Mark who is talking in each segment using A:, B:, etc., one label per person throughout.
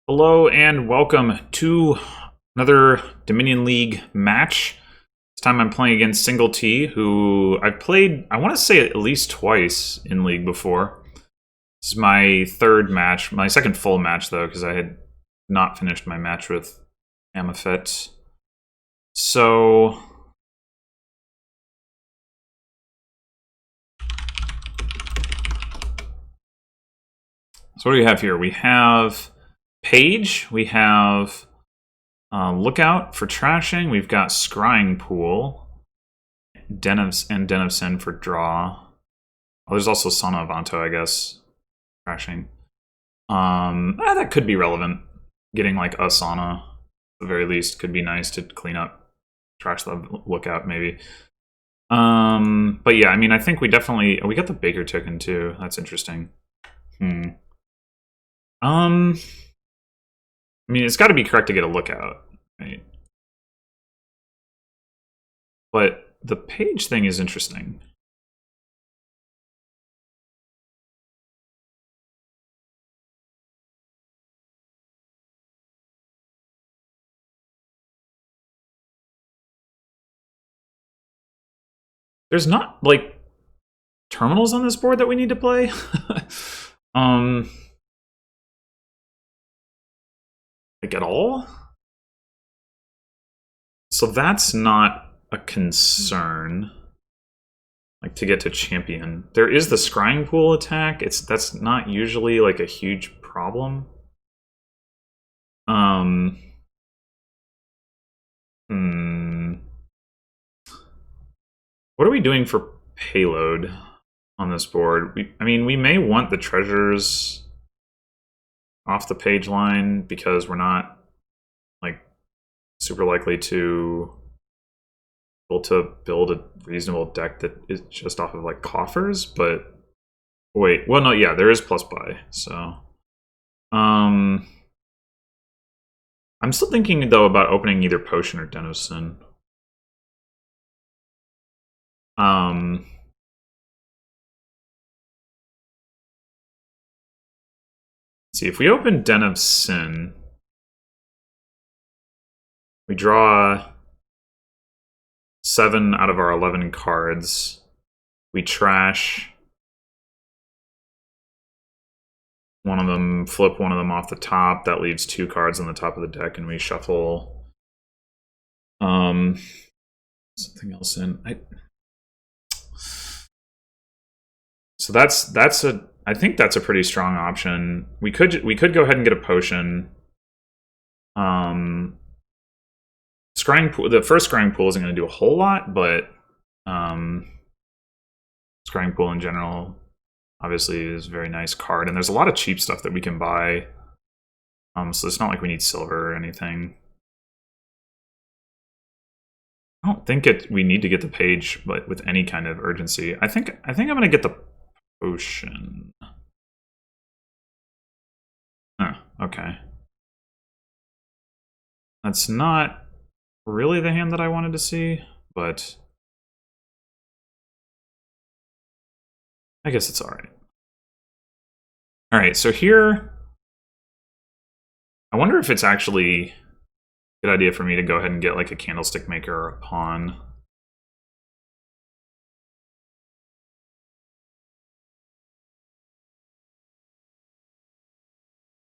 A: Hello and welcome to another Dominion League match. This time I'm playing against singletee, who I've played, I want to say at least twice in League before. This is my third match, my second full match though, because I had not finished my match with Amafet. So what do we have here? We have Page, we have Lookout for trashing, we've got Scrying Pool, Den of Sin for draw. Oh, there's also Sana Avanto, I guess, trashing. That could be relevant. Getting like a Sana, at the very least, could be nice to clean up, trash the Lookout maybe. But yeah, I mean, I think we definitely we got the Baker token too. That's interesting. I mean, it's got to be correct to get a Lookout, right? But the Page thing is interesting. There's not, like, terminals on this board that we need to play. Like, at all? So that's not a concern. Like, to get to champion. There is the Scrying Pool attack. That's not usually, like, a huge problem. What are we doing for payload on this board? I mean, we may want the treasures off the page line because we're not like super likely to be able to build a reasonable deck that is just off of like coffers. But wait, well, no, yeah, there is plus buy. So, I'm still thinking though about opening either Potion or Den of Sin. See, if we open Den of Sin, we draw 7 out of our 11 cards. We trash one of them, flip one of them off the top. That leaves 2 cards on the top of the deck, and we shuffle something else in. So that's a, I think that's a pretty strong option. We could go ahead and get a Potion. Scrying Pool, the first Scrying Pool isn't going to do a whole lot, but Scrying Pool in general obviously is a very nice card, and there's a lot of cheap stuff that we can buy. So it's not like we need silver or anything. I don't think we need to get the Page, but with any kind of urgency. I think I'm going to get the Potion. Oh, okay. That's not really the hand that I wanted to see, but I guess it's alright. Alright, so here, I wonder if it's actually a good idea for me to go ahead and get like a Candlestick Maker or a Pawn.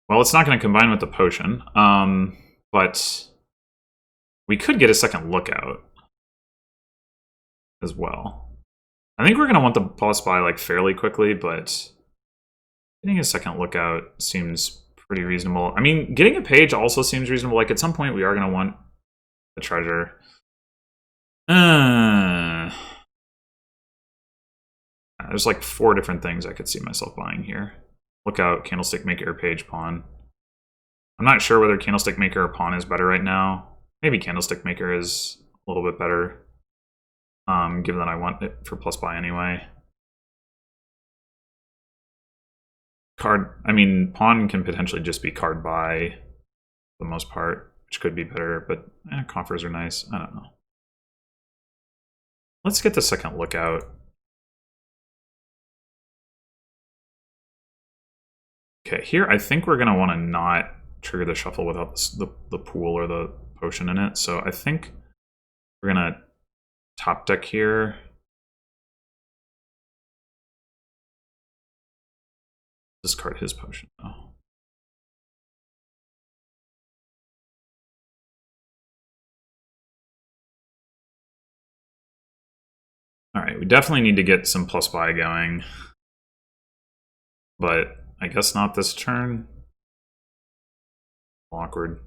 A: Well, it's not going to combine with the Potion, but we could get a second Lookout as well. I think we're going to want the plus buy like fairly quickly, but getting a second Lookout seems pretty reasonable. I mean, getting a Page also seems reasonable. Like, at some point, we are going to want the treasure. There's like 4 different things I could see myself buying here. Lookout, Candlestick Maker, Page, Pawn. I'm not sure whether Candlestick Maker or Pawn is better right now. Maybe Candlestick Maker is a little bit better, given that I want it for plus buy anyway. I mean, Pawn can potentially just be card buy for the most part, which could be better, but coffers are nice. I don't know. Let's get the second Lookout. Okay, here I think we're going to want to not trigger the shuffle without the pool or the potion in it. So I think we're gonna top deck here. Discard his potion though. Alright, we definitely need to get some plus buy going. But I guess not this turn. Awkward.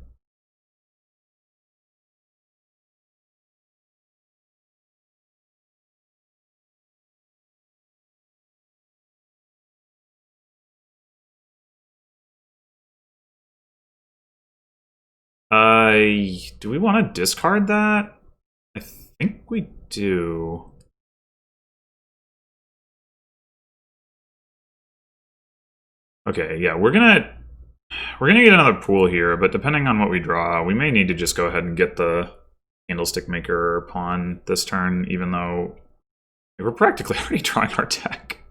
A: Do we want to discard that? I think we do. Okay, yeah, we're gonna get another pool here, but depending on what we draw, we may need to just go ahead and get the Candlestick Maker pawn this turn, even though we're practically already drawing our deck.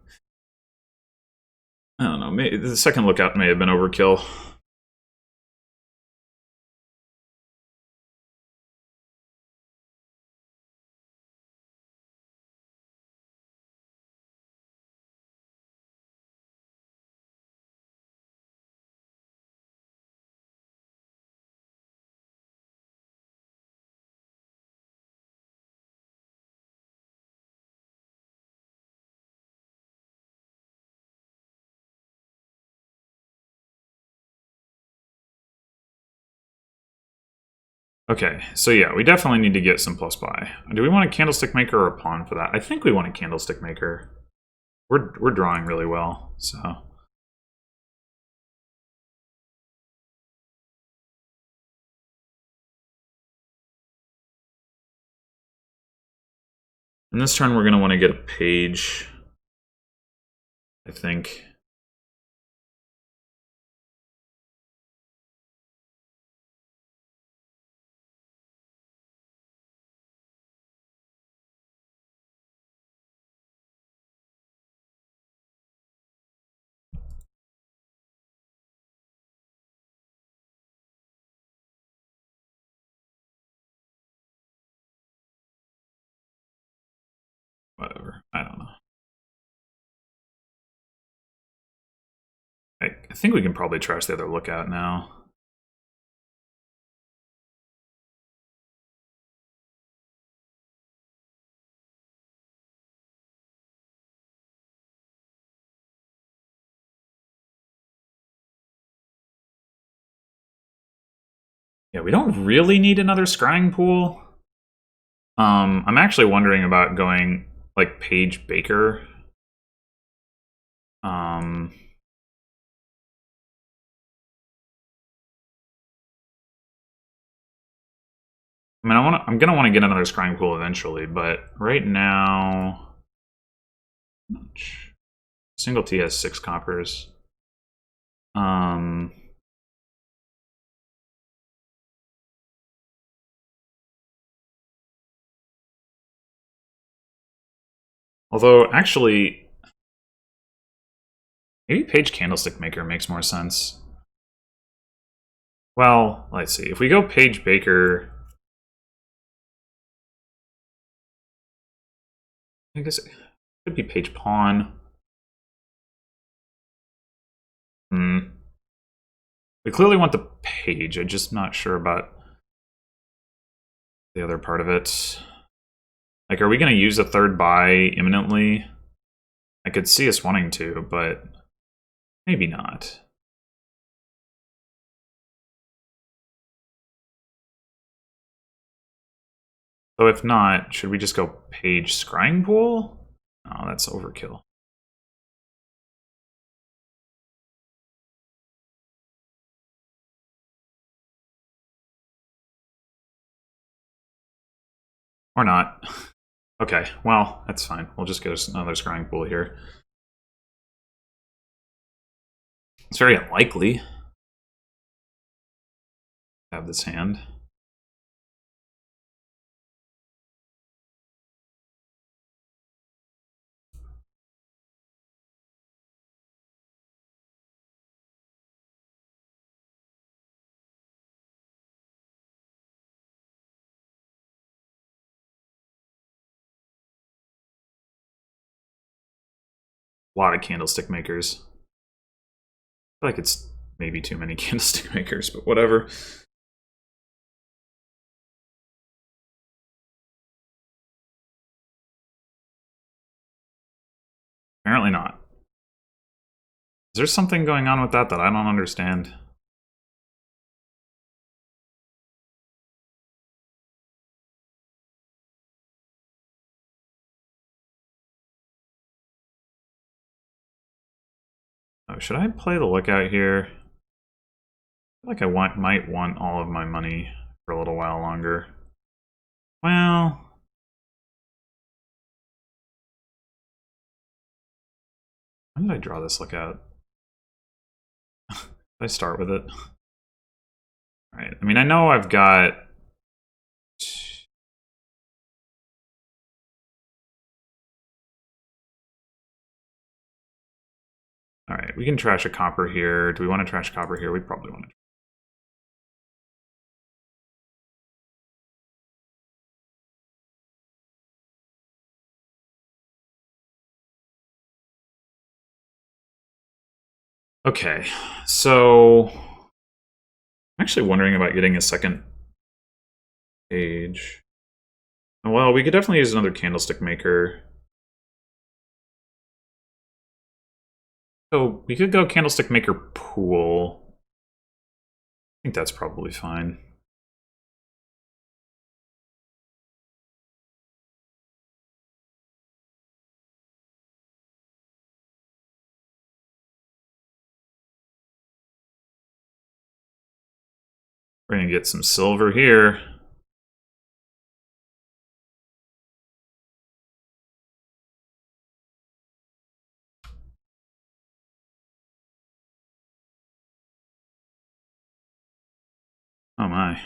A: I don't know, the second lookout may have been overkill. Okay, so yeah, we definitely need to get some plus buy. Do we want a Candlestick Maker or a pawn for that? I think we want a Candlestick Maker. We're drawing really well, so. And this turn we're going to want to get a page, I think. Whatever, I don't know. I think we can probably trash the other lookout now. Yeah, we don't really need another scrying pool. I'm actually wondering about going like Page Baker. I mean, I'm gonna want to get another scrying pool eventually, but right now, singletee has 6 coppers. Although, actually, maybe Page Candlestick Maker makes more sense. Well, let's see. If we go Page Baker, I guess it could be Page Pawn. We clearly want the page. I'm just not sure about the other part of it. Like, are we going to use a third buy imminently? I could see us wanting to, but maybe not. So if not, should we just go Page Scrying Pool? No, that's overkill. Or not. Okay, well, that's fine. We'll just get us another Scrying Pool here. It's very unlikely to have this hand. A lot of candlestick makers. I feel like it's maybe too many candlestick makers, but whatever. Apparently not. Is there something going on with that that I don't understand? Oh, should I play the lookout here? I feel like I might want all of my money for a little while longer. Well, when did I draw this lookout? Did I start with it? Alright, I mean, I know I've got... Alright, we can trash a copper here. Do we want to trash copper here? We probably want to. Okay, so... I'm actually wondering about getting a second page. Well, we could definitely use another candlestick maker. So we could go candlestick maker pool. I think that's probably fine. We're gonna get some silver here. Oh my.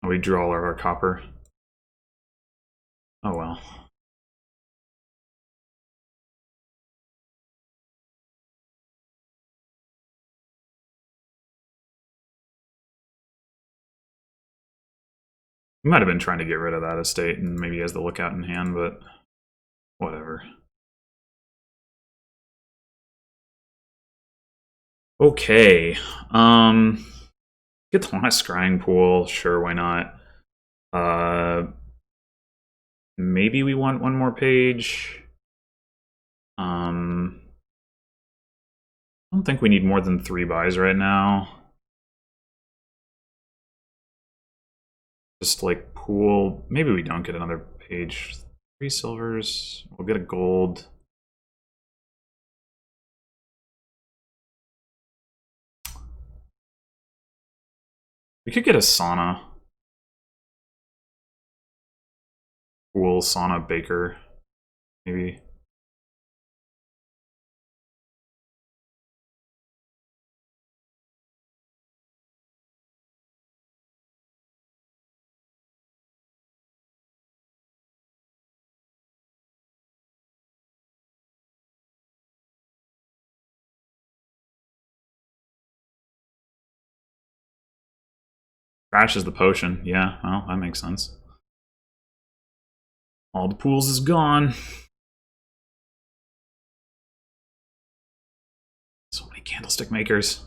A: Oh, we drew all of our copper. Oh well. We might have been trying to get rid of that estate and maybe he has the lookout in hand, but whatever. Okay. Get the last scrying pool. Sure, why not? Maybe we want one more page. I don't think we need more than 3 buys right now. Just like pool. Maybe we don't get another page. 3 silvers. We'll get a gold. We could get a sauna. Pool, sauna, baker. Maybe. Trash is the potion. Yeah, well, that makes sense. All the pools is gone. So many candlestick makers.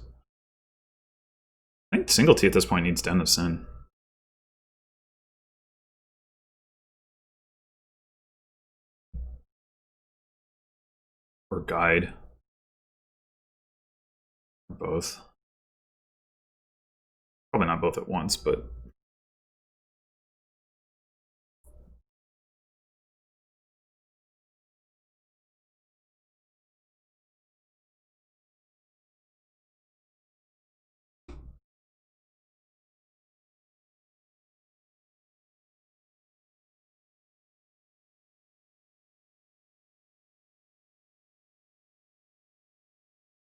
A: I think singletee at this point needs Den of Sin. Or guide. Or both. Probably not both at once, but...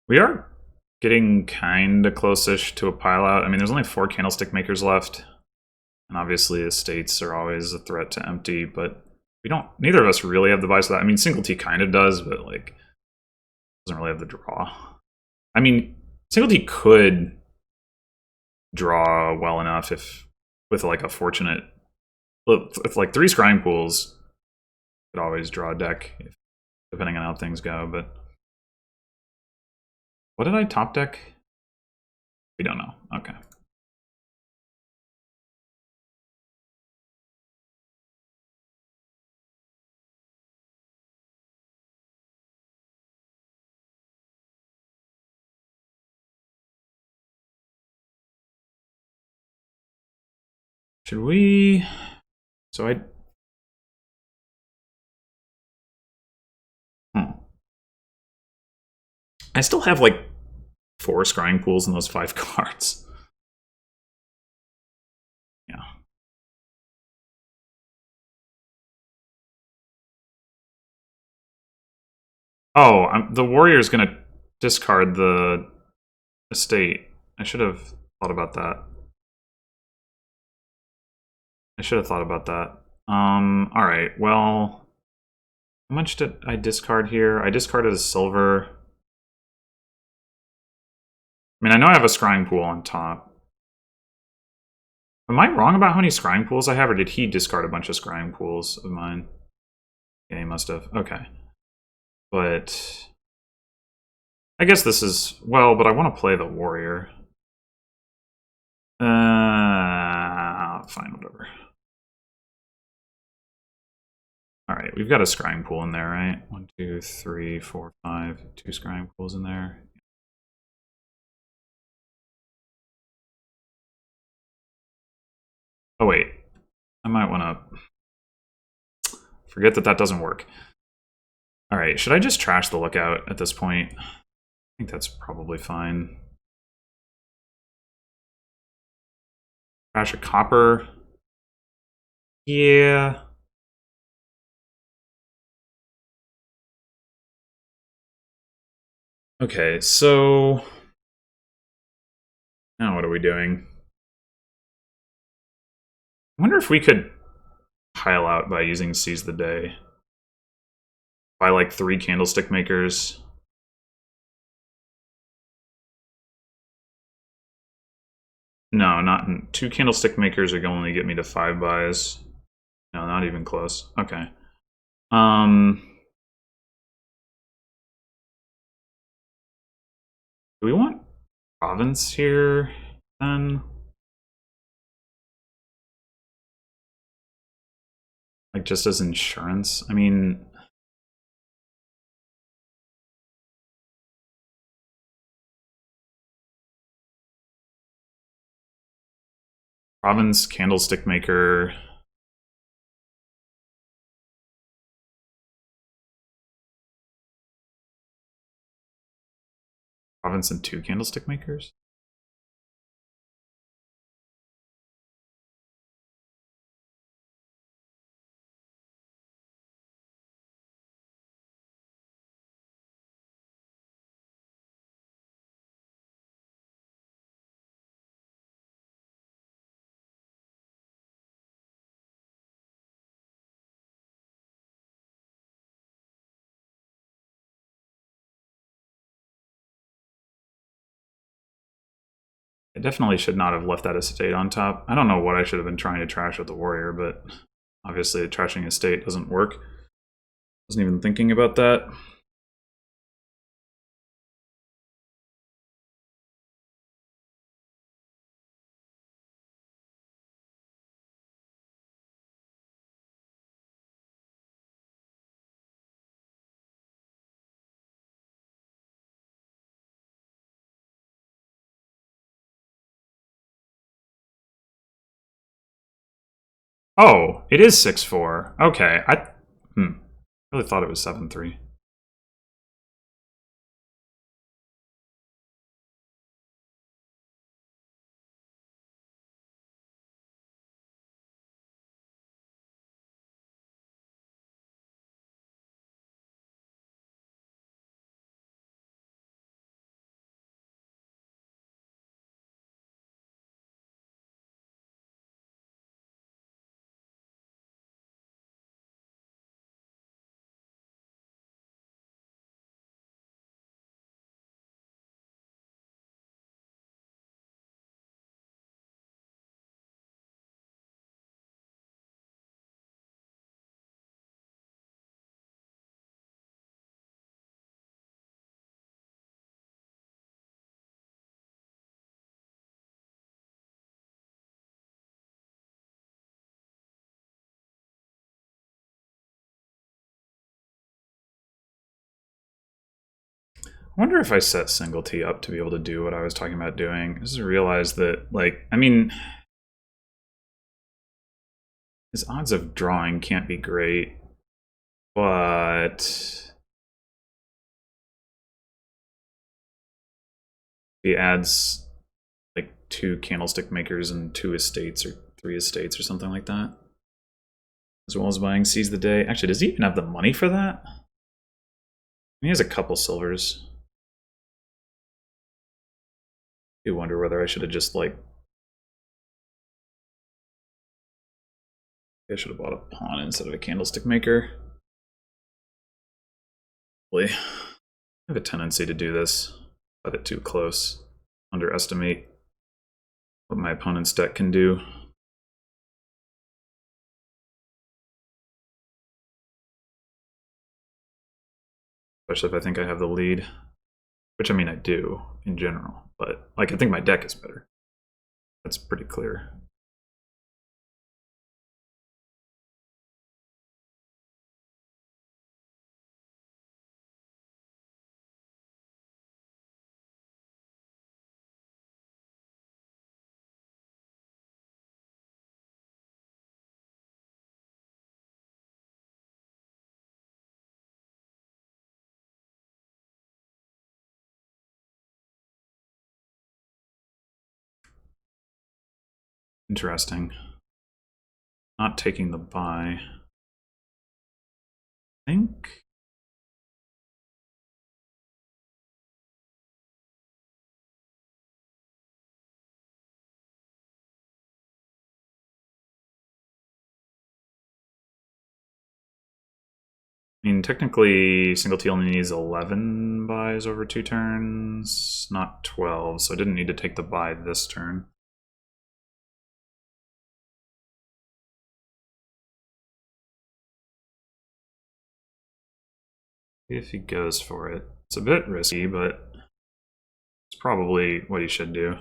A: We are getting kind of close-ish to a pile out. I mean, there's only 4 candlestick makers left. And obviously estates are always a threat to empty, but we don't, neither of us really have the buys for that. I mean, singletee kind of does, but like, doesn't really have the draw. I mean, singletee could draw well enough if, with like a fortunate, if like 3 scrying pools, could always draw a deck if depending on how things go. But what did I top deck? We don't know. Okay. Should we? So I. I still have like 4 scrying pools in those 5 cards. Yeah. Oh, the warrior's gonna discard the estate. I should have thought about that. I should have thought about that. All right. Well, how much did I discard here? I discarded a silver. I mean, I know I have a scrying pool on top. Am I wrong about how many scrying pools I have, or did he discard a bunch of scrying pools of mine? Yeah, he must have. Okay. But I guess this is, well, but I want to play the warrior. Fine, whatever. All right, we've got a scrying pool in there, right? 1, 2, 3, 4, 5. 2 scrying pools in there. Oh wait, I might want to forget that that doesn't work. All right, should I just trash the lookout at this point? I think that's probably fine. Trash a copper. Yeah. Okay, so now what are we doing? I wonder if we could pile out by using Seize the Day. Buy like 3 candlestick makers. No, not 2 candlestick makers are going to get me to 5 buys. No, not even close. Okay. Do we want province here then? Like just as insurance? I mean, province, candlestick maker. Province and 2 candlestick makers? I definitely should not have left that estate on top. I don't know what I should have been trying to trash with the warrior, but obviously the trashing estate doesn't work. Wasn't even thinking about that. Oh, it is 6-4. Okay, I really thought it was 7-3. I wonder if I set singletee up to be able to do what I was talking about doing. I just realized that, like, I mean, his odds of drawing can't be great, but he adds like 2 candlestick makers and 2 estates or 3 estates or something like that. As well as buying Seize the Day. Actually, does he even have the money for that? He has a couple silvers. I do wonder whether I should have just, like... I should have bought a pawn instead of a candlestick maker. I have a tendency to do this. Cut it too close. Underestimate what my opponent's deck can do. Especially if I think I have the lead. Which, I mean, I do, in general. But, like, I think my deck is better. That's pretty clear. Interesting. Not taking the buy. I think... I mean, technically, singletee only needs 11 buys over 2 turns, not 12, so I didn't need to take the buy this turn. If he goes for it. It's a bit risky, but it's probably what he should do.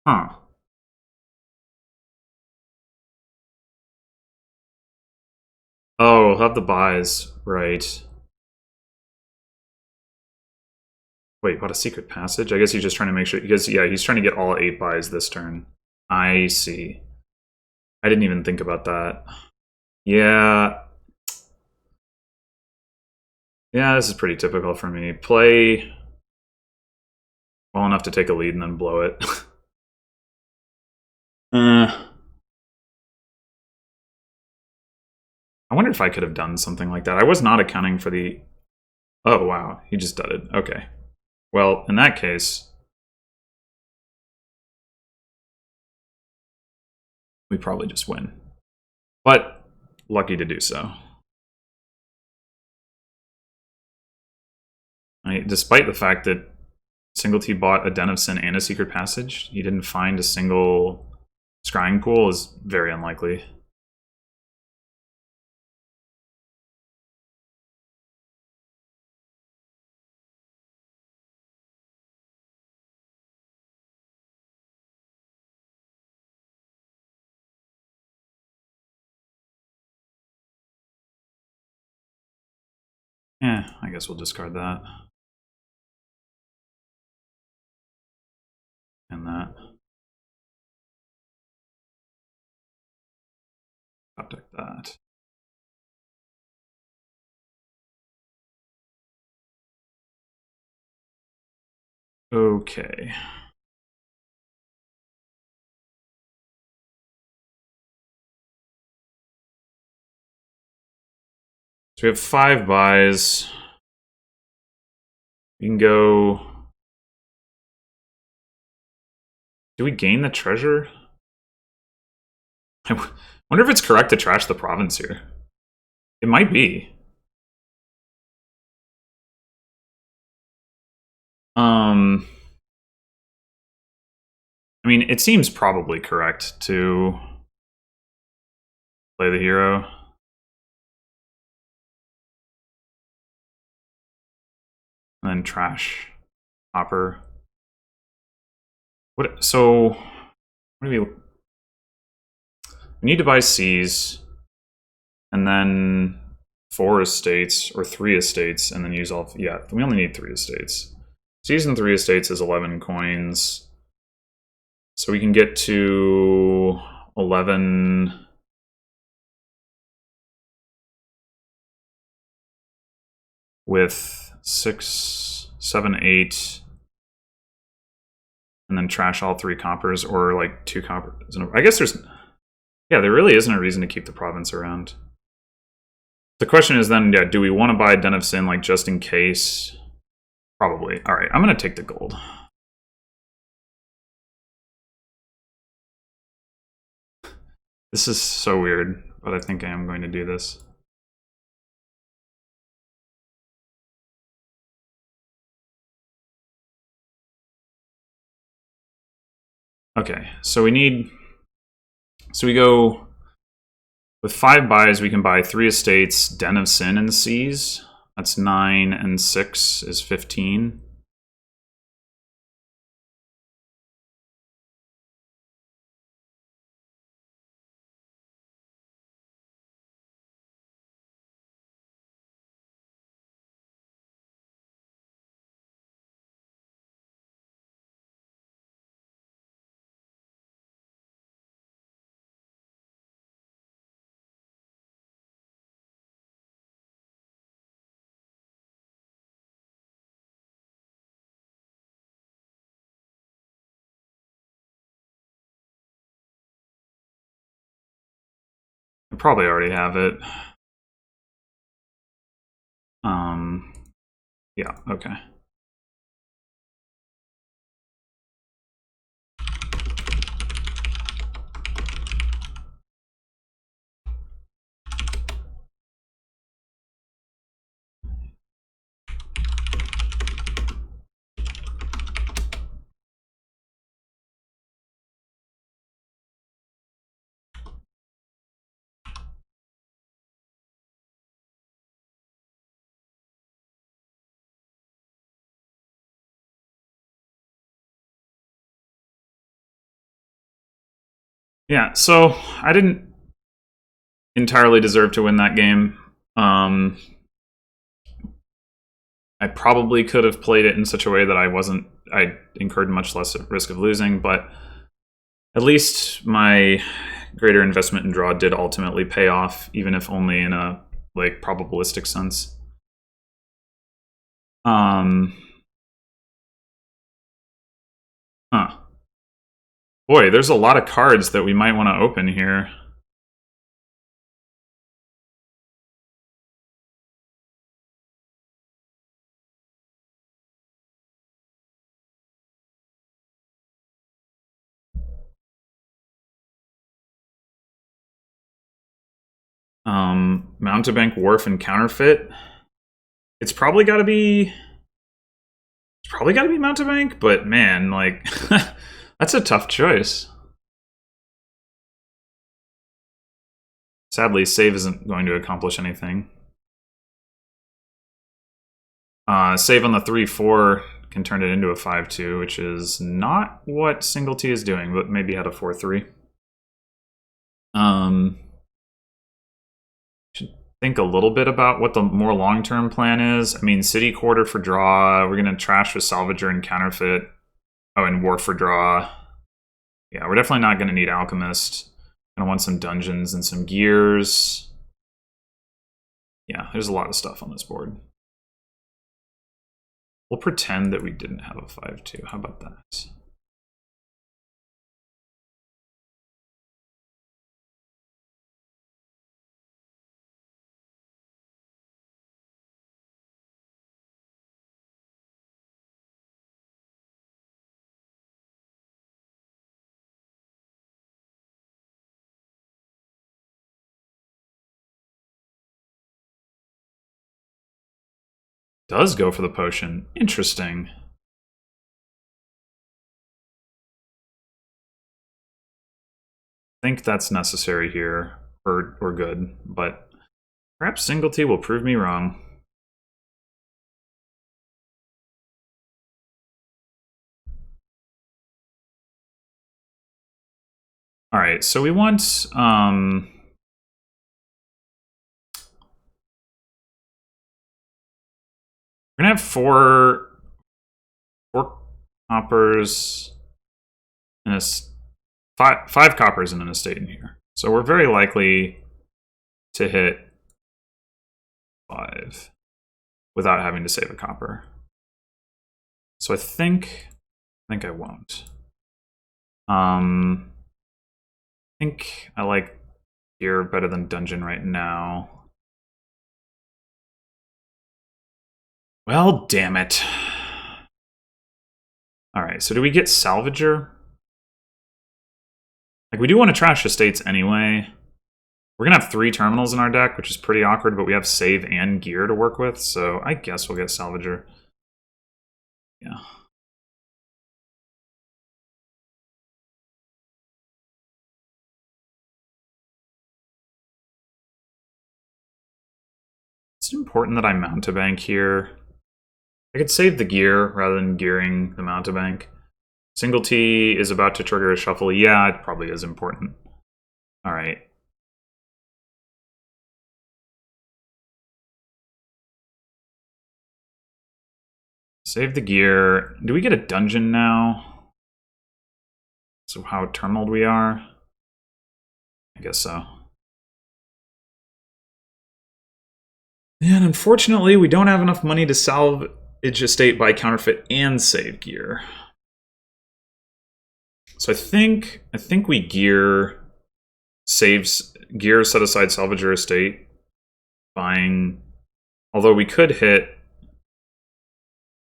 A: Huh. Oh, we'll have the buys, right. Wait, what, a secret passage? I guess he's just trying to make sure, because, yeah, he's trying to get all 8 buys this turn. I see. I didn't even think about that. Yeah. Yeah, this is pretty typical for me. Play well enough to take a lead and then blow it. I wonder if I could have done something like that. I was not accounting for the... Oh, wow. He just dudded. Okay. Well, in that case, we probably just win. But lucky to do so. Despite the fact that singletee bought a Den of Sin and a secret passage, he didn't find a single scrying pool is very unlikely. Yeah, I guess we'll discard that. And that. Object that. Okay. So we have 5 buys. We can go... Do we gain the treasure? I wonder if it's correct to trash the province here. It might be. I mean, it seems probably correct to play the hero. And then trash Hopper. What? So, what do we need to buy C's, and then 4 estates or 3 estates, and then use all. Yeah, we only need 3 estates. C's and 3 estates is 11 coins, so we can get to 11. With 6, 7, 8, and then trash all 3 coppers, or like 2 coppers. I guess there really isn't a reason to keep the province around. The question is then, yeah, do we want to buy Den of Sin, like, just in case? Probably. All right, I'm going to take the gold. This is so weird, but I think I am going to do this. Okay, so we go with 5 buys. We can buy 3 estates, Den of Sin, and C's. That's 9, and 6 is 15. I probably already have it. Yeah, okay. Yeah, so I didn't entirely deserve to win that game. I probably could have played it in such a way that I incurred much less risk of losing, but at least my greater investment in draw did ultimately pay off, even if only in a like probabilistic sense. Huh. Boy, there's a lot of cards that we might want to open here. Mountebank, Wharf, and Counterfeit. It's probably got to be Mountebank, but man, like that's a tough choice. Sadly, save isn't going to accomplish anything. Save on the 3-4 can turn it into a 5-2, which is not what singletee is doing, but maybe had a 4-3. Should think a little bit about what the more long-term plan is. I mean, City Quarter for draw. We're going to trash with Salvager and Counterfeit. Oh, and War for draw. Yeah, we're definitely not going to need Alchemist. Gonna want some dungeons and some gears. Yeah, there's a lot of stuff on this board. We'll pretend that we didn't have a 5-2. How about that? Does go for the potion. Interesting. I think that's necessary here, or good, but perhaps singletee will prove me wrong. All right, so we want we're gonna have four coppers and five coppers in an estate in here. So we're very likely to hit 5 without having to save a copper. So I think I won't. I think I like gear better than dungeon right now. Well, damn it. Alright, so do we get salvager? Like, we do want to trash estates anyway. We're gonna have 3 terminals in our deck, which is pretty awkward, but we have save and gear to work with, so I guess we'll get salvager. Yeah. It's important that I mountebank here. I could save the gear rather than gearing the mountebank. Singletee is about to trigger a shuffle. Yeah, it probably is important. Alright. Save the gear. Do we get a dungeon now? So how terminaled we are? I guess so. And unfortunately, we don't have enough money to salvage estate, buy counterfeit, and save gear. So I think we gear gear set aside salvager estate, buying. Although we could hit.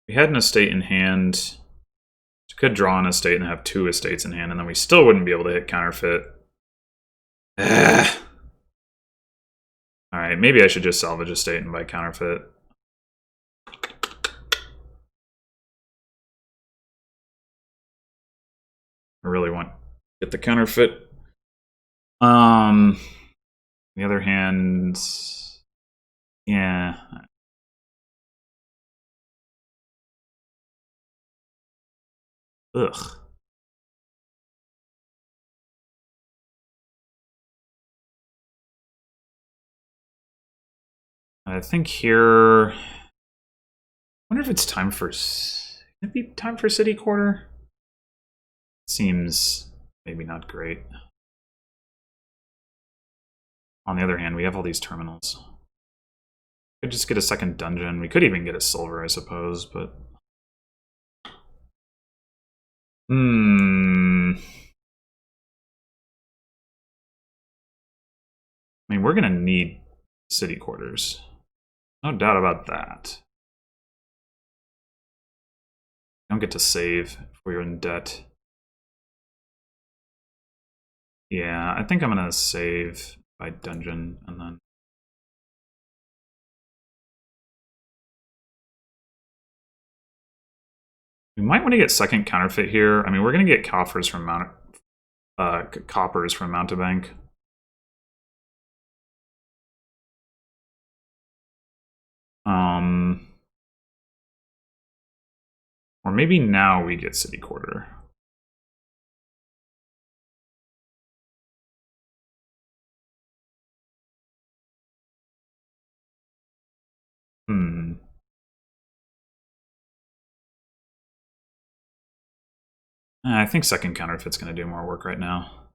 A: We had an estate in hand. We could draw an estate and have 2 estates in hand, and then we still wouldn't be able to hit counterfeit. Alright, maybe I should just salvage estate and buy counterfeit. I really want to get the counterfeit. On the other hand, yeah. Ugh. I think here. I wonder if it's time for. Can it be time for city quarter? Seems maybe not great. On the other hand, we have all these terminals. We could just get a second dungeon. We could even get a silver, I suppose, but. I mean, we're gonna need city quarters. No doubt about that. Don't get to save if we're in debt. Yeah, I think I'm gonna save by dungeon and then. We might want to get second counterfeit here. I mean, we're gonna get coppers from mountebank. Or maybe now we get city quarter. I think second counterfeit's going to do more work right now.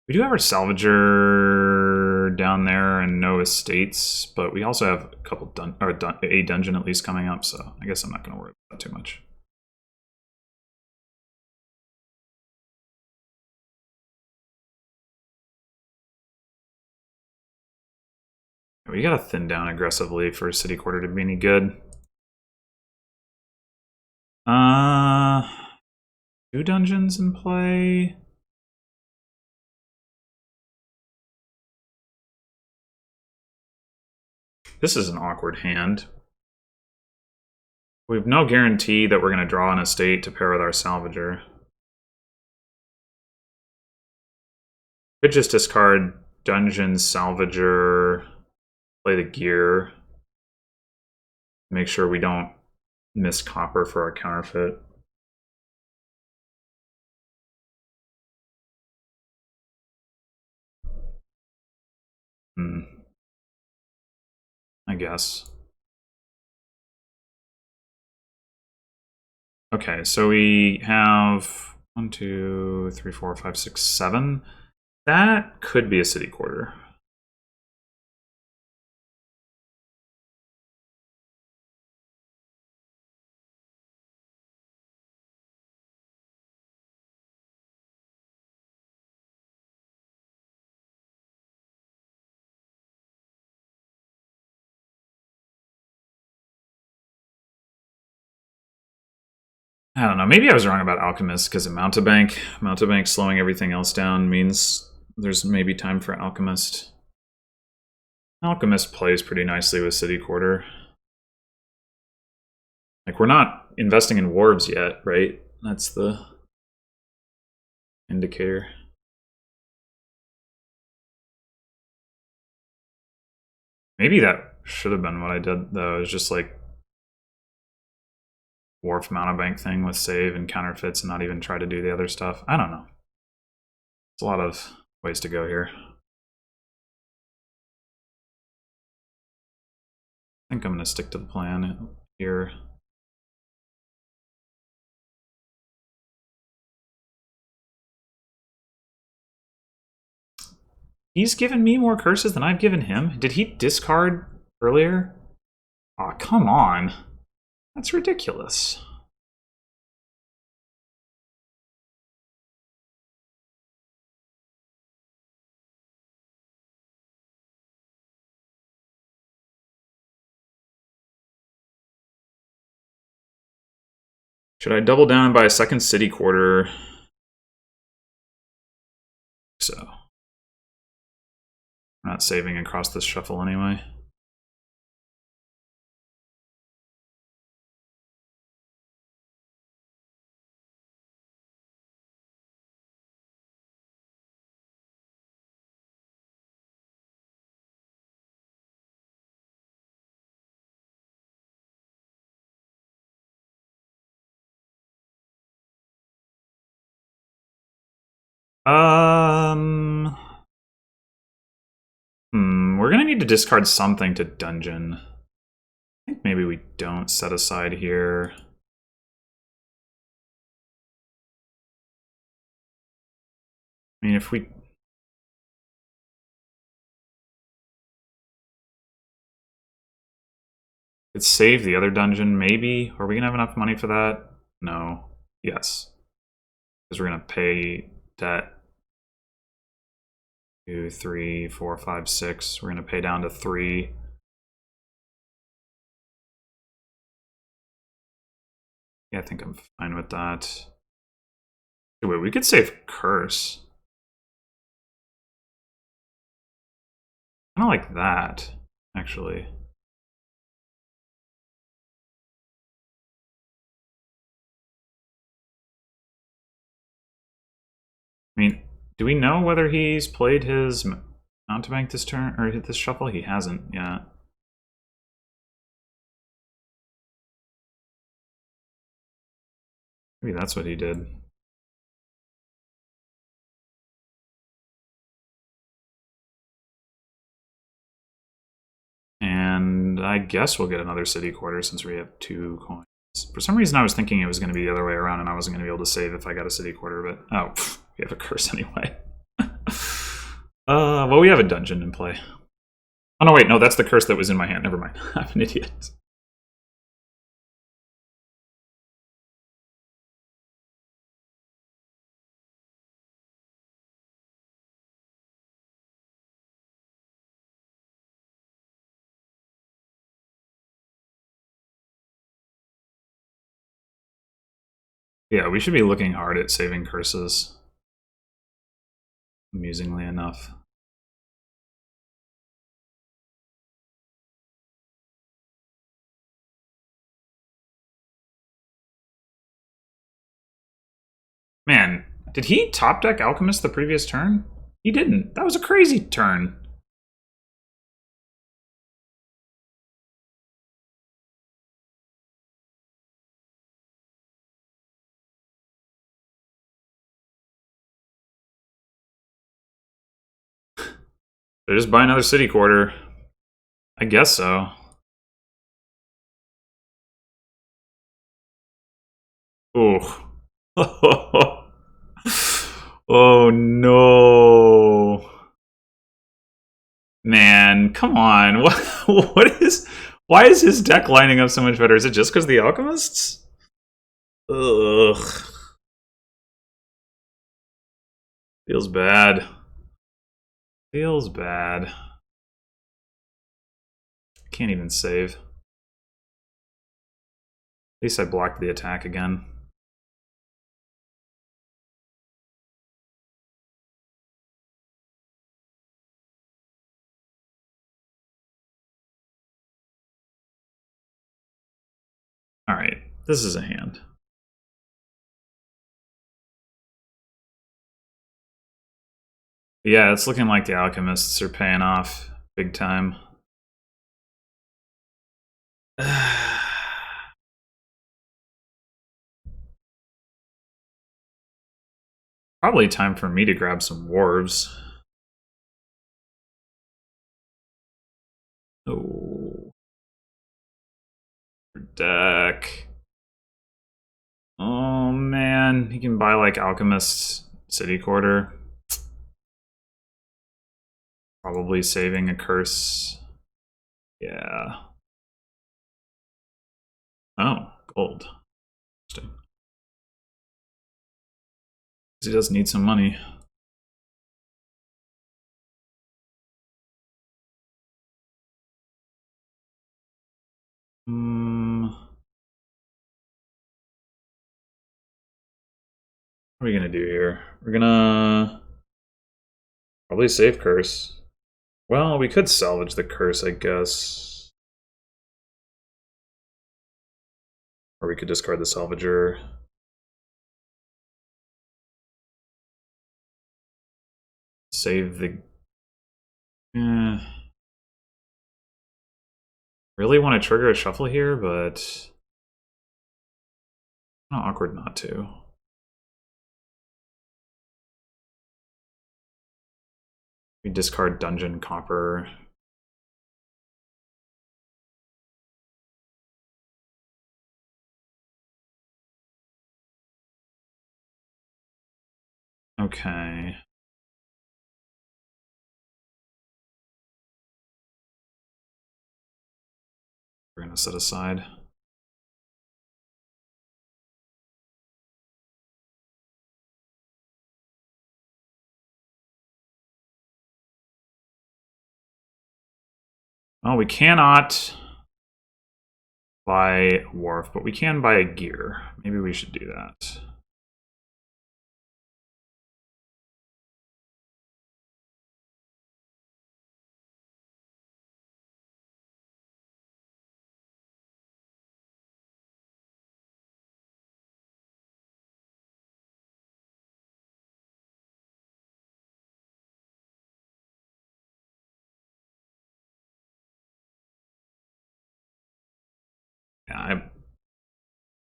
A: We do have our salvager down there and no estates, but we also have a couple a dungeon at least coming up, so I guess I'm not going to worry about that too much. We gotta thin down aggressively for city quarter to be any good. 2 dungeons in play. This is an awkward hand. We have no guarantee that we're going to draw an estate to pair with our salvager. Could just discard dungeon, salvager, play the gear. Make sure we don't miss copper for our counterfeit. I guess. Okay, so we have 1, 2, 3, 4, 5, 6, 7. That could be a city quarter. I don't know. Maybe I was wrong about Alchemist because of Mountebank. Mountebank slowing everything else down means there's maybe time for Alchemist. Alchemist plays pretty nicely with City Quarter. Like, we're not investing in Wharves yet, right? That's the indicator. Maybe that should have been what I did, though. It was just like Wharf Mountebank thing with save and counterfeits and not even try to do the other stuff. I don't know. There's a lot of ways to go here. I think I'm going to stick to the plan here. He's given me more curses than I've given him. Did he discard earlier? Aw, oh, come on. That's ridiculous. Should I double down and buy a second city quarter? So. I'm not saving across this shuffle anyway. We're gonna need to discard something to dungeon. I think maybe we don't set aside here. I mean, if we... could save the other dungeon, maybe? Are we gonna have enough money for that? No. Yes. Because we're gonna pay debt. 2, 3, 4, 5, 6. We're gonna pay down to 3. Yeah, I think I'm fine with that. Wait, we could save Curse. I don't like that, actually. I mean, do we know whether he's played his Mountebank this turn or hit this shuffle? He hasn't yet. Maybe that's what he did. And I guess we'll get another city quarter since we have 2 coins. For some reason, I was thinking it was going to be the other way around and I wasn't going to be able to save if I got a city quarter, but oh, we have a curse anyway. Well, we have a dungeon in play. Oh, no, wait, no, that's the curse that was in my hand. Never mind. I'm an idiot. Yeah, we should be looking hard at saving curses. Amusingly enough. Man, did he top deck Alchemist the previous turn? He didn't. That was a crazy turn. They just buy another city quarter. I guess so. Oh. Oh no. Man, come on. What is why is his deck lining up so much better? Is it just because the alchemists? Ugh. Feels bad. Feels bad. Can't even save. At least I blocked the attack again. Alright, this is a hand. Yeah, it's looking like the alchemists are paying off big time. Probably time for me to grab some wharves. Oh. Deck. Oh man, he can buy like Alchemist City Quarter. Probably saving a curse. Yeah. Oh, gold. Interesting. He does need some money. What are we gonna do here? We're gonna probably save curse. Well, we could salvage the curse, I guess. Or we could discard the salvager. Save the... Really want to trigger a shuffle here, but... Kind of awkward not to. We discard Dungeon Copper. Okay. We're gonna set aside. Oh, we cannot buy Wharf, but we can buy a gear. Maybe we should do that.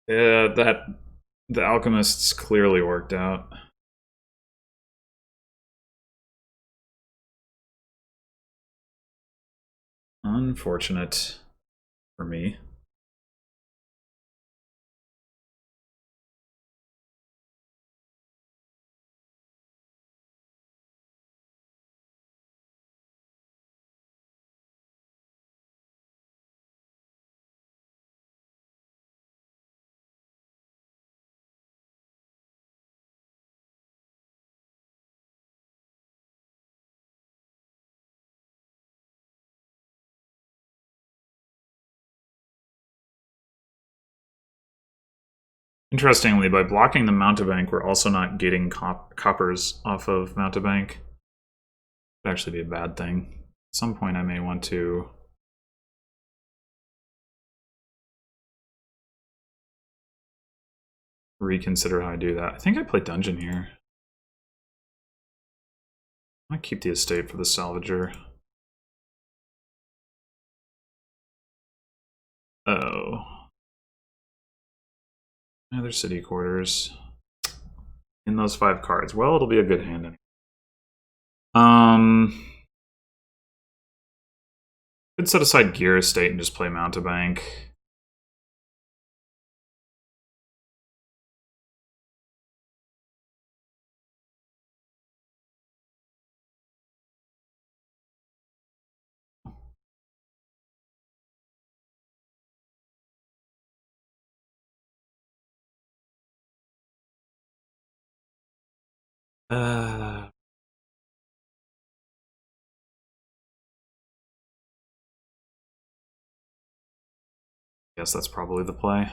A: Yeah, that the alchemists clearly worked out. Unfortunate for me. Interestingly, by blocking the mountebank, we're also not getting coppers off of mountebank. Would actually be a bad thing. At some point I may want to reconsider how I do that. I think I play dungeon here. I might keep the estate for the salvager. Oh. Another city quarters. In those 5 cards. Well, it'll be a good hand. Could set aside Gear Estate and just play Mountebank. Guess that's probably the play.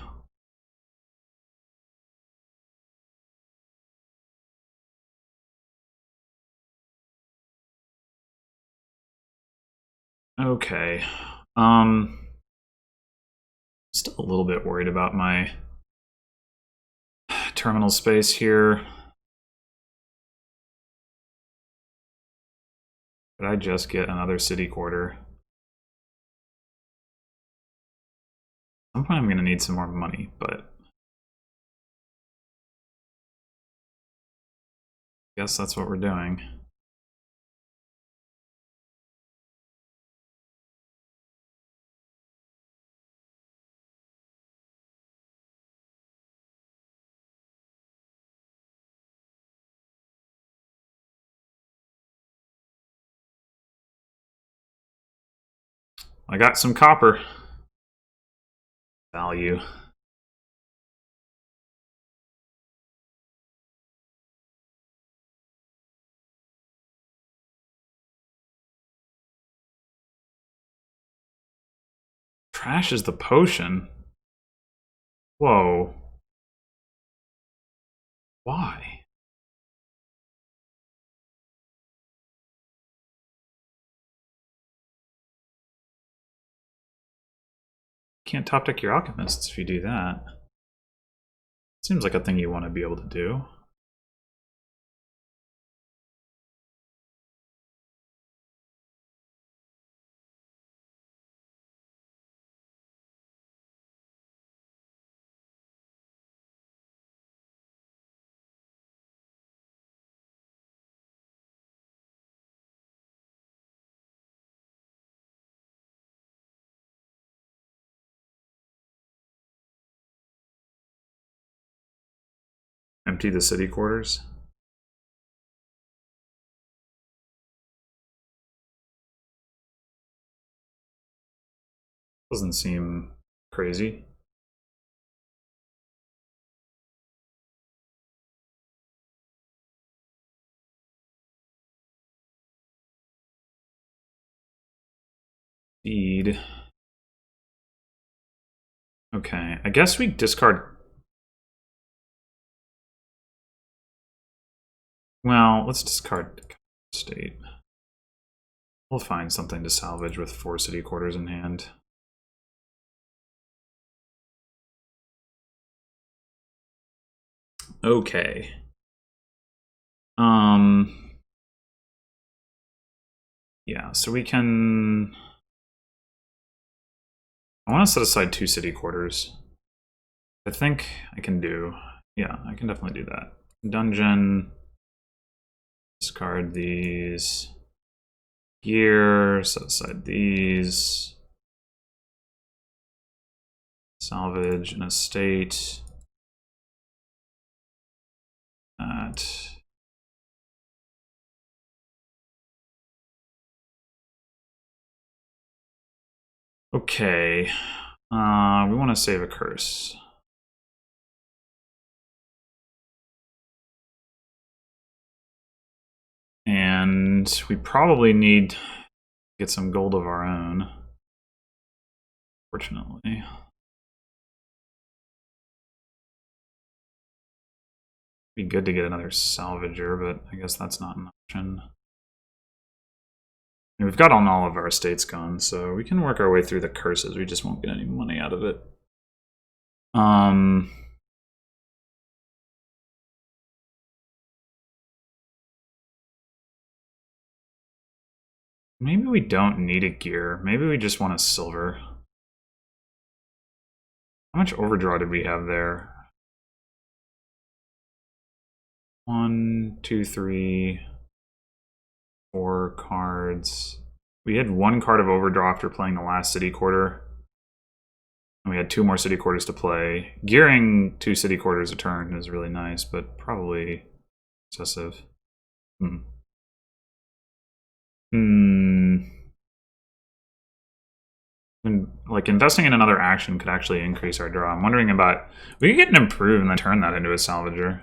A: Okay. Still a little bit worried about my terminal space here. Could I just get another city quarter? At some point I'm going to need some more money, but I guess that's what we're doing. I got some copper. Value. Trash is the potion. Whoa. Why? Can't top deck your alchemists if you do that. Seems like a thing you want to be able to do. Empty the city quarters. Doesn't seem crazy. Feed. Okay, I guess we discard. Well, let's discard state. We'll find something to salvage with 4 city quarters in hand. Okay. Yeah, so we can... I want to set aside 2 city quarters. I think I can do... Yeah, I can definitely do that. Dungeon. Discard these. Gear. Set aside these. Salvage an estate. That. Okay. We want to save a curse. And we probably need to get some gold of our own. Fortunately. Be good to get another salvager, but I guess that's not an option. And we've got on all of our estates gone, so we can work our way through the curses. We just won't get any money out of it. Maybe we don't need a gear. Maybe we just want a silver. How much overdraw did we have there? 1, 2, 3, 4 cards. We had 1 card of overdraw after playing the last city quarter. And we had 2 more city quarters to play. Gearing 2 city quarters a turn is really nice, but probably excessive. And, like, investing in another action could actually increase our draw. I'm wondering about... We could get an improve and then turn that into a salvager.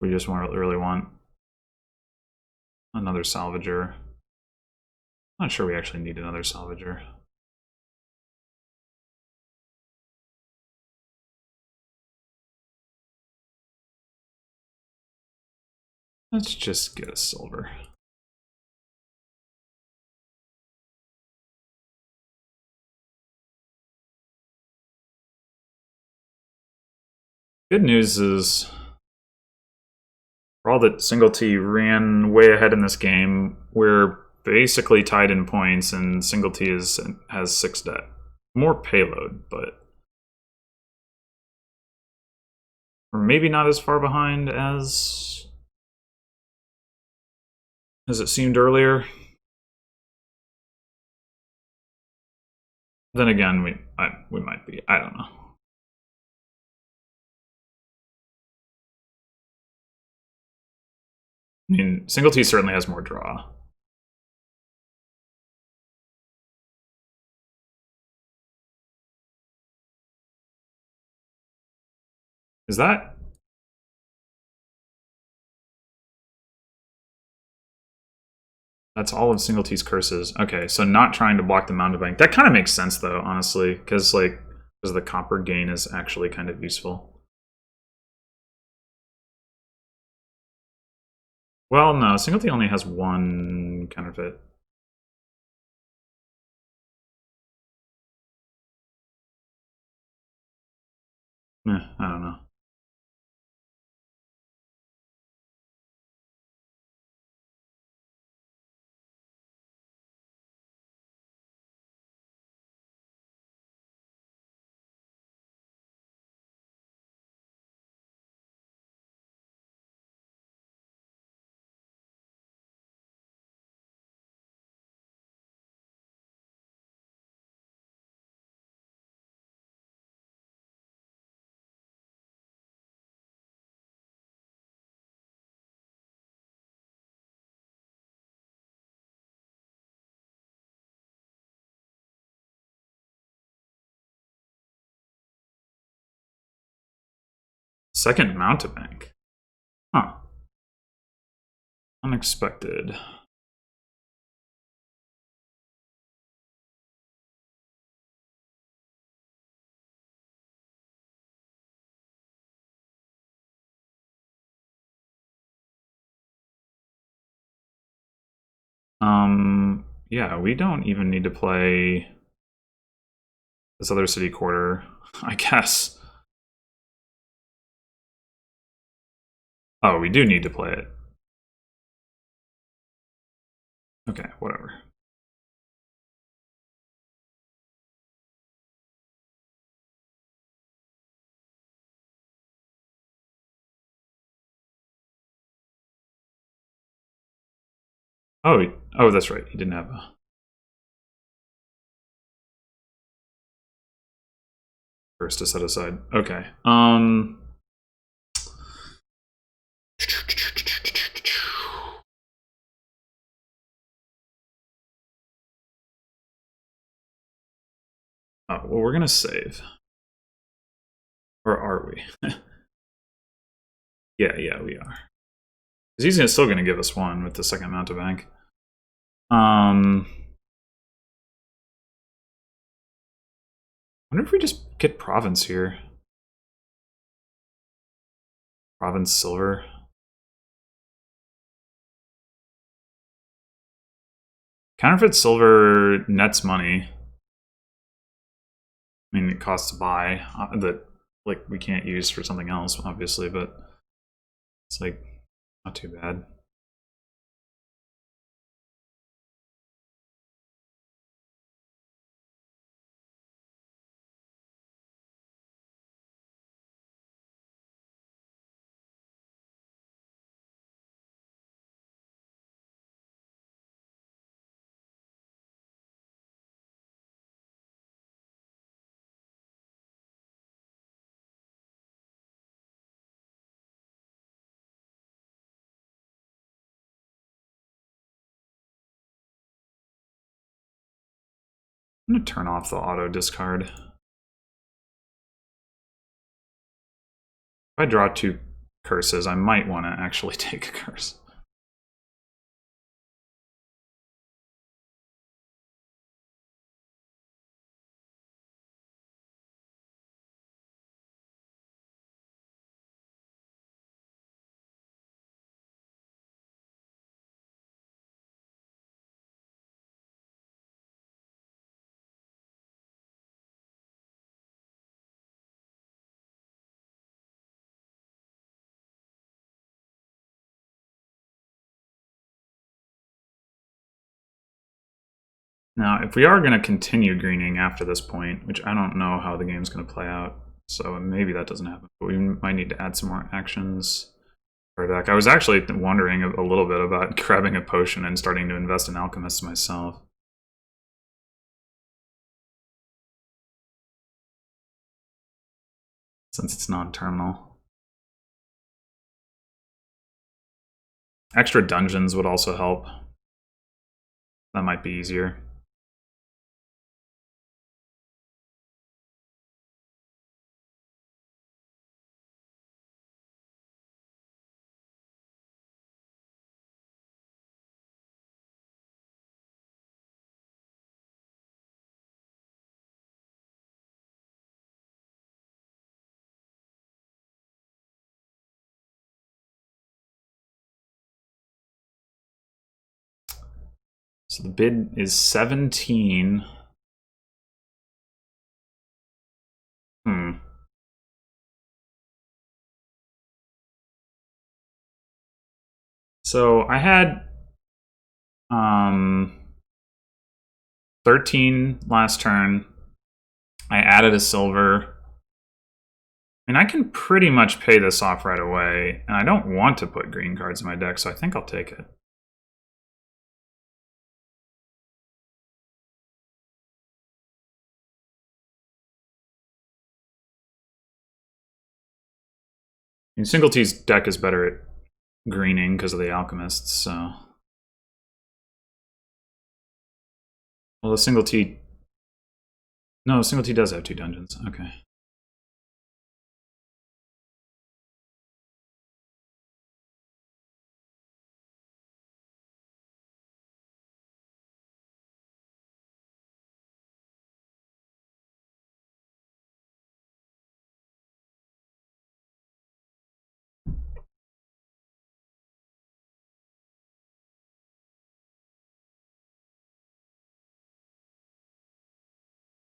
A: We just really want another salvager. Not sure we actually need another salvager. Let's just get a silver. Good news is, for all that singletee ran way ahead in this game, we're basically tied in points, and singletee has 6 debt. More payload, but we're maybe not as far behind as it seemed earlier. Then again, we might be. I don't know. I mean, singletee certainly has more draw. Is that... That's all of singletee's curses. Okay, so not trying to block the mountebank. That kind of makes sense, though, honestly, because the copper gain is actually kind of useful. Well, no, singletee only has 1 counterfeit. I don't know. Second mountebank. Huh. Unexpected. Yeah, we don't even need to play this other city quarter, I guess. Oh, we do need to play it. Okay, whatever. Oh, that's right. He didn't have a... First to set aside. Okay. Oh, well, we're gonna save. Or are we? Yeah, we are. Because he's still gonna give us 1 with the second mountebank. I wonder if we just get province here. Province silver. Counterfeit silver nets money. I mean, it costs to buy that we can't use for something else, obviously, but it's not too bad. I'm going to turn off the auto discard. If I draw 2 curses, I might want to actually take a curse. Now, if we are going to continue greening after this point, which I don't know how the game's going to play out, so maybe that doesn't happen, but we might need to add some more actions for our deck. I was actually wondering a little bit about grabbing a potion and starting to invest in alchemists myself. Since it's non-terminal. Extra dungeons would also help. That might be easier. So the bid is 17. So I had 13 last turn. I added a silver. I mean, I can pretty much pay this off right away, and I don't want to put green cards in my deck, so I think I'll take it. I mean, Singletee's deck is better at greening because of the alchemists, so... Well, the Singletee... No, Singletee does have 2 dungeons. Okay.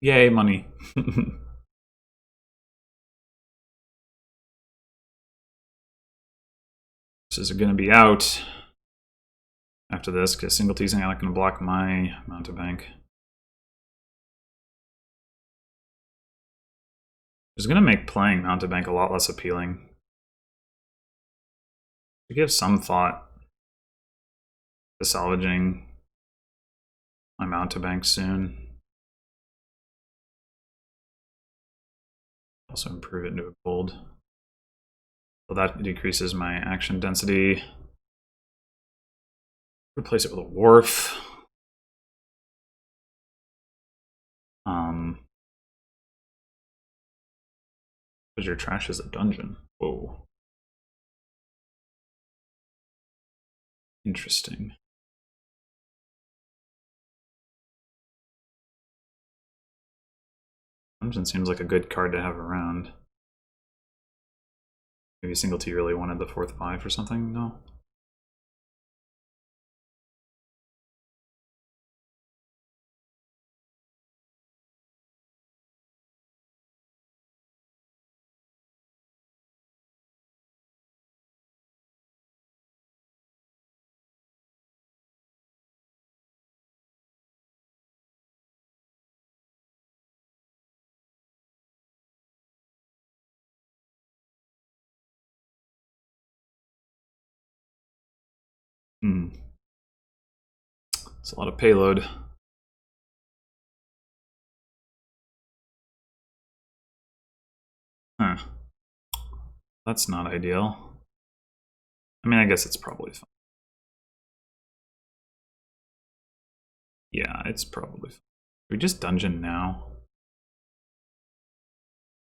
A: Yay, money. This is going to be out after this, because Singletee's not going to block my mountebank. It's going to make playing mountebank a lot less appealing. To give some thought to salvaging my mountebank soon. Also improve it into a gold. So that decreases my action density. Replace it with a wharf. Because your trash is a dungeon. Whoa. Interesting. Dungeon seems like a good card to have around. Maybe Singletee really wanted the 4th 5 or something? No? It's a lot of payload. Huh. That's not ideal. I mean, I guess it's probably fine. Yeah, it's probably fine. we just dungeon now?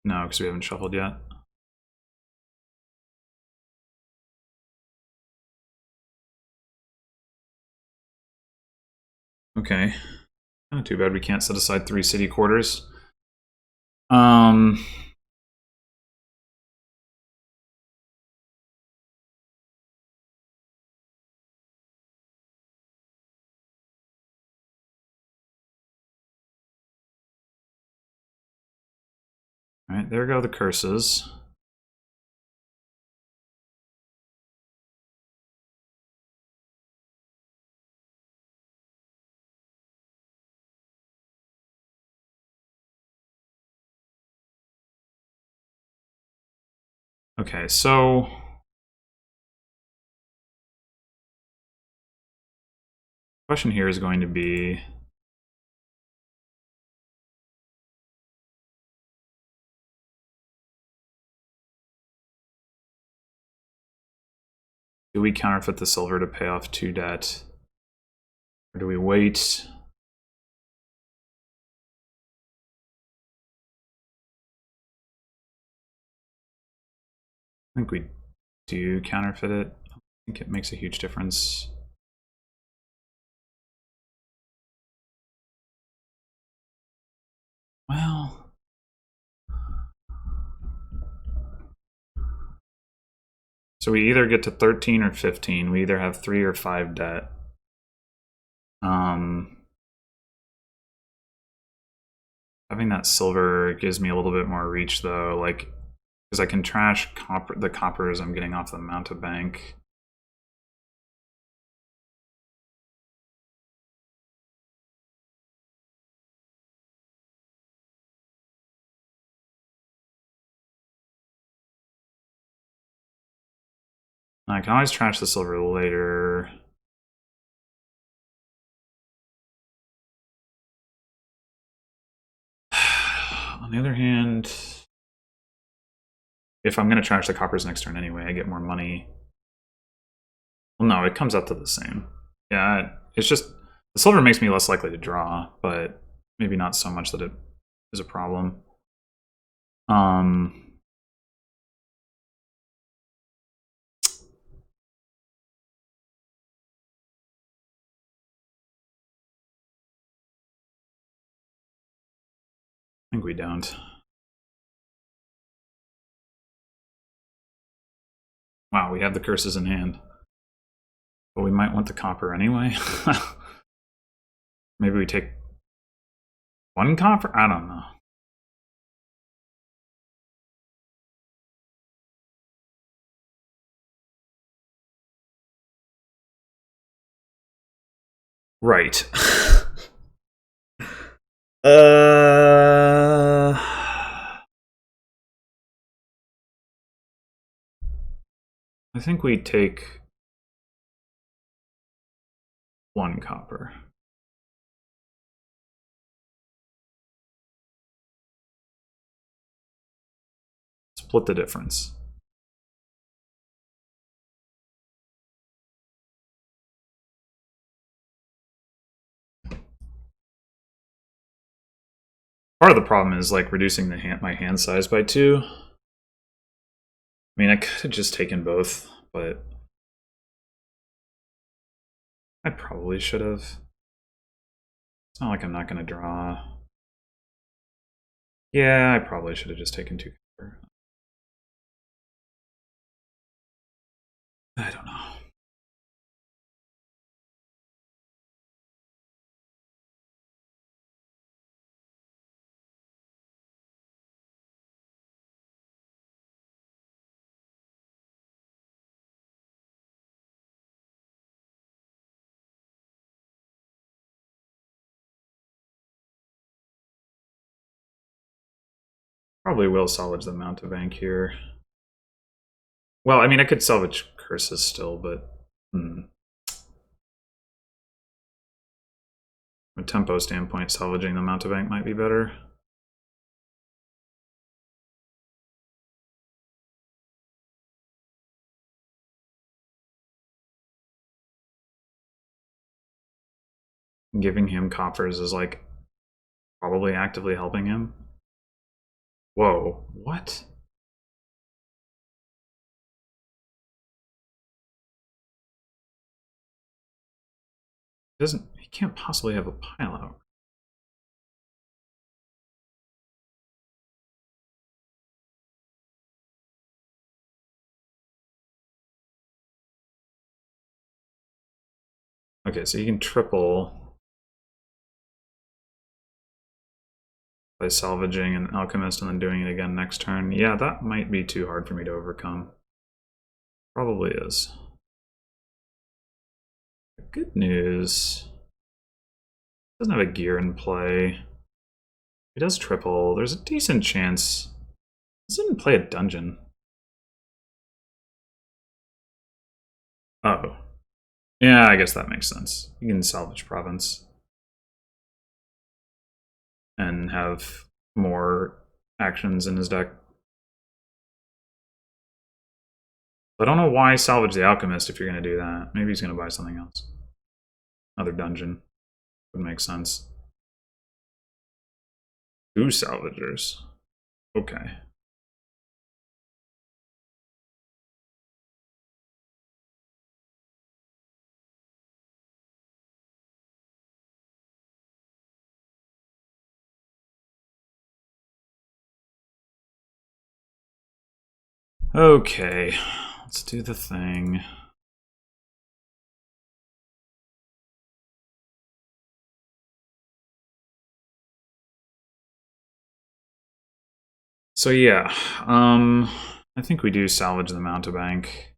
A: No, because we haven't shuffled yet. Okay. Not too bad we can't set aside 3 city quarters. Alright, there go the curses. Okay, so question here is going to be, do we counterfeit the silver to pay off 2 debt? Or do we wait? I think we do counterfeit it. I think it makes a huge difference. Well, so we either get to 13 or 15. We either have 3 or 5 debt. Having that silver gives me a little bit more reach, though, like, because I can trash the coppers I'm getting off the mountebank. I can always trash the silver later. On the other hand, if I'm going to trash the coppers next turn anyway, I get more money. Well, no, it comes out to the same. Yeah, it's just the silver makes me less likely to draw, but maybe not so much that it is a problem. I think we don't. Wow, we have the curses in hand. But we might want the copper anyway. Maybe we take 1 copper? I don't know. Right. I think we take 1 copper. Split the difference. Part of the problem is like reducing my hand size by 2. I mean, I could have just taken both, but I probably should have. It's not like I'm not going to draw. Yeah, I probably should have just taken 2 copper. I don't know. Probably will salvage the mountebank here. Well, I mean, I could salvage curses still, but from a tempo standpoint, salvaging the mountebank might be better. Giving him coppers is like probably actively helping him. Whoa, what? He can't possibly have a pile out. Okay, so you can triple by salvaging an alchemist and then doing it again next turn. Yeah, that might be too hard for me to overcome. Probably is. Good news. Doesn't have a gear in play. He does triple. There's a decent chance. Doesn't play a dungeon. Oh. Yeah, I guess that makes sense. You can salvage province. And have more actions in his deck. I don't know why salvage the alchemist if you're going to do that. Maybe he's going to buy something else. Another dungeon. Would make sense. 2 salvagers. Okay. Okay, let's do the thing. So yeah, I think we do salvage the mountebank.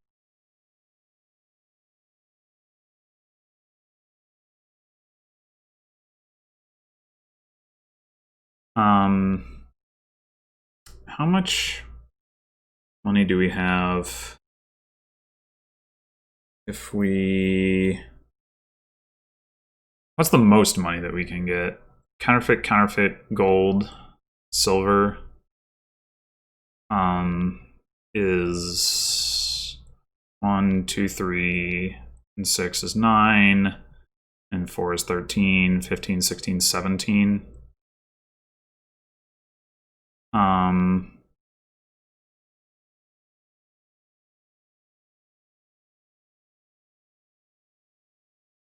A: How much money do we have if we... What's the most money that we can get? Counterfeit, gold, silver. Is 1, 2, 3, and 6 is 9, and 4 is 13, 15, 16, 17.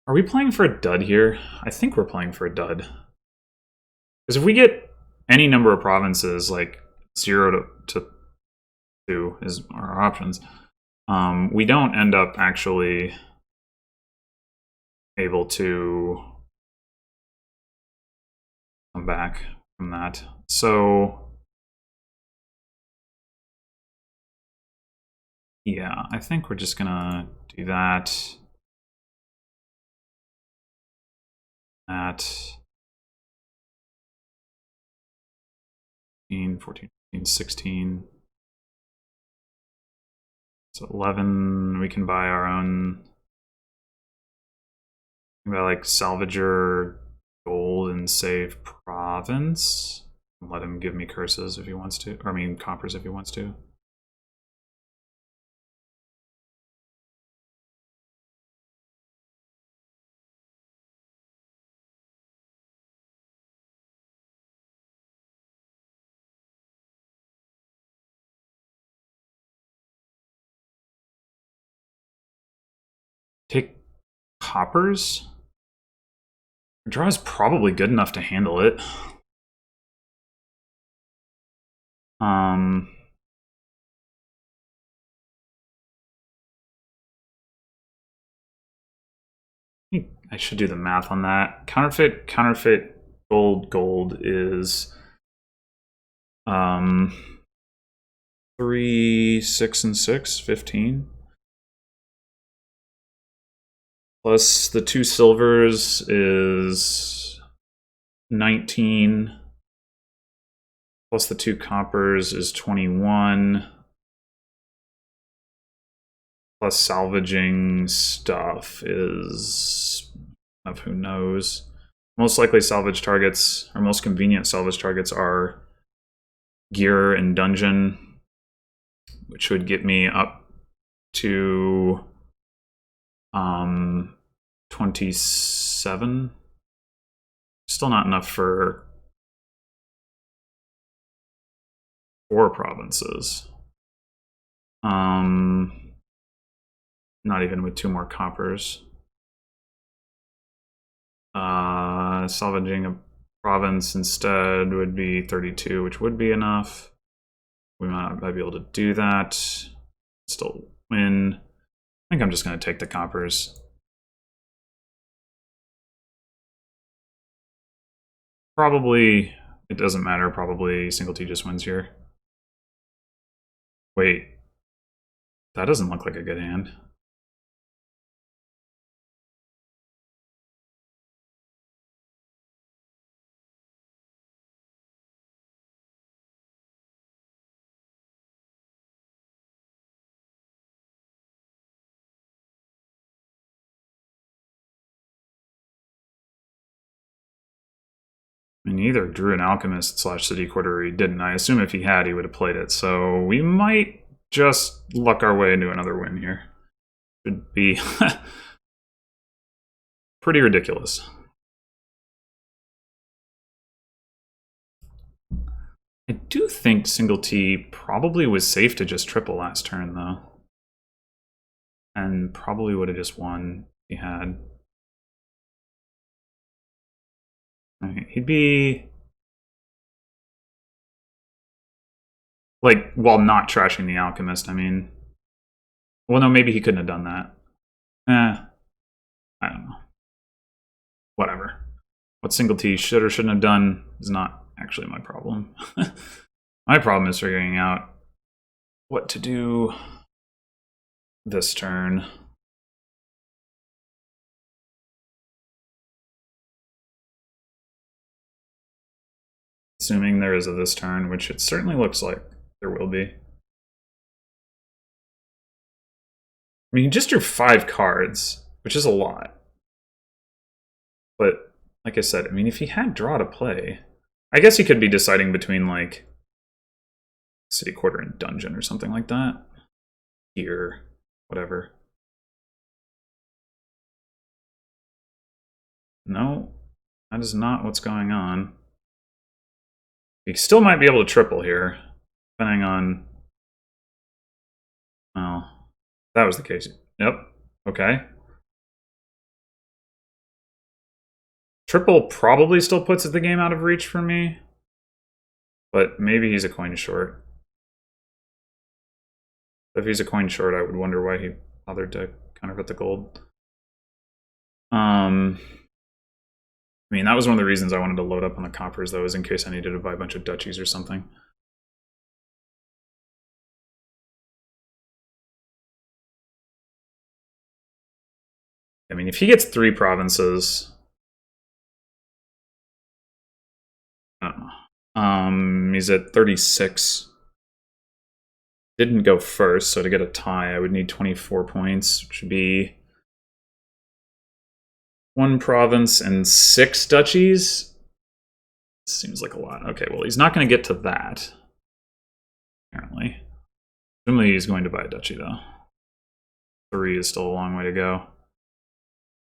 A: Are we playing for a dud here? I think we're playing for a dud. Because if we get any number of provinces, like 0 to 2 is our options, we don't end up actually able to come back from that. So yeah, I think we're just gonna do that. At 14, 15, 16. So 11, we can buy our own. We buy like salvager gold and save province. Let him give me curses if he wants to, or I mean coppers if he wants to. Take coppers? Draw is probably good enough to handle it. I should do the math on that. Counterfeit, gold is 3, 6, and 6, 15. Plus the 2 silvers is 19. Plus the 2 coppers is 21. Plus salvaging stuff is of who knows. Most likely salvage targets, or most convenient salvage targets are gear and dungeon, which would get me up to 27. Still not enough for 4 provinces. Not even with 2 more coppers. Salvaging a province instead would be 32, which would be enough. We might not be able to do that. Still win. I think I'm just going to take the coppers. Probably, it doesn't matter. Probably singletee just wins here. Wait. That doesn't look like a good hand. I mean, he either drew an alchemist / city quarter or he didn't. I assume if he had, he would have played it. So we might just luck our way into another win here. Should be pretty ridiculous. I do think singletee probably was safe to just triple last turn, though. And probably would have just won if he had. He'd be... like, while not trashing the alchemist, I mean... well, no, maybe he couldn't have done that. I don't know. Whatever. What singletee should or shouldn't have done is not actually my problem. My problem is figuring out what to do this turn. Assuming there is a this turn, which it certainly looks like there will be. I mean, he just drew 5 cards, which is a lot. But, like I said, I mean, if he had draw to play, I guess he could be deciding between, like, city quarter and dungeon or something like that. Here, whatever. No, that is not what's going on. He still might be able to triple here, depending on... well, that was the case. Yep, okay. Triple probably still puts the game out of reach for me, but maybe he's a coin short. If he's a coin short, I would wonder why he bothered to counterfeit the gold. I mean, that was one of the reasons I wanted to load up on the coppers, though, is in case I needed to buy a bunch of duchies or something. I mean, if he gets 3 provinces... I don't know. He's at 36. Didn't go first, so to get a tie, I would need 24 points, which would be 1 province and 6 duchies. Seems like a lot. Okay, well, he's not going to get to that, apparently. Presumably he's going to buy a duchy, though. 3 is still a long way to go.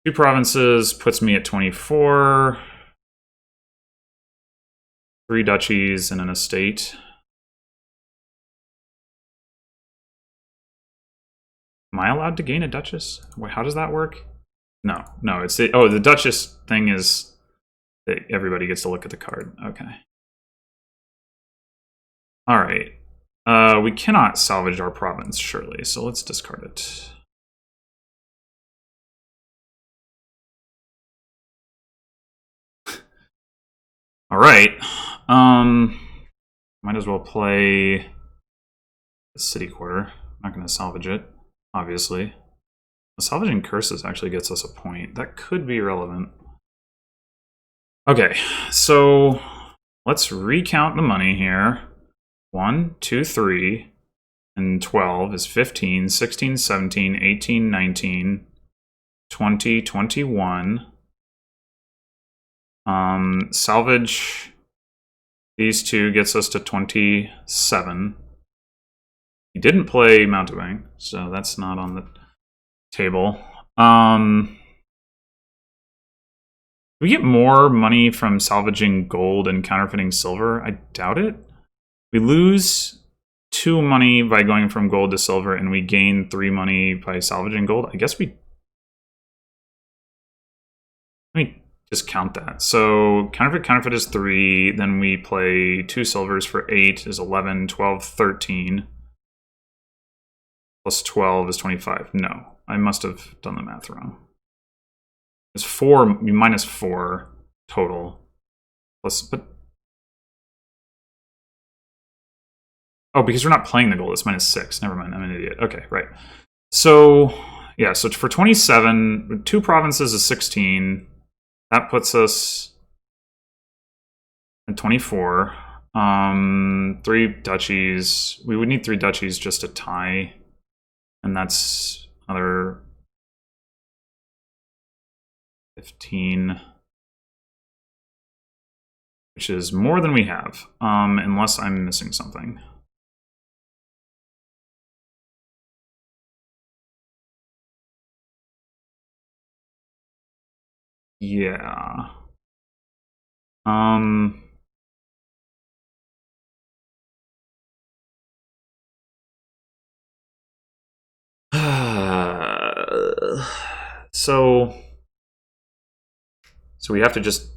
A: 2 provinces puts me at 24. 3 duchies and an estate. Am I allowed to gain a duchess? Wait, how does that work? No, it's the... oh, the duchess thing is that everybody gets to look at the card. Okay. All right. We cannot salvage our province, surely, so let's discard it. All right. Might as well play the city quarter. Not going to salvage it, obviously. The salvaging curses actually gets us a point. That could be relevant. Okay, so let's recount the money here. 1, 2, 3, and 12 is 15, 16, 17, 18, 19, 20, 21. Salvage these 2 gets us to 27. He didn't play mountebank, so that's not on the table. We get more money from salvaging gold and counterfeiting silver? I doubt it. We lose 2 money by going from gold to silver, and we gain 3 money by salvaging gold. I guess we... Let me just count that. So counterfeit is 3, then we play 2 silvers for 8 is 11, 12, 13. Plus 12 is 25. No, I must have done the math wrong. It's 4 minus 4 total. Plus, but... Oh, because we're not playing the gold, it's minus 6. Never mind, I'm an idiot. Okay, right. So, yeah, so for 27, 2 provinces is 16. That puts us at 24. 3 duchies. We would need 3 duchies just to tie. And that's another 15. Which is more than we have. Unless I'm missing something. Yeah. So we have to just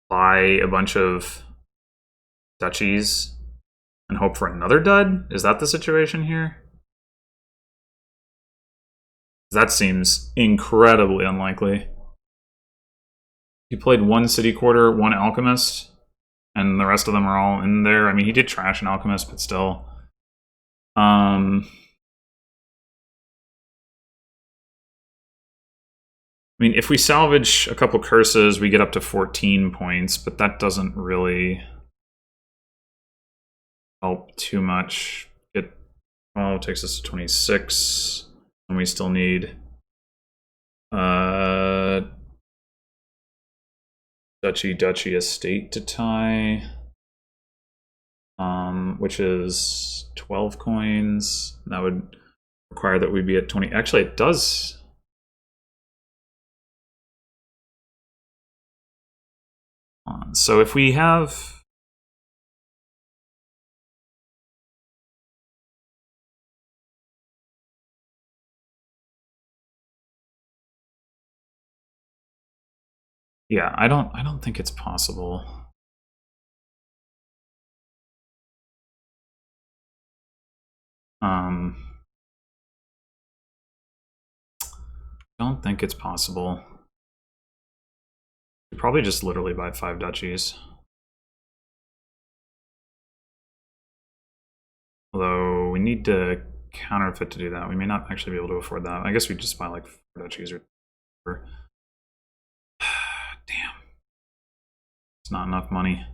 A: buy a bunch of duchies and hope for another dud? Is that the situation here? That seems incredibly unlikely. He played 1 city quarter, 1 alchemist, and the rest of them are all in there. I mean, he did trash an alchemist, but still. I mean, if we salvage a couple curses, we get up to 14 points, but that doesn't really help too much. It takes us to 26, and we still need duchy estate to tie, which is 12 coins. That would require that we be at 20. Actually, it does. So if we have... Yeah, I don't think it's possible. I don't think it's possible. We probably just literally buy 5 duchies. Although we need to counterfeit to do that. We may not actually be able to afford that. I guess we just buy like 4 duchies or whatever. Damn. It's not enough money.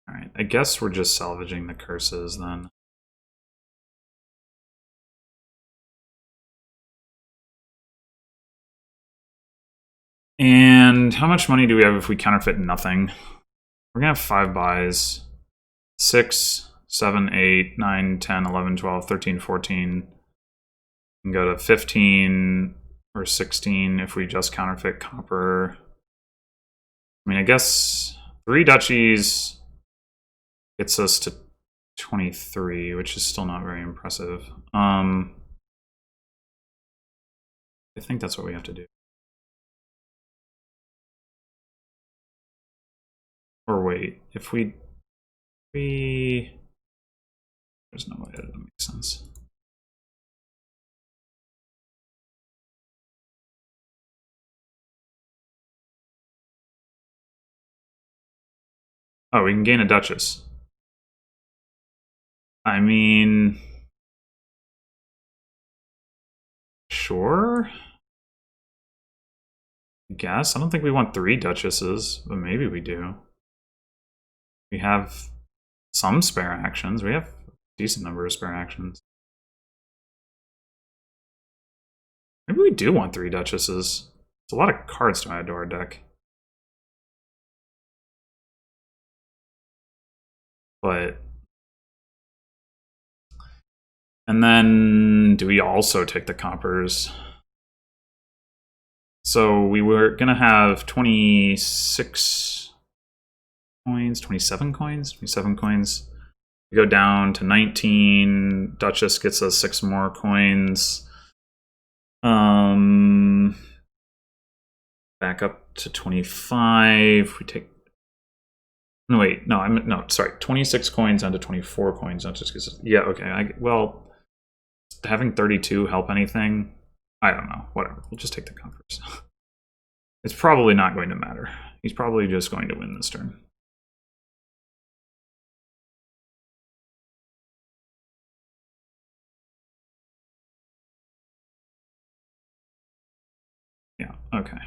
A: Alright, I guess we're just salvaging the curses then. And how much money do we have if we counterfeit nothing? We're gonna have 5 buys. 6, 7, 8, 9, 10, 11, 12, 13, 14. And go to 15 or 16 if we just counterfeit copper. I mean, I guess 3 duchies gets us to 23, which is still not very impressive. I think that's what we have to do. Or wait, if we... There's no way that makes sense. Oh, we can gain a duchess. I mean... Sure? I guess. I don't think we want 3 duchesses, but maybe we do. We have some spare actions. We have a decent number of spare actions. Maybe we do want 3 duchesses. It's a lot of cards to add to our deck. But and then do we also take the coppers? So we were gonna have 26 coins, 27 coins, 27 coins. We go down to 19. Duchess gets us 6 more coins. Back up to 25. We take. No, wait. No, sorry. 26 coins down to 24 coins. Not just because. Yeah, okay. Well, having 32 help anything? I don't know. Whatever. We'll just take the coppers. It's probably not going to matter. He's probably just going to win this turn. Yeah, okay.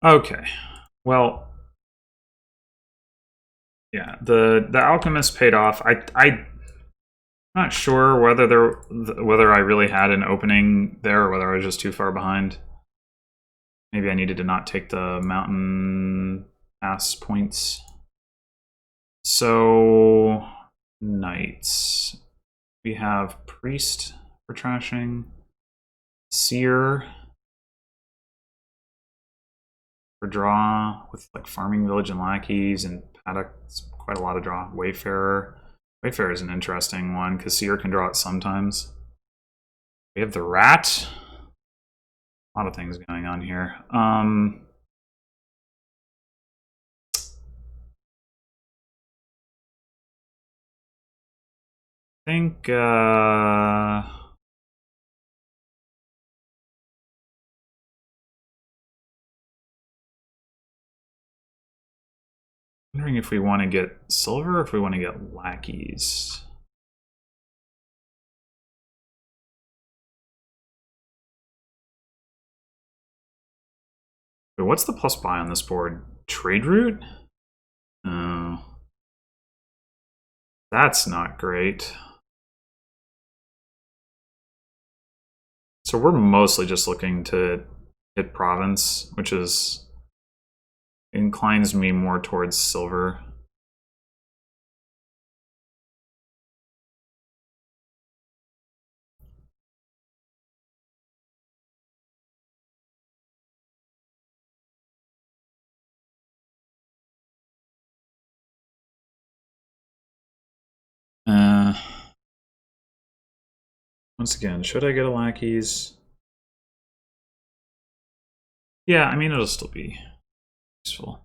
A: Okay. Well, yeah, the alchemist paid off. I'm not sure whether I really had an opening there or whether I was just too far behind. Maybe I needed to not take the mountain pass points. So knights. We have priest for trashing, seer for draw with like farming village and lackeys, and paddock. It's quite a lot of draw. Wayfarer. Wayfarer is an interesting one because seer can draw it sometimes. We have the rat. A lot of things going on here. I think wondering if we want to get silver or if we want to get lackeys. Wait, what's the plus buy on this board? Trade route? Oh. That's not great. So we're mostly just looking to hit province, which inclines me more towards silver. Once again, should I get a lackeys? Yeah, I mean, it'll still be useful.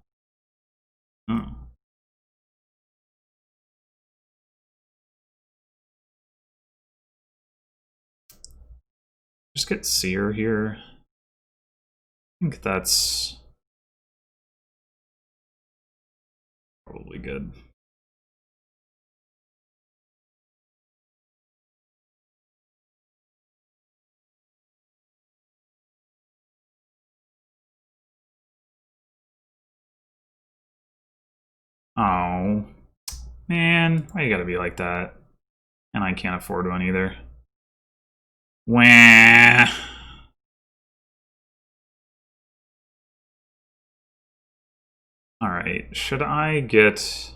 A: Oh. Just get seer here. I think that's probably good. Oh, man, why you gotta be like that? And I can't afford one either. Wah. Alright, should I get...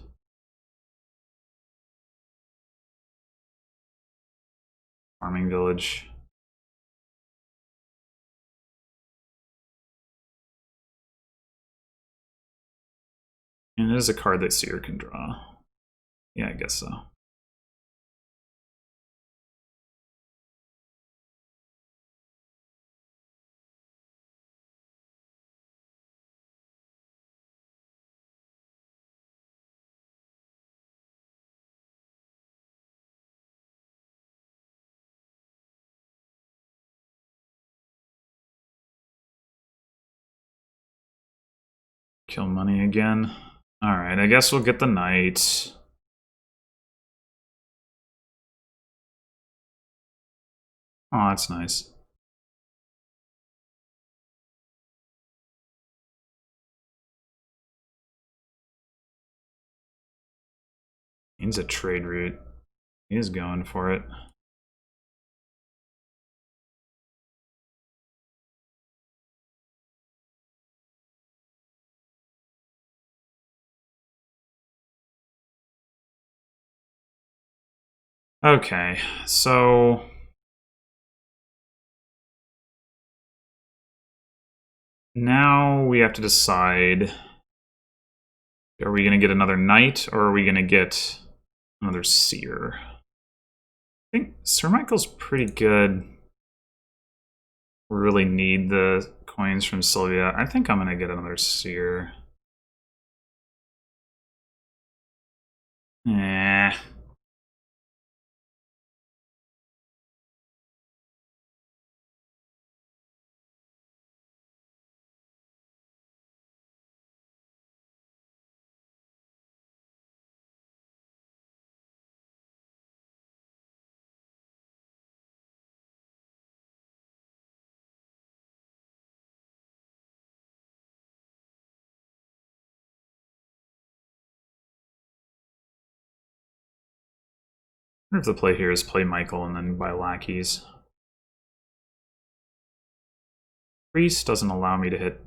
A: farming village? And it is a card that Seer can draw. Yeah, I guess so. Kill money again. Alright, I guess we'll get the knight. Oh, that's nice. Needs a trade route. He is going for it. Okay, so now we have to decide, are we going to get another knight or are we going to get another seer? I think Sir Michael's pretty good. We really need the coins from Sylvia. I think I'm going to get another seer. Eh. I wonder if the play here is play Michael and then buy lackeys. Priest doesn't allow me to hit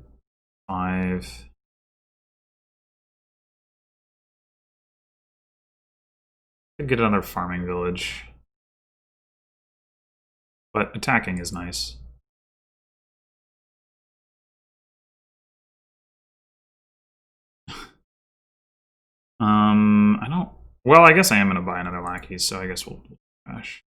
A: 5. Could get another farming village. But attacking is nice. I don't... Well, I guess I am going to buy another lackey, so I guess we'll crash.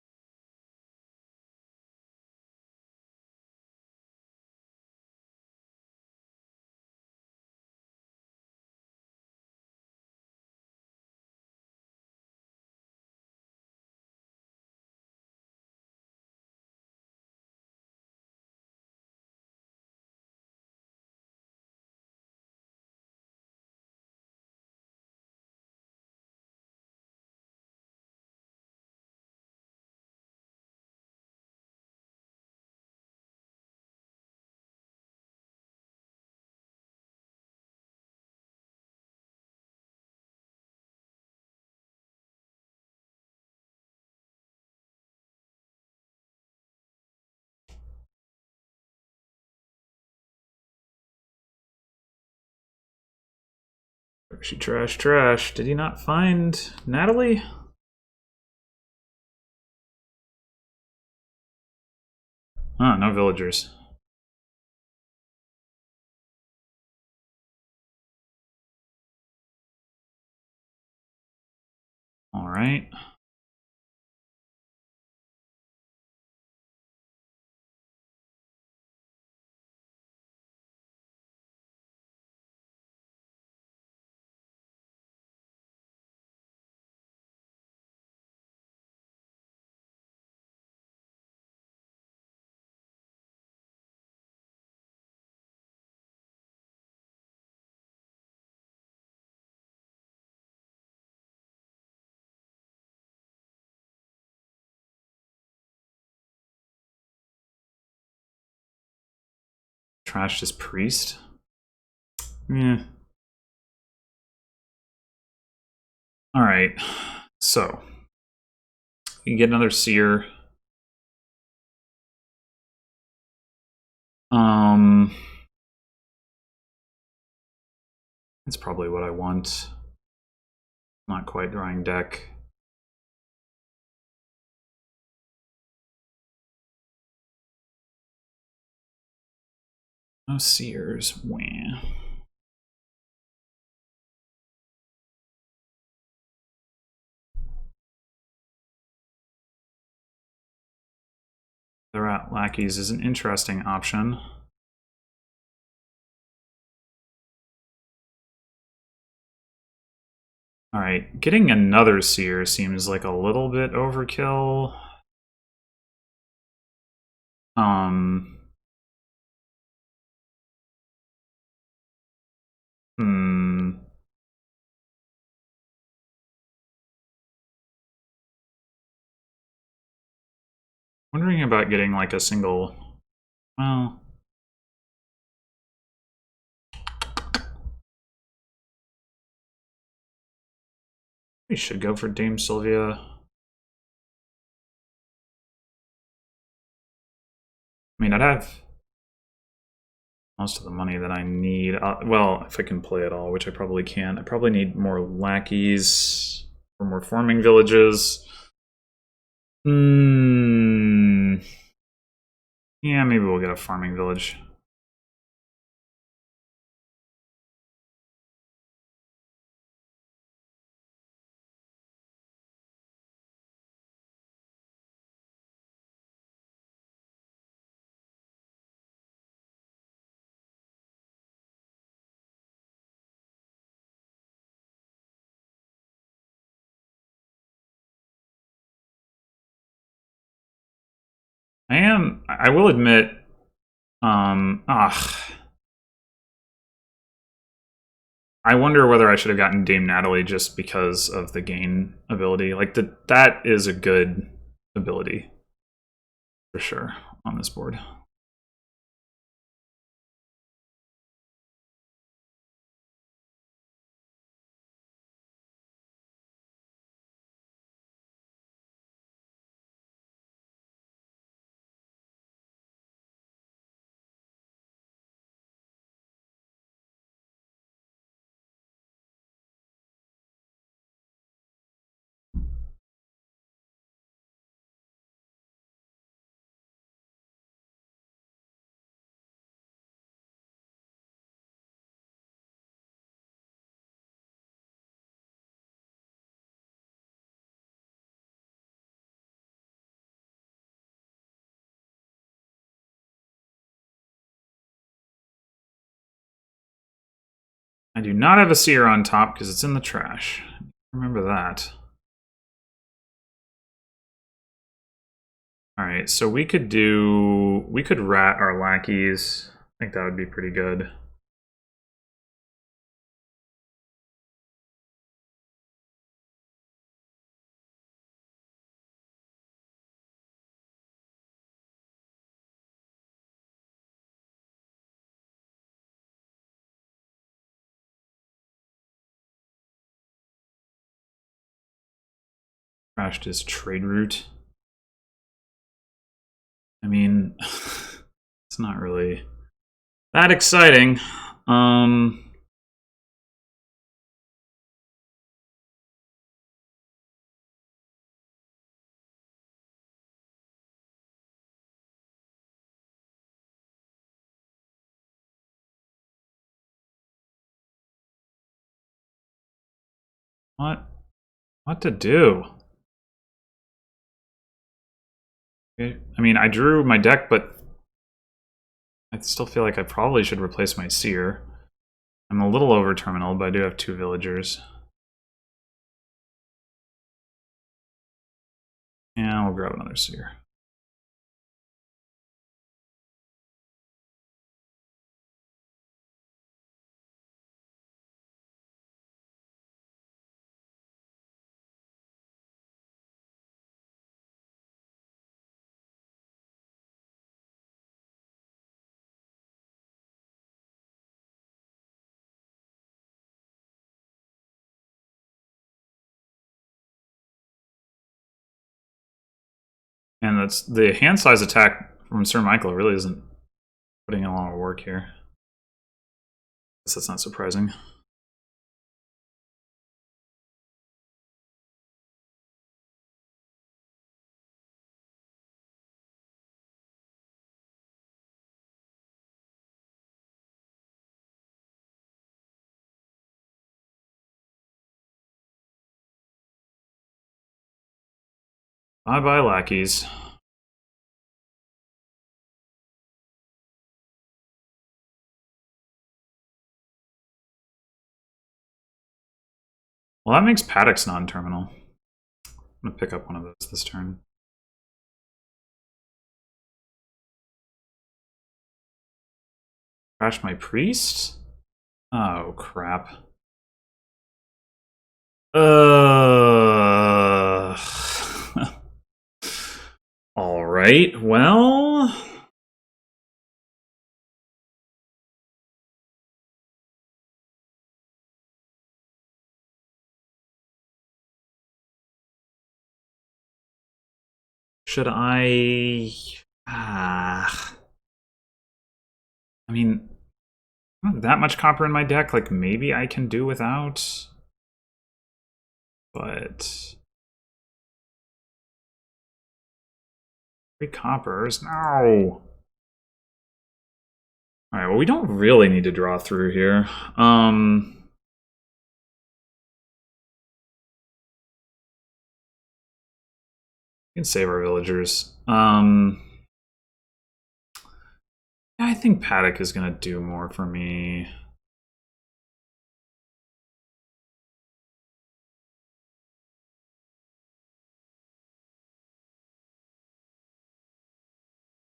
A: She trash. Did he not find Natalie? Oh, no villagers. Alright. Trashed his priest? Yeah. Alright. So. You can get another seer. That's probably what I want. Not quite drawing deck. No seers. Wah. The rat lackeys is an interesting option. Alright, getting another seer seems like a little bit overkill. Wondering about getting like a single. Well, we should go for Dame Sylvia. I mean, I'd have most of the money that I need. Well, if I can play it all, which I probably can. I probably need more lackeys for more farming villages. Yeah, maybe we'll get a farming village. I will admit, I wonder whether I should have gotten Dame Natalie just because of the gain ability. Like, that is a good ability, for sure, on this board. I do not have a seer on top because it's in the trash. Remember that. Alright, so we could rat our lackeys. I think that would be pretty good. Crashed his trade route. I mean, it's not really that exciting. What to do? I mean, I drew my deck, but I still feel like I probably should replace my seer. I'm a little over terminal, but I do have 2 villagers. Yeah, we'll grab another seer. And that's the hand size attack from Sir Michael really isn't putting in a lot of work here. I guess that's not surprising. Bye-bye, lackeys. Well, that makes Paddock's non-terminal. I'm gonna pick up one of those this turn. Crash my priest? Oh, crap. Alright. right, well... Should I... I mean, I don't have that much copper in my deck. Like, maybe I can do without. But... 3 coppers? No! Alright, well, we don't really need to draw through here. We can save our villagers. Yeah, I think Paddock is going to do more for me.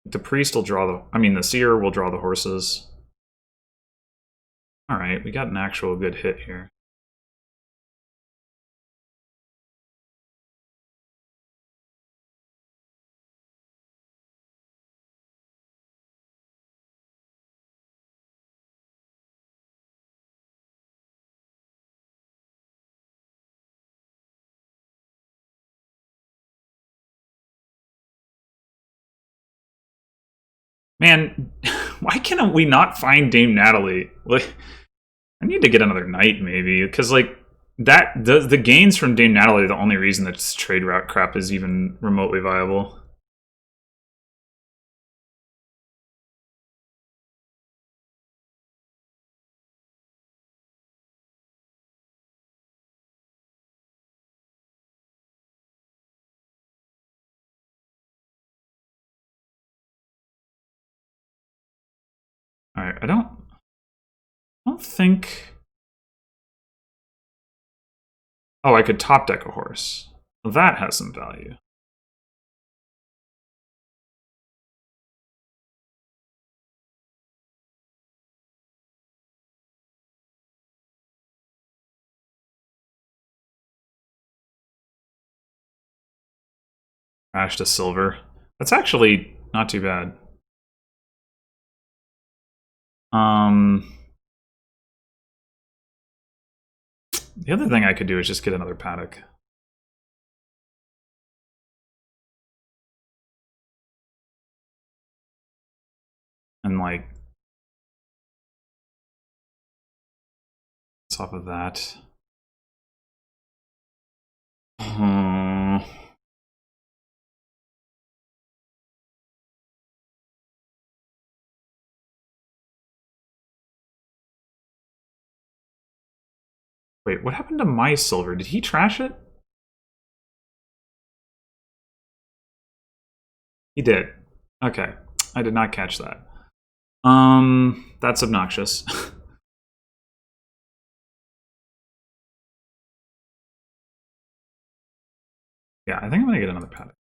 A: The priest will draw the... I mean, the seer will draw the horses. Alright, we got an actual good hit here. Man, why can we not find Dame Natalie? Like, I need to get another knight, maybe, because like that the gains from Dame Natalie are the only reason that this trade route crap is even remotely viable. All right, I don't think. Oh, I could top deck a horse. Well, that has some value. Ash to silver. That's actually not too bad. The other thing I could do is just get another paddock. And like top of that. Wait, what happened to my silver? Did he trash it? He did. Okay. I did not catch that. That's obnoxious. Yeah, I think I'm gonna get another paddock.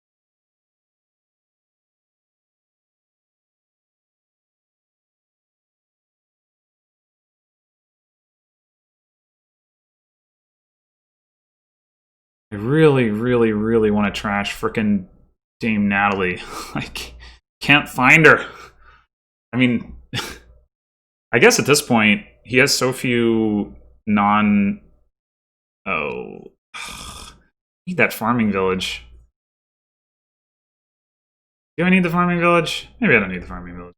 A: I really, really, really want to trash frickin' Dame Natalie. Like, can't find her. I mean, I guess at this point, he has so few non... Oh. Need that farming village. Do I need the farming village? Maybe I don't need the farming village.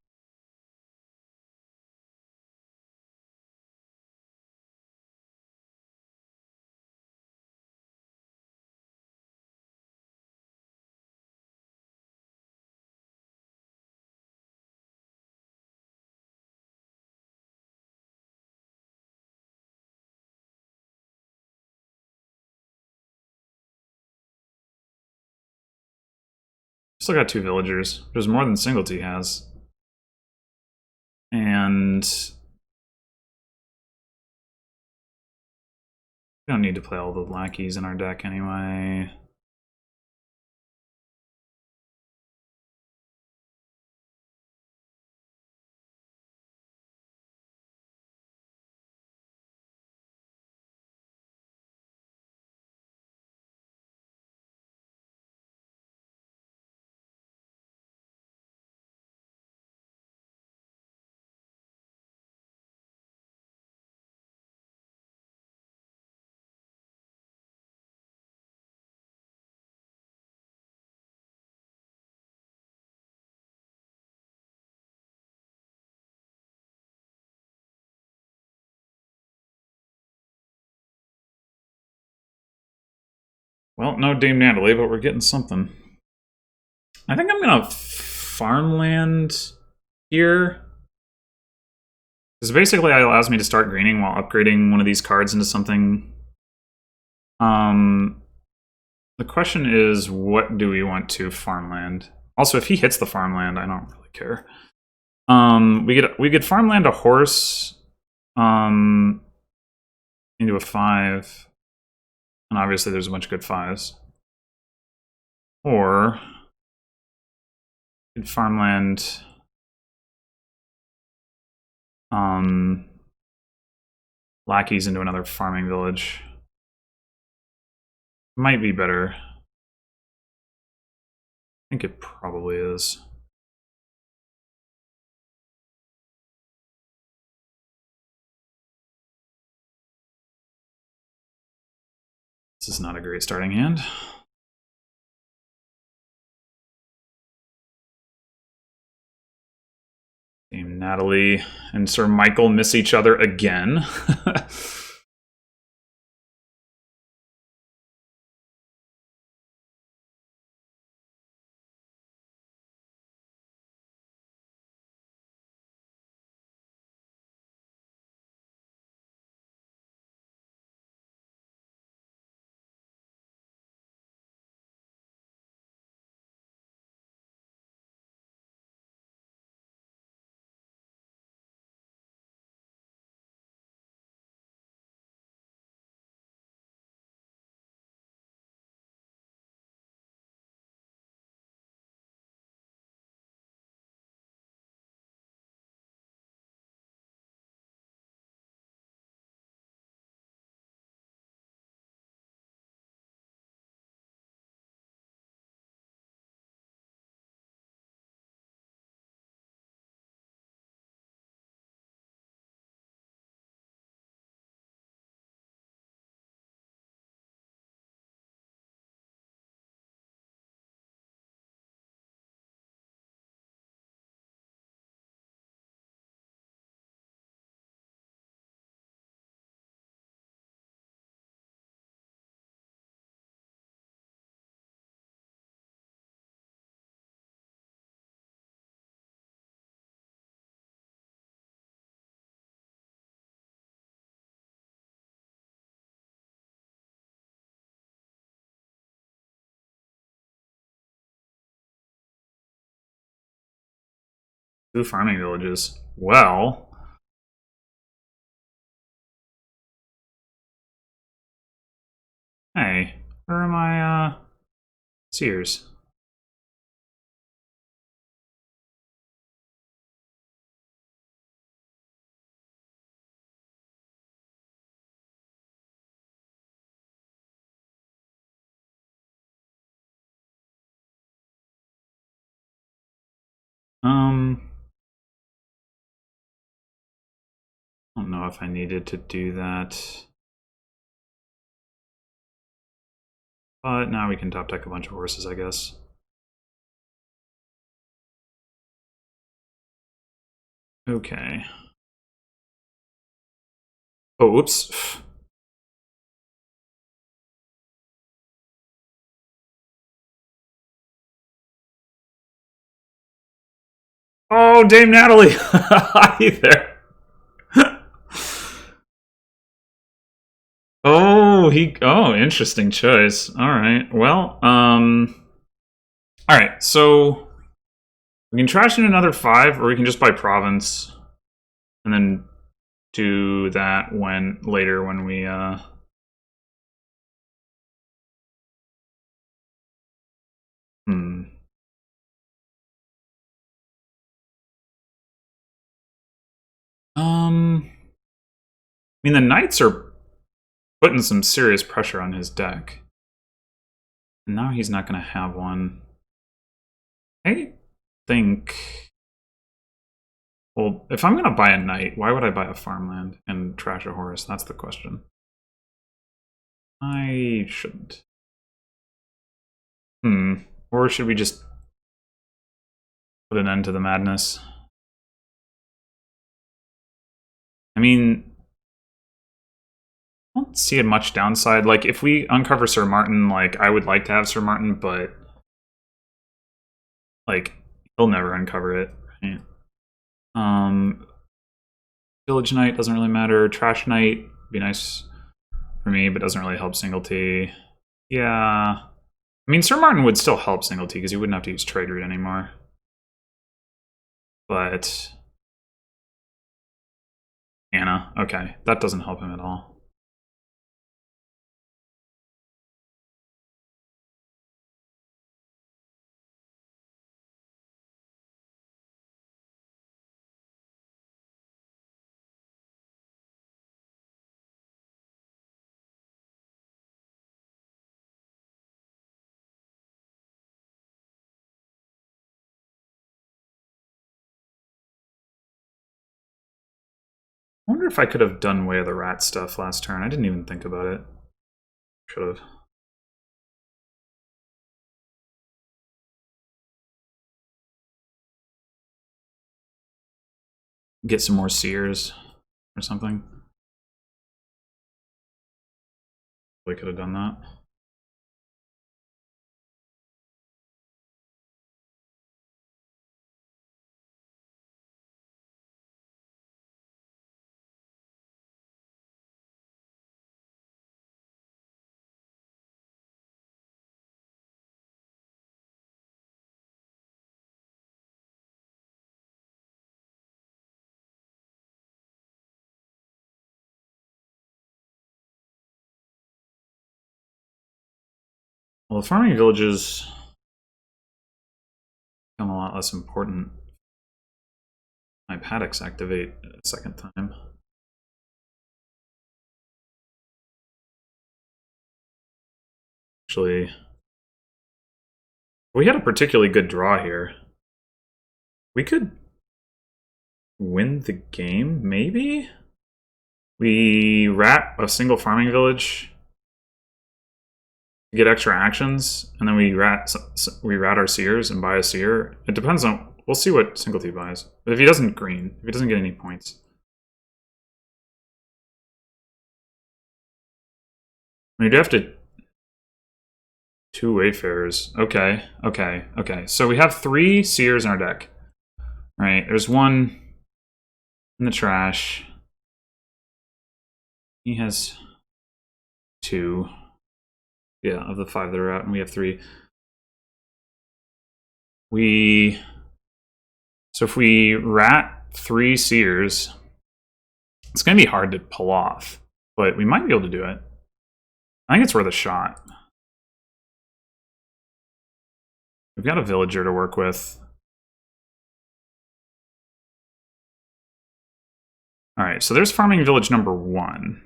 A: Still got 2 villagers, which is more than Singletee has. And we don't need to play all the lackeys in our deck anyway. Well, no Dame Natalie, but we're getting something. I think I'm gonna farmland here. Because basically it allows me to start greening while upgrading one of these cards into something. The question is, what do we want to farmland? Also, if he hits the farmland, I don't really care. We could farmland a horse into a 5. And obviously there's a bunch of good 5s. Or we could farmland lackeys into another farming village. Might be better. I think it probably is. This is not a great starting hand. Dame Natalie and Sir Michael miss each other again. Two farming villages. Well, hey, where are my seers? I don't know if I needed to do that. But now we can top deck a bunch of horses, I guess. Okay. Oh, whoops. Oh, Dame Natalie! Hi there. Oh, interesting choice. All right. Well, all right. So we can trash in another 5, or we can just buy province, and then do that later when we I mean, the knights are putting some serious pressure on his deck. And now he's not going to have one. I think... Well, if I'm going to buy a knight, why would I buy a farmland and trash a horse? That's the question. I shouldn't. Or should we just put an end to the madness? I mean, I don't don't see much downside. Like, if we uncover Sir Martin, like, I would like to have Sir Martin, but like, he'll never uncover it. Right? Village Knight doesn't really matter. Trash Knight would be nice for me, but doesn't really help singletee. Yeah. I mean, Sir Martin would still help singletee because he wouldn't have to use Trade Route anymore. But Anna, okay, that doesn't help him at all. I wonder if I could have done Way of the Rat stuff last turn. I didn't even think about it. Should have. Get some more seers or something. We could have done that. Well, the farming villages become a lot less important. My paddocks activate a second time. Actually, we had a particularly good draw here. We could win the game, maybe? We rat a single farming village to get extra actions, and then we rat our seers and buy a seer. It depends on, we'll see what singletee buys. But if he doesn't green, if he doesn't get any points. I mean, you have to... 2 Wayfarers. Okay, okay, okay. So we have 3 seers in our deck. Right, there's 1 in the trash. He has 2. Yeah, of the 5 that are out, and we have 3. So if we rat 3 seers, it's going to be hard to pull off, but we might be able to do it. I think it's worth a shot. We've got a villager to work with. All right, so there's farming village number 1.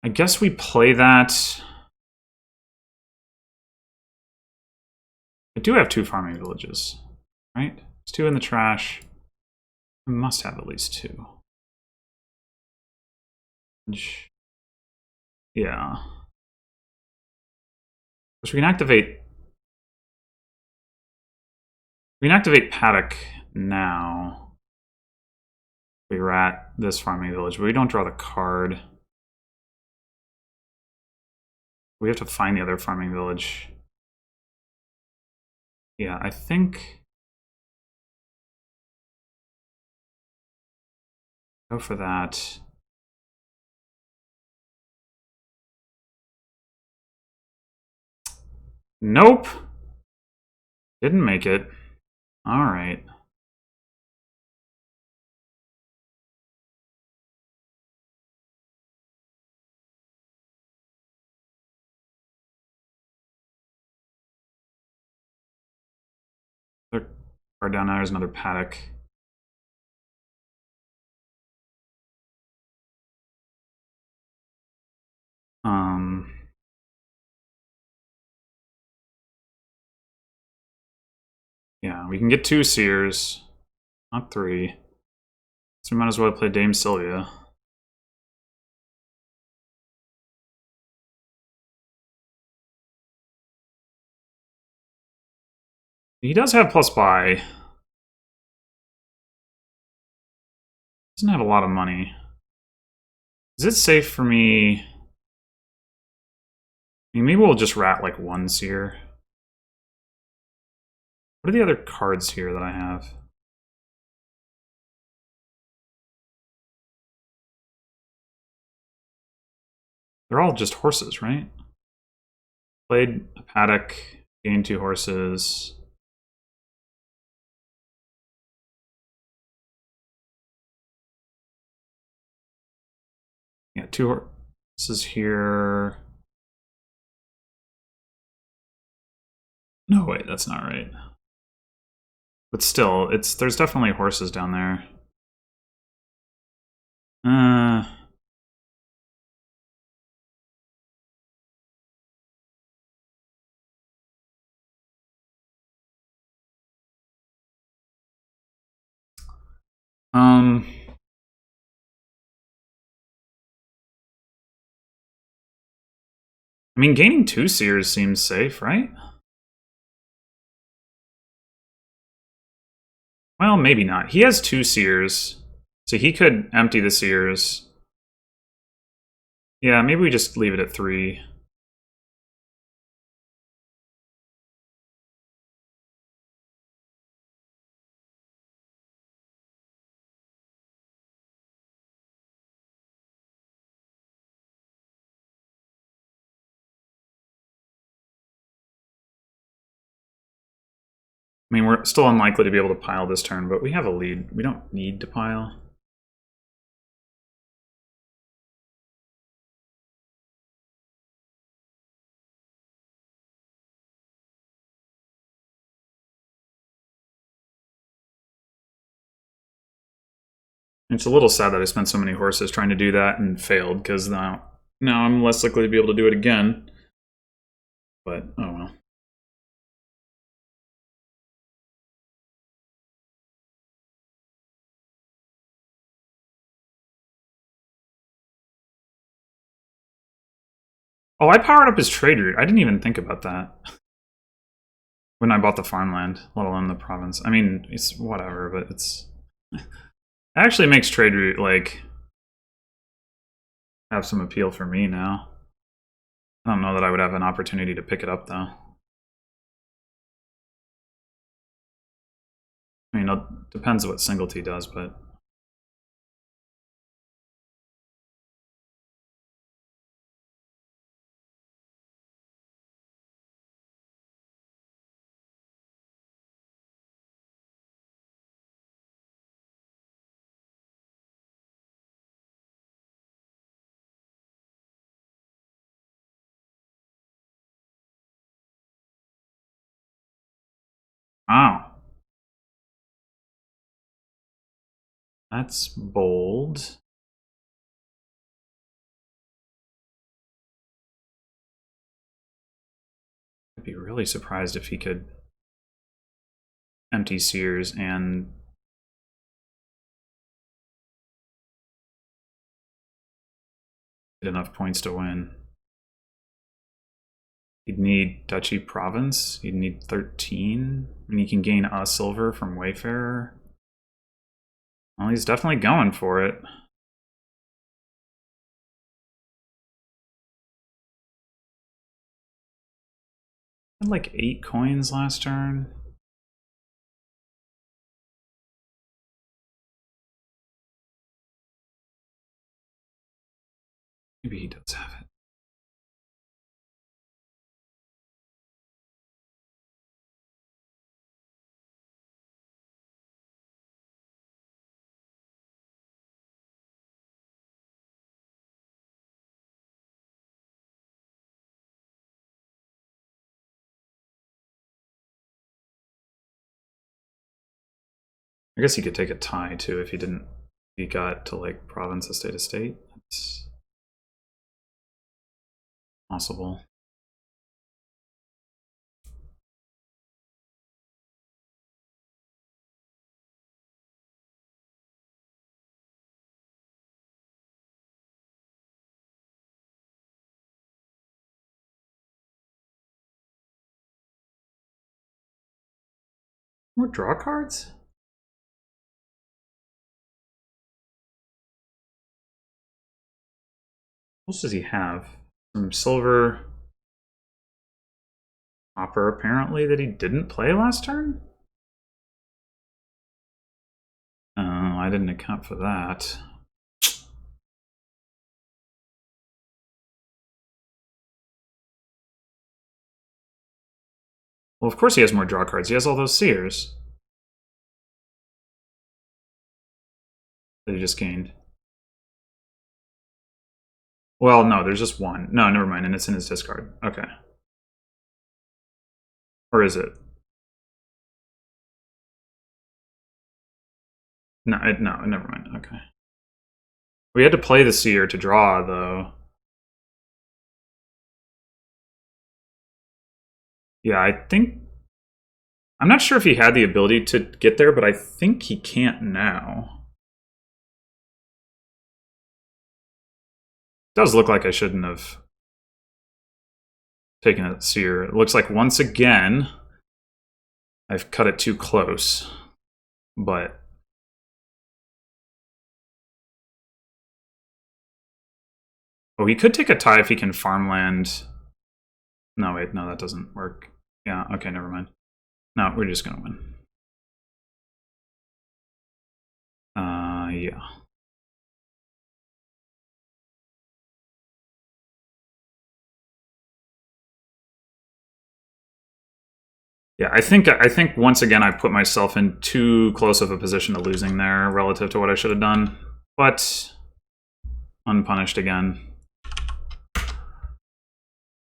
A: I guess we play that. I do have 2 farming villages, right? There's 2 in the trash. I must have at least 2. Yeah. So we can activate. We can activate Paddock now. We rat this farming village, but we don't draw the card. We have to find the other farming village. Yeah, I think... Go for that. Nope! Didn't make it. Alright. Far down there's another Paddock. Yeah, we can get 2 seers, not 3. So we might as well play Dame Sylvia. He does have plus buy. Doesn't have a lot of money. Is it safe for me? I mean, maybe we'll just rat like one seer. What are the other cards here that I have? They're all just horses, right? Played a paddock, gained 2 horses. Yeah, 2 horses here. No, wait, that's not right. But still, there's definitely horses down there. Um, I mean, gaining 2 seers seems safe, right? Well, maybe not. He has 2 seers, so he could empty the seers. Yeah, maybe we just leave it at 3. I mean, we're still unlikely to be able to pile this turn, but we have a lead. We don't need to pile. It's a little sad that I spent so many horses trying to do that and failed, because now I'm less likely to be able to do it again. But, oh well. Oh, I powered up his trade route. I didn't even think about that when I bought the farmland, let alone the province. I mean, it's whatever, but it's... It actually makes trade route, like, have some appeal for me now. I don't know that I would have an opportunity to pick it up, though. I mean, it depends what singletee does, but... Wow. That's bold. I'd be really surprised if he could empty seers and get enough points to win. He'd need Duchy Province. He'd need 13. I mean, he can gain a silver from Wayfarer. Well, he's definitely going for it. Had like 8 coins last turn. Maybe he does have it. I guess he could take a tie too if he didn't. If he got to like province, estate, estate. It's possible. More draw cards? What else does he have? Some silver copper, apparently, that he didn't play last turn? Oh, I didn't account for that. Well, of course he has more draw cards. He has all those seers that he just gained. Well, no, there's just one. No, never mind, and it's in his discard. Okay. Or is it? No, never mind. Okay. We had to play the seer to draw, though. Yeah, I think... I'm not sure if he had the ability to get there, but I think he can't now. It does look like I shouldn't have taken a seer. It looks like once again I've cut it too close, but oh, he could take a tie if he can farmland. No, wait, no, that doesn't work. Yeah, okay, never mind. No, we're just gonna win. Yeah. Yeah, I think once again I put myself in too close of a position to losing there relative to what I should have done. But unpunished again.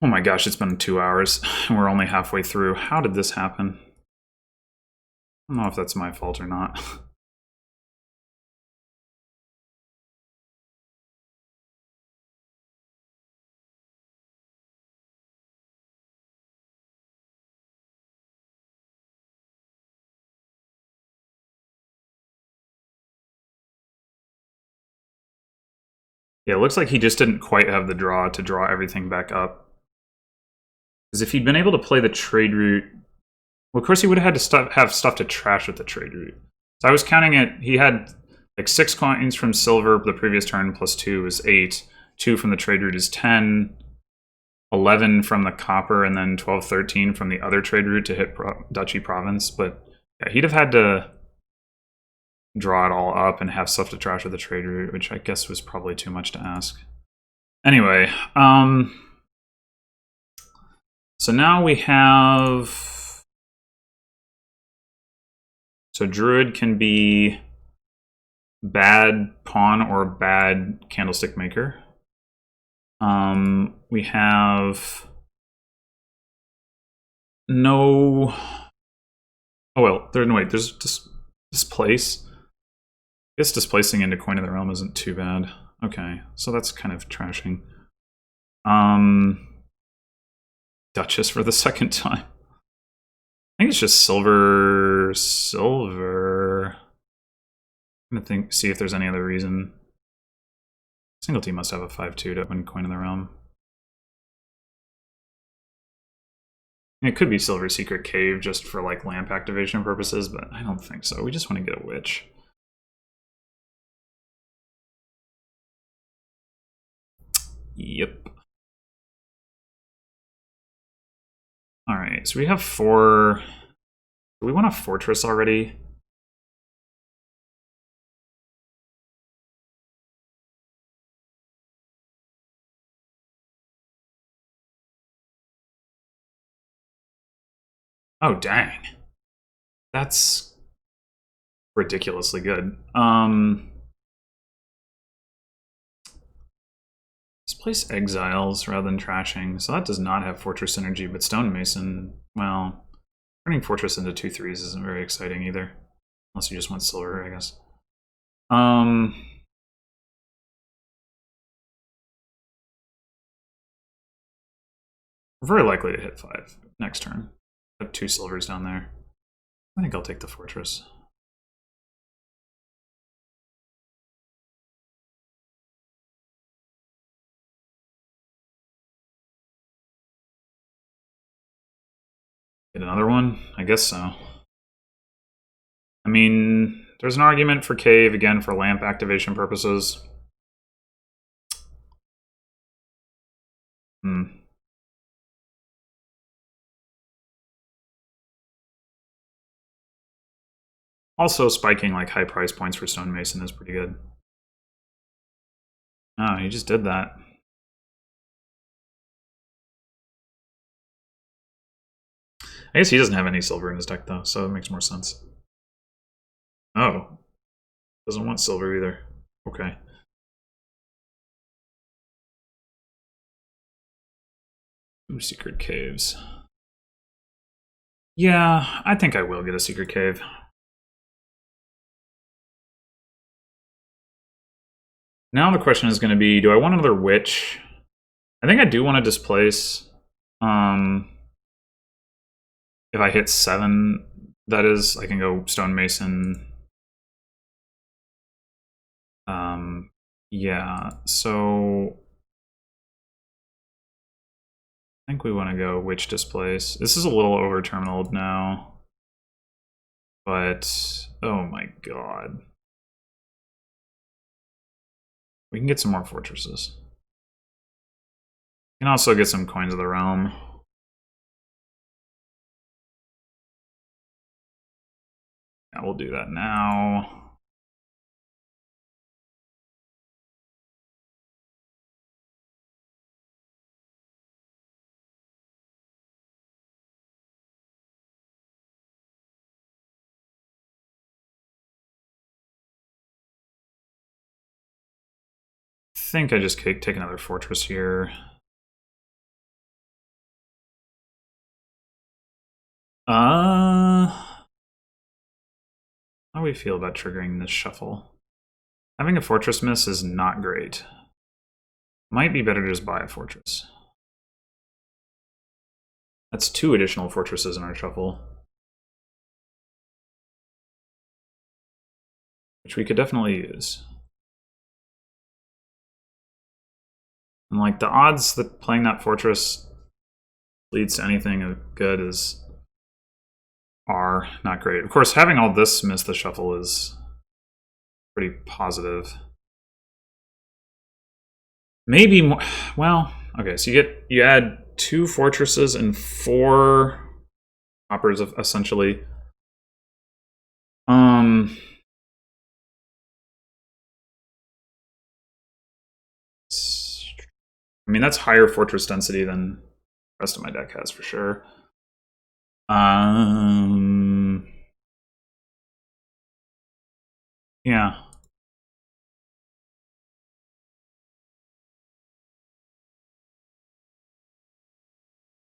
A: Oh my gosh, it's been 2 hours and we're only halfway through. How did this happen? I don't know if that's my fault or not. Yeah, it looks like he just didn't quite have the draw to draw everything back up. Because if he'd been able to play the trade route, well, of course he would have had to have stuff to trash with the trade route. So I was counting it. He had like 6 coins from silver the previous turn, plus 2 is 8. 2 from the trade route is 10. 11 from the copper, and then 12, 13 from the other trade route to hit Duchy Province. But yeah, he'd have had to draw it all up and have stuff to trash with the trade route, which I guess was probably too much to ask. Anyway, so now we have... So Druid can be bad pawn or bad candlestick maker. We have no... Oh well, there's just displace. I guess displacing into Coin of the Realm isn't too bad. Okay, so that's kind of trashing. Duchess for the second time. I think it's just silver. I'm gonna see if there's any other reason. Singletee must have a 5-2 to win Coin of the Realm. It could be Silver Secret Cave just for like lamp activation purposes, but I don't think so. We just want to get a witch. Yep. Alright, so we have 4. Do we want a fortress already? Oh, dang. That's ridiculously good. Displace exiles rather than trashing. So that does not have fortress synergy, but stonemason, well, turning fortress into 2/3s isn't very exciting either. Unless you just want silver, I guess. We're very likely to hit 5 next turn. I have 2 silvers down there. I think I'll take the fortress. Get another one? I guess so. I mean, there's an argument for cave, again, for lamp activation purposes. Also, spiking like high price points for stonemason is pretty good. Oh, he just did that. I guess he doesn't have any silver in his deck, though, so it makes more sense. Oh. Doesn't want silver either. Okay. Ooh, secret caves. Yeah, I think I will get a secret cave. Now the question is going to be, do I want another witch? I think I do want to displace. If I hit 7, that is, I can go stonemason. Yeah, so I think we want to go witch displace. This is a little over terminal now. But, oh my god. We can get some more fortresses. We can also get some coins of the realm. Yeah, we'll do that now. I think I just take another fortress here. How do we feel about triggering this shuffle? Having a fortress miss is not great. Might be better to just buy a fortress. That's 2 additional fortresses in our shuffle. Which we could definitely use. And like the odds that playing that fortress leads to anything good are not great. Of course, having all this miss the shuffle is pretty positive. Maybe more. Well, okay. So you add 2 fortresses and 4 hoppers, of essentially. I mean, that's higher fortress density than the rest of my deck has for sure. Yeah.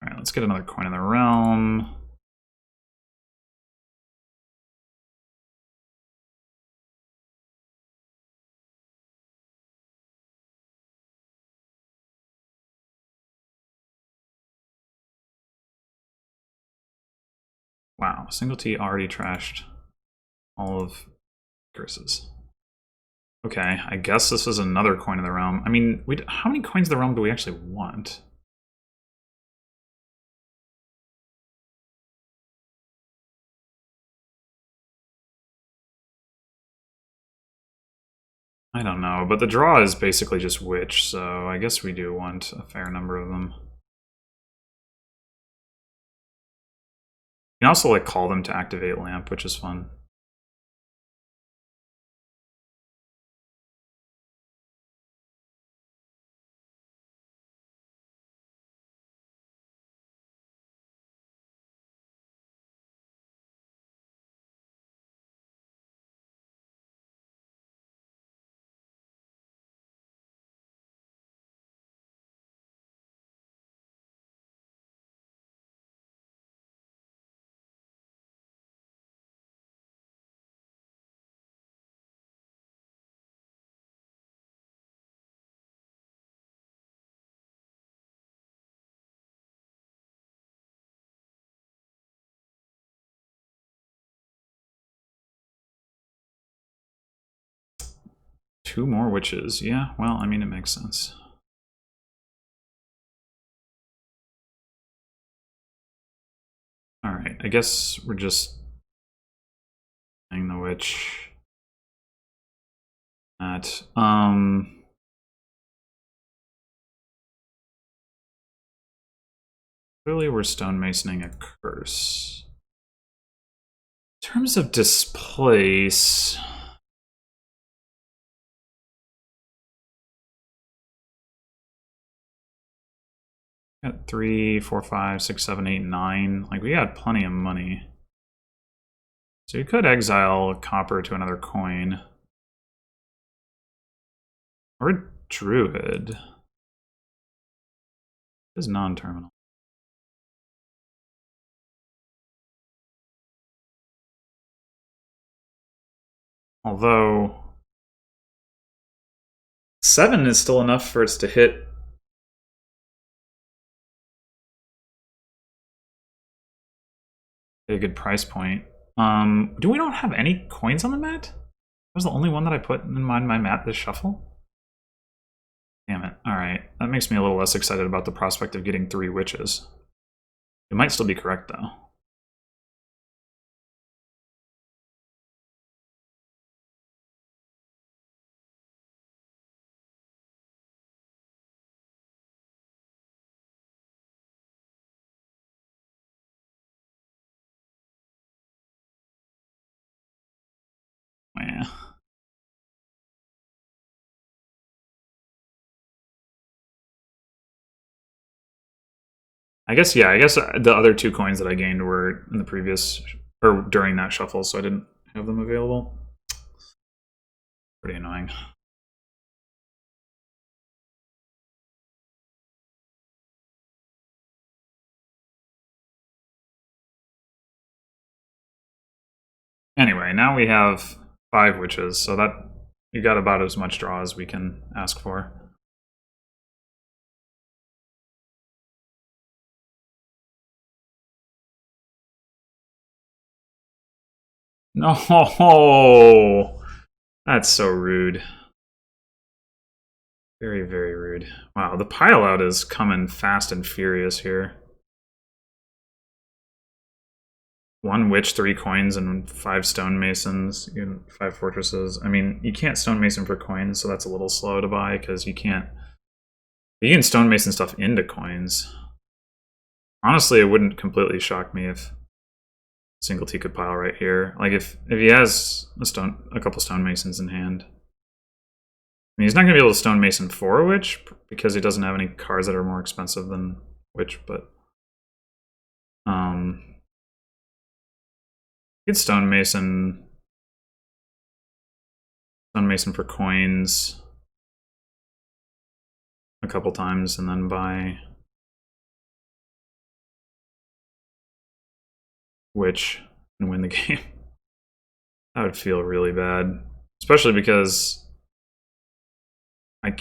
A: All right, let's get another coin in the realm. Wow, singletee already trashed all of curses. Okay, I guess this is another coin in the realm. I mean, how many coins in the realm do we actually want? I don't know, but the draw is basically just witch, so I guess we do want a fair number of them. You can also like call them to activate lamp, which is fun. Two more witches. Yeah, well, I mean, it makes sense. All right, I guess we're just saying witch. That. Clearly we're stonemasoning a curse. In terms of displace... Got 3, 4, 5, 6, 7, 8, 9. Like, we got plenty of money. So you could exile copper to another coin. Or druid. It is non-terminal. Although 7 is still enough for us to hit a good price point. Do we not have any coins on the mat? That was the only one that I put in my mat this shuffle? Damn it. Alright. That makes me a little less excited about the prospect of getting 3 witches. It might still be correct, though. Yeah. I guess the other 2 coins that I gained were in the previous, or during that shuffle, so I didn't have them available. Pretty annoying. Anyway, now we have 5 witches, so that you got about as much draw as we can ask for. No! That's so rude. Very, very rude. Wow, the pile out is coming fast and furious here. 1 witch, 3 coins, and 5 stonemasons, 5 fortresses. I mean, you can't stonemason for coins, so that's a little slow to buy, because you can't... You can stonemason stuff into coins. Honestly, it wouldn't completely shock me if singletee could pile right here. Like, if he has a couple stonemasons in hand. I mean, he's not going to be able to stonemason for a witch, because he doesn't have any cards that are more expensive than witch, but... He could stonemason for coins a couple times, and then buy witch and win the game. That would feel really bad, especially because I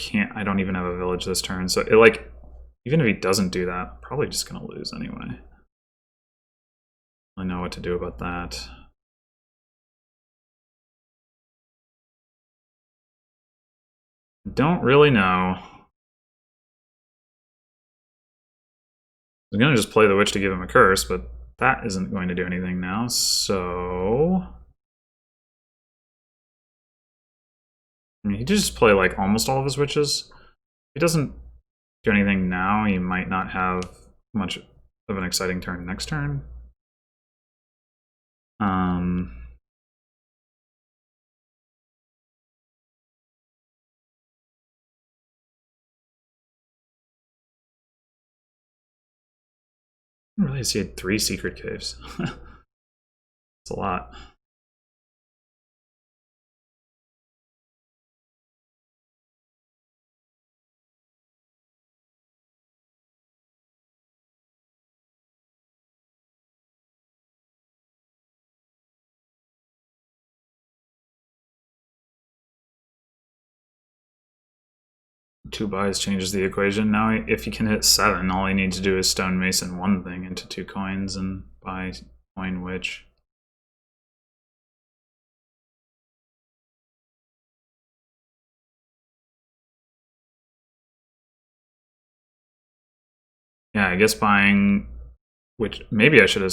A: don't even have a village this turn, so it, like, even if he doesn't do that, I'm probably just gonna lose anyway. I know what to do about that. Don't really know. I'm gonna just play the witch to give him a curse, but that isn't going to do anything now, so... I mean, he did just play, like, almost all of his witches. If he doesn't do anything now, he might not have much of an exciting turn next turn. I didn't realize he had 3 secret caves. That's a lot. Two buys changes the equation. Now, if he can hit 7, all he needs to do is stonemason 1 thing into 2 coins and buy coin witch. Yeah, I guess buying, which maybe I should have,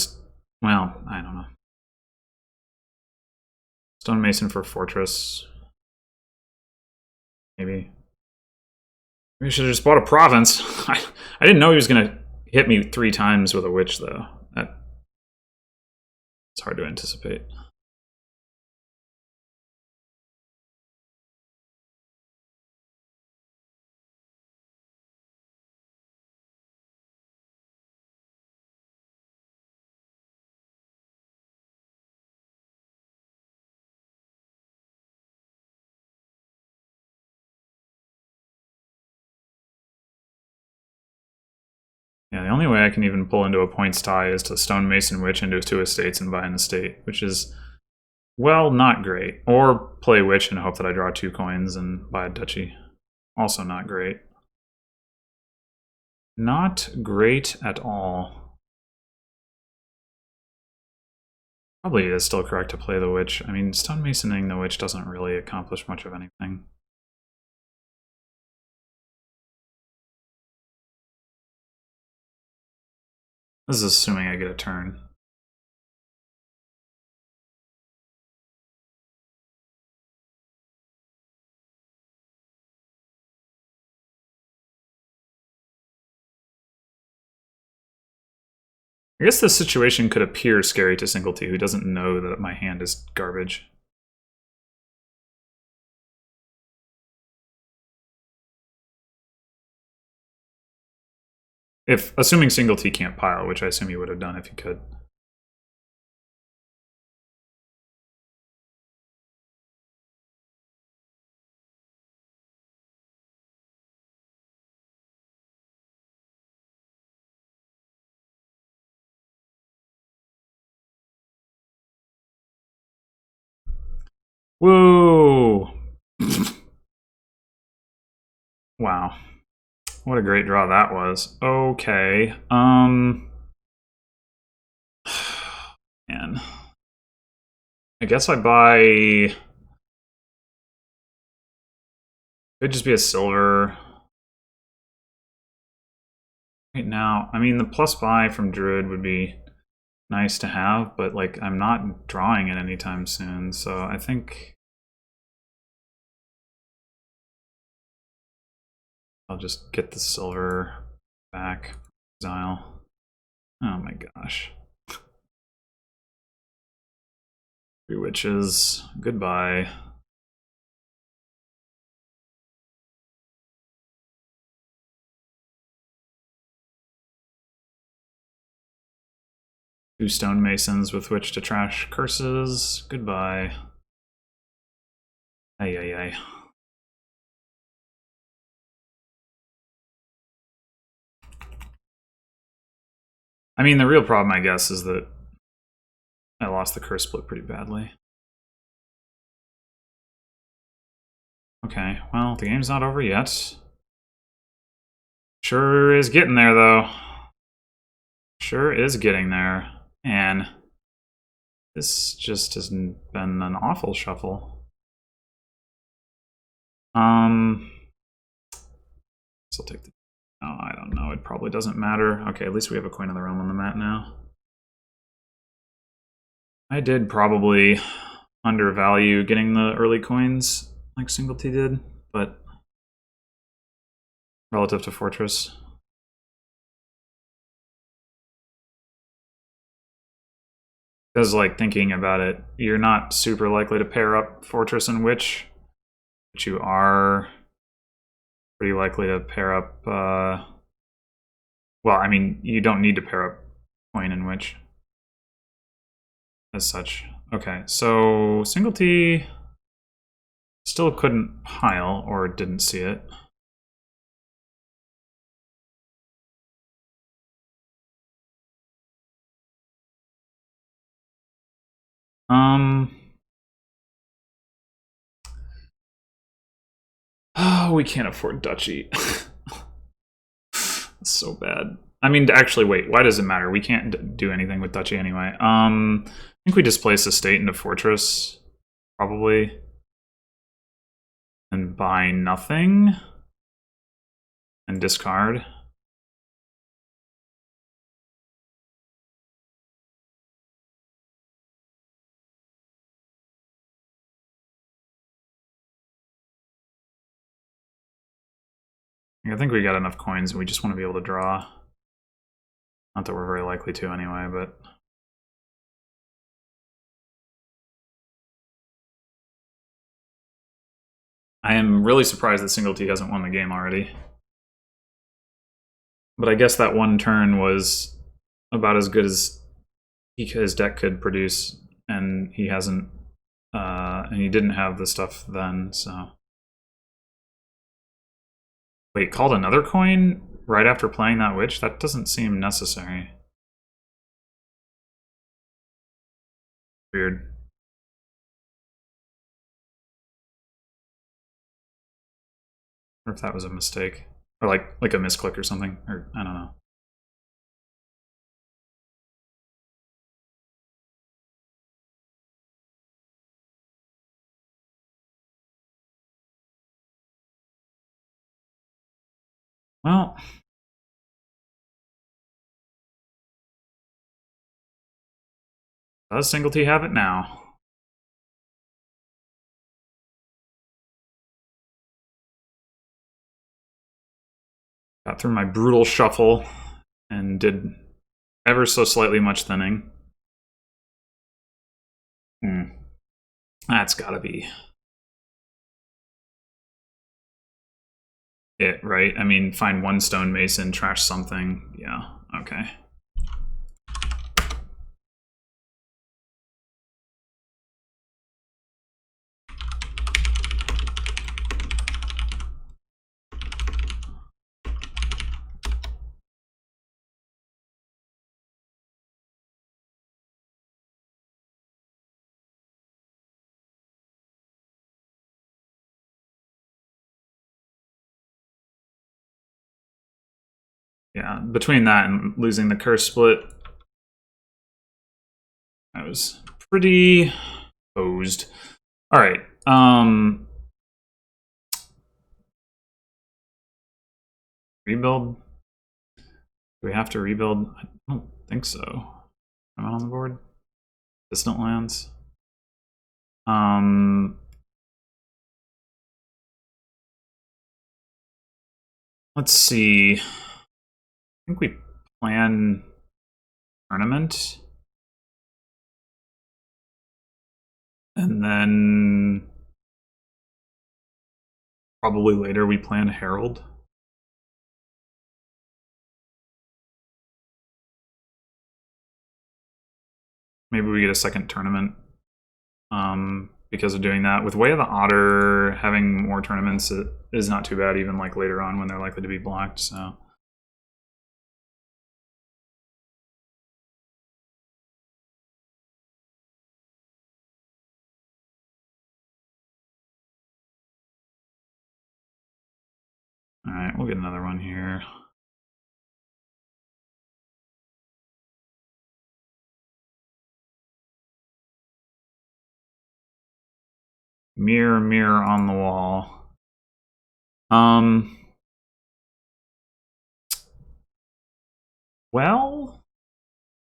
A: well, I don't know. Stonemason for fortress. Maybe. We should have just bought a province. I didn't know he was going to hit me 3 times with a witch, though. It's hard to anticipate. Yeah, the only way I can even pull into a points tie is to stonemason witch into 2 estates and buy an estate, which is, well, not great. Or play witch and hope that I draw 2 coins and buy a duchy. Also not great. Not great at all. Probably is still correct to play the witch. I mean, stonemasoning the witch doesn't really accomplish much of anything. This is assuming I get a turn. I guess this situation could appear scary to singletee, who doesn't know that my hand is garbage. Assuming singletee can't pile, which I assume he would have done if he could. Whoa! Wow. What a great draw that was. Okay. Man. I guess I buy... Could just be a silver. Right now, I mean, the plus buy from Druid would be nice to have, but like I'm not drawing it anytime soon, so I think I'll just get the silver back. Exile. Oh my gosh. 3 witches. Goodbye. Two stonemasons with which to trash curses. Goodbye. Ay, ay, ay. I mean, the real problem, I guess, is that I lost the curse split pretty badly. Okay, well, the game's not over yet. Sure is getting there, though. Sure is getting there. And this just has been an awful shuffle. So I'll take the... Oh, I don't know. It probably doesn't matter. Okay, at least we have a Coin of the Realm on the mat now. I did probably undervalue getting the early coins like singletee did, but relative to Fortress. Because, like, thinking about it, you're not super likely to pair up Fortress and Witch, but you are pretty likely to pair up, well, I mean, you don't need to pair up Coin and Witch as such. Okay, so singletee still couldn't pile, or didn't see it. Oh, we can't afford duchy. That's so bad. I mean, actually, wait, why does it matter? We can't do anything with duchy anyway. I think we displace a state into fortress, probably. And buy nothing. And discard. I think we got enough coins and we just want to be able to draw. Not that we're very likely to anyway, but... I am really surprised that singletee hasn't won the game already. But I guess that one turn was about as good as his deck could produce, and he hasn't, and he didn't have the stuff then, so. Wait, called another coin right after playing that witch? That doesn't seem necessary. Weird. Or if that was a mistake. Or like a misclick or something, or I don't know. Well, does singletee have it now? Got through my brutal shuffle and did ever so slightly much thinning. That's gotta be it, right? I mean, find one stonemason, trash something. Yeah, okay. Yeah, between that and losing the curse split, I was pretty posed. All right. Rebuild. Do we have to rebuild? I don't think so. Am I on the board? Distant lands. Let's see. I think we plan tournament. And then probably later we plan Herald. Maybe we get a second tournament because of doing that. With Way of the Otter, having more tournaments is not too bad, even like later on when they're likely to be blocked. So. All right, we'll get another one here. Mirror, mirror on the wall. Well,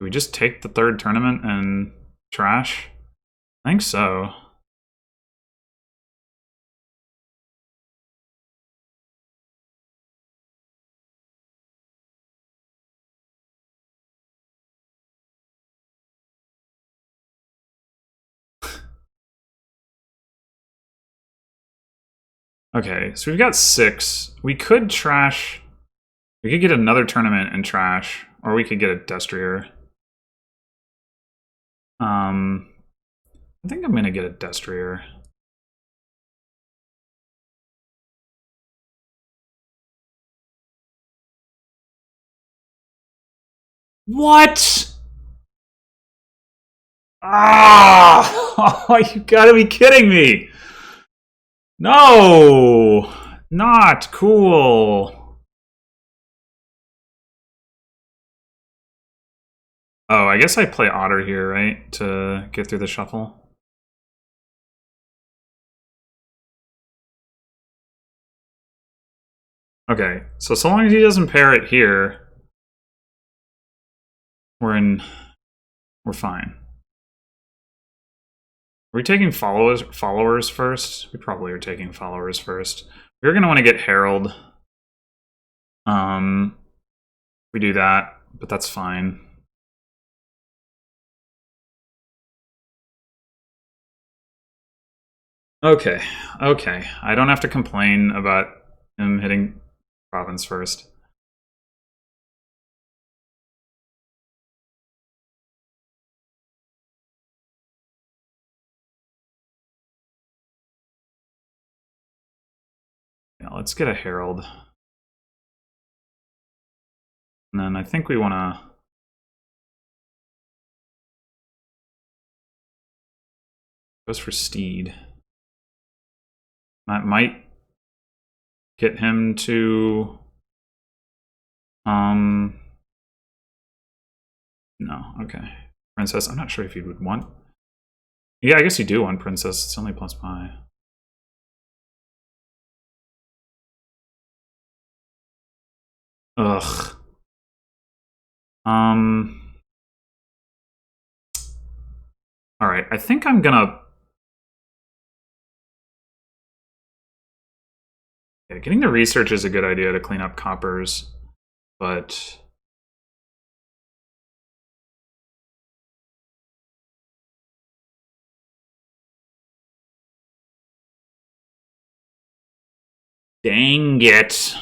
A: do we just take the third tournament and trash? I think so. Okay, so we've got 6. We could trash. We could get another tournament and trash, or we could get a Destrier. I think I'm gonna get a Destrier. What? Ah! Oh, you gotta be kidding me! No! Not cool. Oh, I guess I play Otter here, right? To get through the shuffle. Okay, so long as he doesn't pair it here, we're fine. Are we taking followers first? We probably are taking followers first. We're gonna want to get Herald. We do that, but that's fine. Okay, okay. I don't have to complain about him hitting province first. Yeah, let's get a herald. And then I think we want to... Goes for steed. That might get him to... No, okay. Princess, I'm not sure if you would want... Yeah, I guess you do want princess. It's only plus pi. Ugh. Alright, I think I'm gonna... Yeah, getting the research is a good idea to clean up coppers, but... Dang it.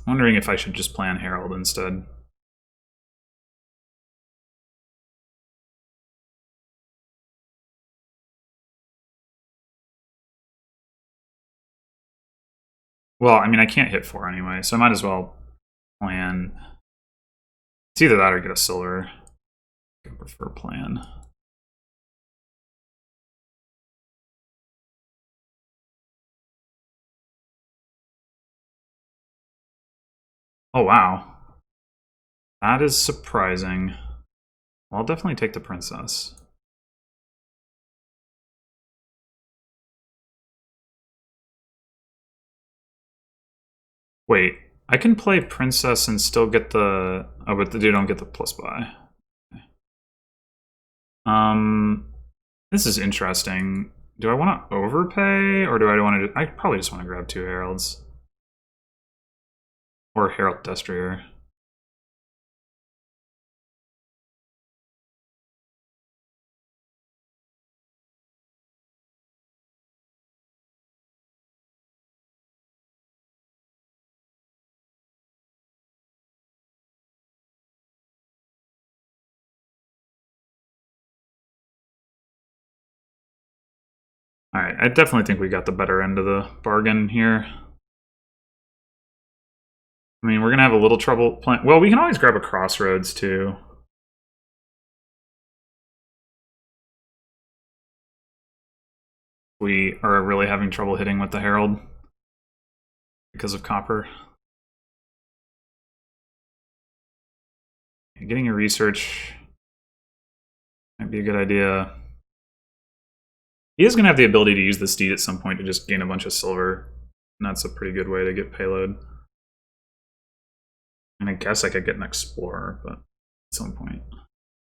A: Wondering if I should just plan Herald instead. Well, I mean, I can't hit 4 anyway, so I might as well plan... It's either that or get a silver. I prefer plan. Oh, wow. That is surprising. Well, I'll definitely take the princess. Wait, I can play princess and still get the... Oh, but you don't get the plus buy. Okay. This is interesting. Do I want to overpay, or do I want to... I probably just want to grab 2 heralds. Or Herald Destrier. Alright, I definitely think we got the better end of the bargain here. I mean, we're going to have a little trouble playing... Well, we can always grab a crossroads, too. We are really having trouble hitting with the Herald because of copper. Getting a research might be a good idea. He is going to have the ability to use the steed at some point to just gain a bunch of silver. And that's a pretty good way to get payload. And I guess I could get an explorer, but at some point.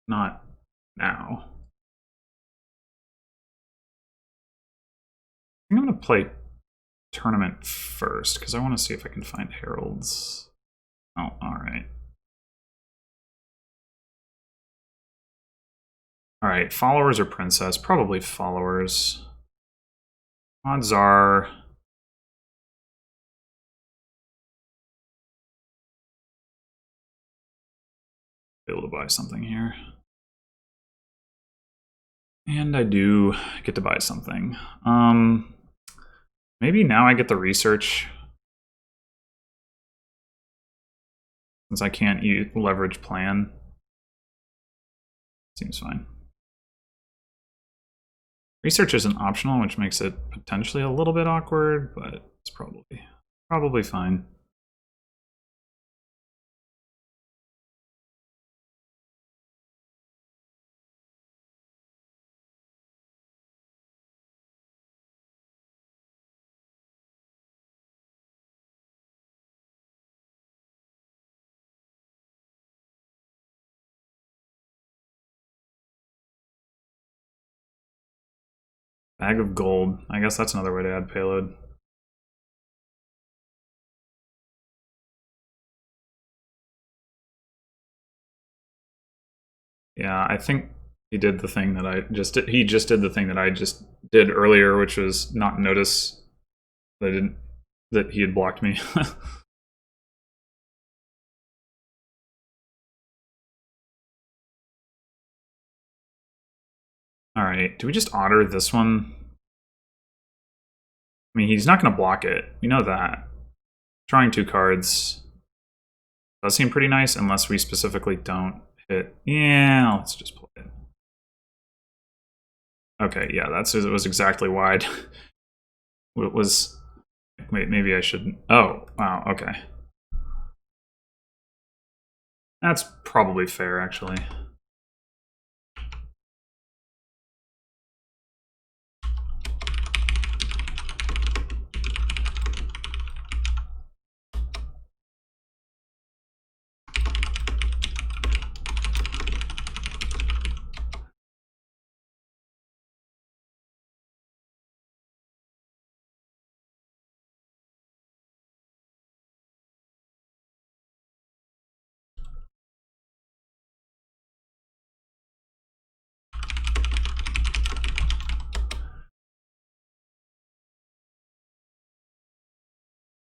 A: Not now. I think I'm going to play tournament first, because I want to see if I can find heralds. Oh, alright. Alright, followers or princess? Probably followers. Odds are... be able to buy something here. And I do get to buy something. Maybe now I get the research. Since I can't leverage plan. Seems fine. Research isn't optional, which makes it potentially a little bit awkward, but it's probably fine. Bag of gold. I guess that's another way to add payload. Yeah, I think he did the thing that I just did. He just did the thing that I just did earlier, which was not notice that I didn't that he had blocked me. All right, do we just otter this one? I mean, he's not going to block it. We know that. Drawing 2 cards does seem pretty nice, unless we specifically don't hit. Yeah, let's just play it. Okay, yeah, it was exactly wide. It was. Wait, maybe I shouldn't. Oh, wow, okay. That's probably fair, actually.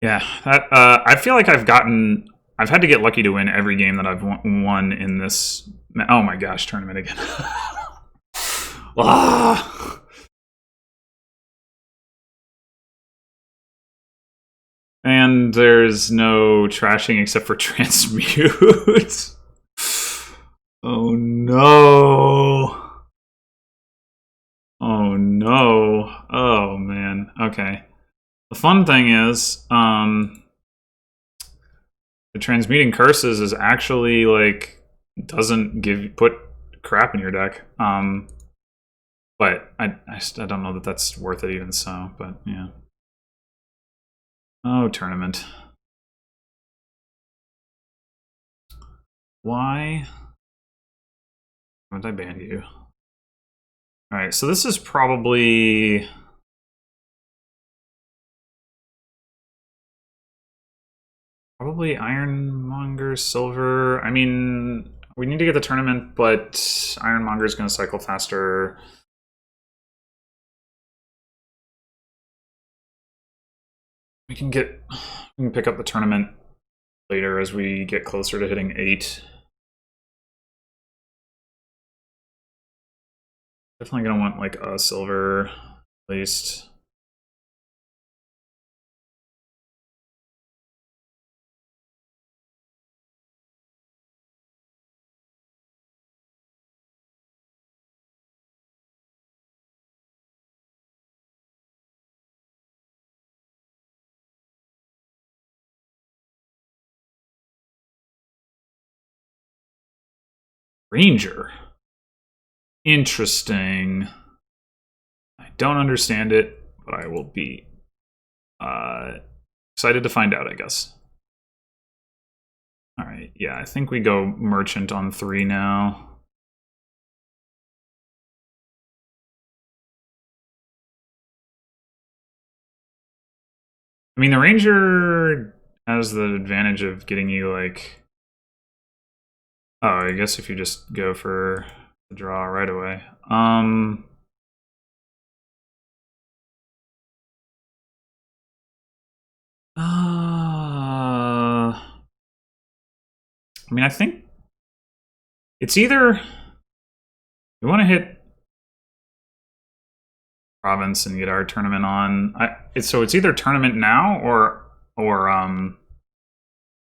A: Yeah, I feel like I've had to get lucky to win every game that I've won in this. Oh my gosh, tournament again. Ah! And there's no trashing except for transmute. Oh no. Oh no. Oh man. Okay. The fun thing is, the transmuting curses is actually like doesn't put crap in your deck. But I don't know that that's worth it even so. But yeah. Oh, tournament. Why haven't I banned you? All right, so this is probably. Probably Ironmonger, Silver. I mean, we need to get the tournament, but Ironmonger is going to cycle faster. We can pick up the tournament later as we get closer to hitting 8. Definitely going to want like a silver at least. Ranger. Interesting. I don't understand it, but I will be excited to find out, I guess. All right, yeah, I think we go Merchant on 3 now. I mean, the Ranger has the advantage of getting you, like... Oh, I guess if you just go for the draw right away. I mean, I think it's either we want to hit province and get our tournament on. So it's either tournament now or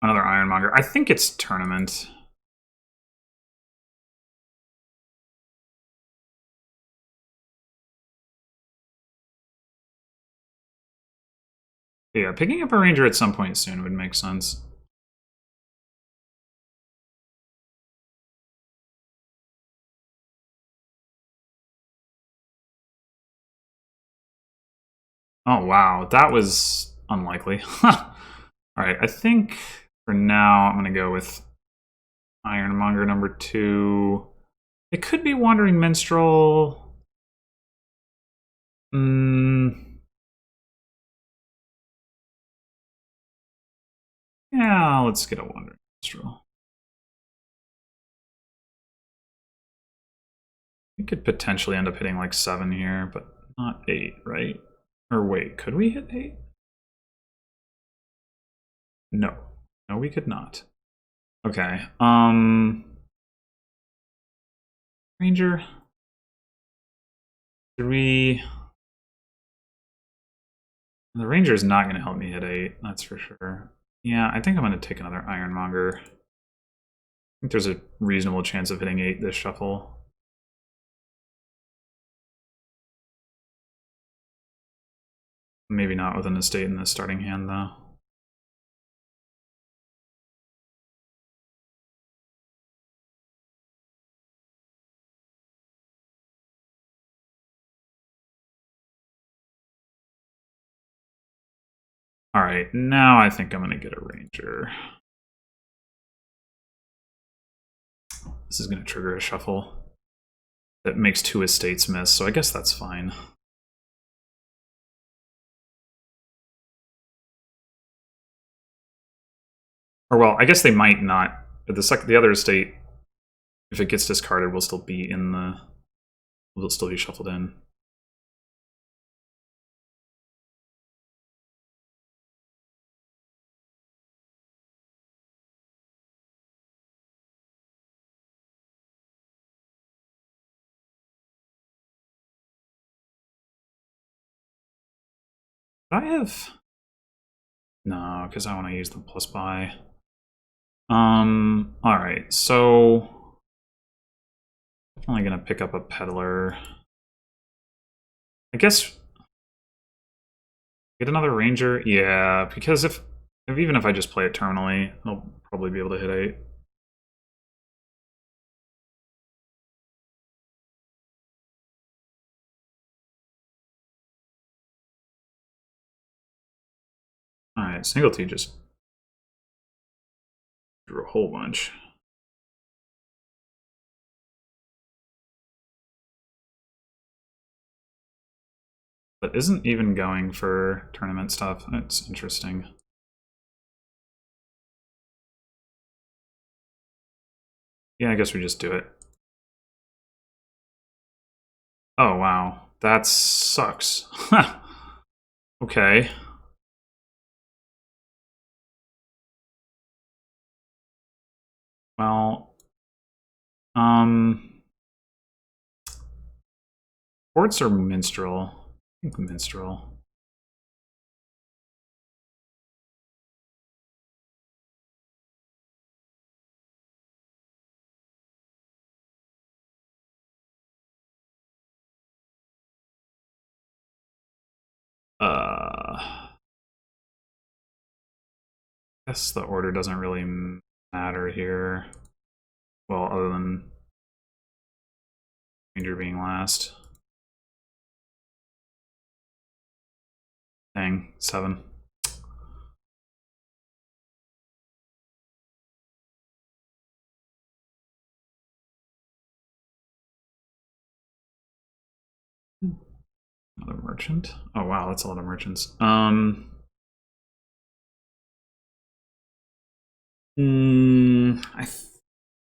A: another Ironmonger. I think it's tournament. Yeah, picking up a Ranger at some point soon would make sense. Oh wow, that was unlikely. All right, I think for now I'm gonna go with Ironmonger number 2. It could be Wandering Minstrel. Yeah, let's get a Wandering Minstrel. We could potentially end up hitting like 7 here, but not 8, right? Or wait, could we hit 8? No. No, we could not. Okay. Ranger. Should we... The Ranger is not going to help me hit 8, that's for sure. Yeah, I think I'm going to take another Ironmonger. I think there's a reasonable chance of hitting 8 this shuffle. Maybe not with an estate in the starting hand, though. Alright, now I think I'm going to get a Ranger. This is going to trigger a shuffle that makes 2 estates miss, so I guess that's fine. Or well, I guess they might not. But the other estate, if it gets discarded, will still be in the... will still be shuffled in. I have... No, because I want to use the plus buy. Alright, so... Definitely gonna pick up a peddler. I guess... Get another ranger? Yeah, because if even if I just play it terminally, I'll probably be able to hit 8. Alright, singletee just drew a whole bunch. But isn't even going for tournament stuff. It's interesting. Yeah, I guess we just do it. Oh, wow. That sucks. Okay. Well, Quartz or Minstrel? I think Minstrel. I guess the order doesn't really matter here. Well, other than Ranger being last. Dang, 7. Another merchant. Oh wow, that's a lot of merchants. I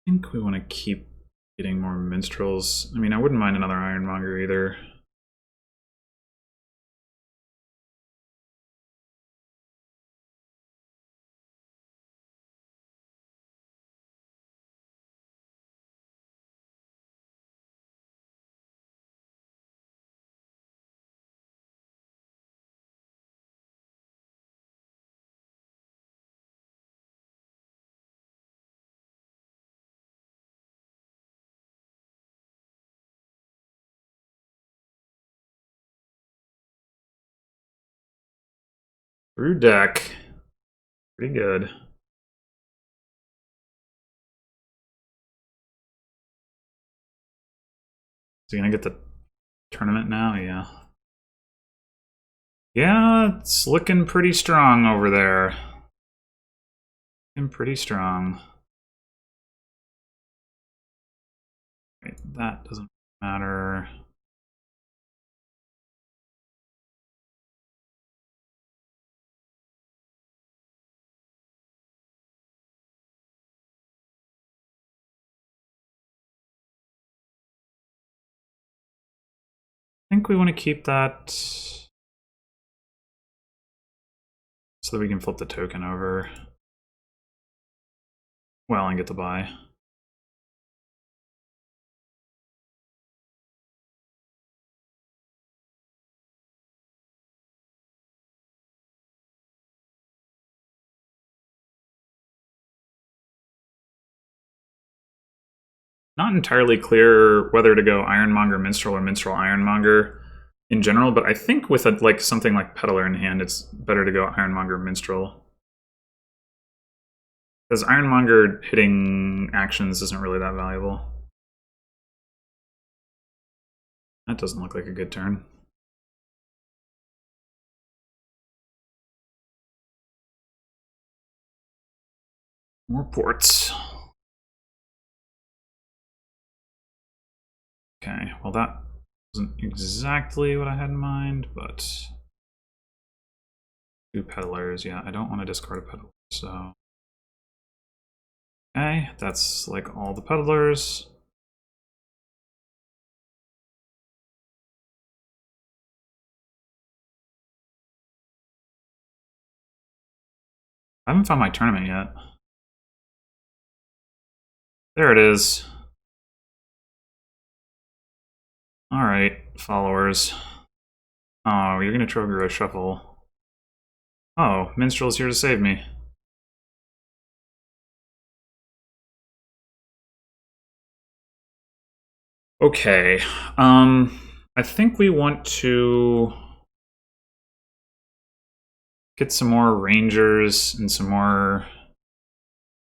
A: think we want to keep getting more minstrels. I mean, I wouldn't mind another ironmonger either. Through deck. Pretty good. Is he gonna get the tournament now? Yeah. Yeah, it's looking pretty strong over there. Looking pretty strong. Right, that doesn't matter. think we want to keep that so that we can flip the token over. Well, and get the buy. Not entirely clear whether to go Ironmonger Minstrel or Minstrel Ironmonger in general, but I think with like something like Peddler in hand, it's better to go Ironmonger Minstrel. Because Ironmonger hitting actions isn't really that valuable. That doesn't look like a good turn. More ports. Okay, well that wasn't exactly what I had in mind, but 2 peddlers. Yeah, I don't want to discard a peddler, so okay, that's like all the peddlers. I haven't found my tournament yet. There it is. All right, followers. Oh, you're gonna trigger a shuffle. Oh, Minstrel's here to save me. Okay, I think we want to get some more Rangers and some more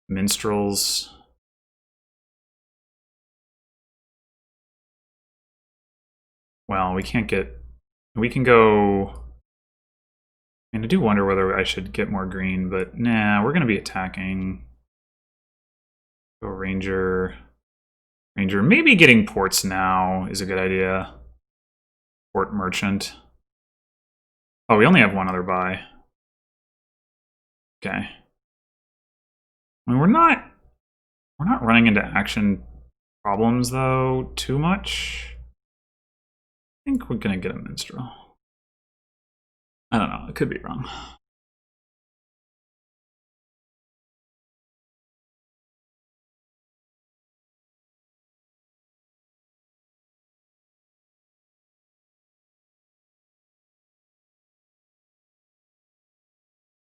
A: Minstrels. Well, we can't get... We can go... And I do wonder whether I should get more green, but nah, we're going to be attacking. Go Ranger. Ranger. Maybe getting ports now is a good idea. Port Merchant. Oh, we only have one other buy. Okay. I mean, we're not running into action problems, though, too much. I think we're going to get a Minstrel. I don't know. I could be wrong.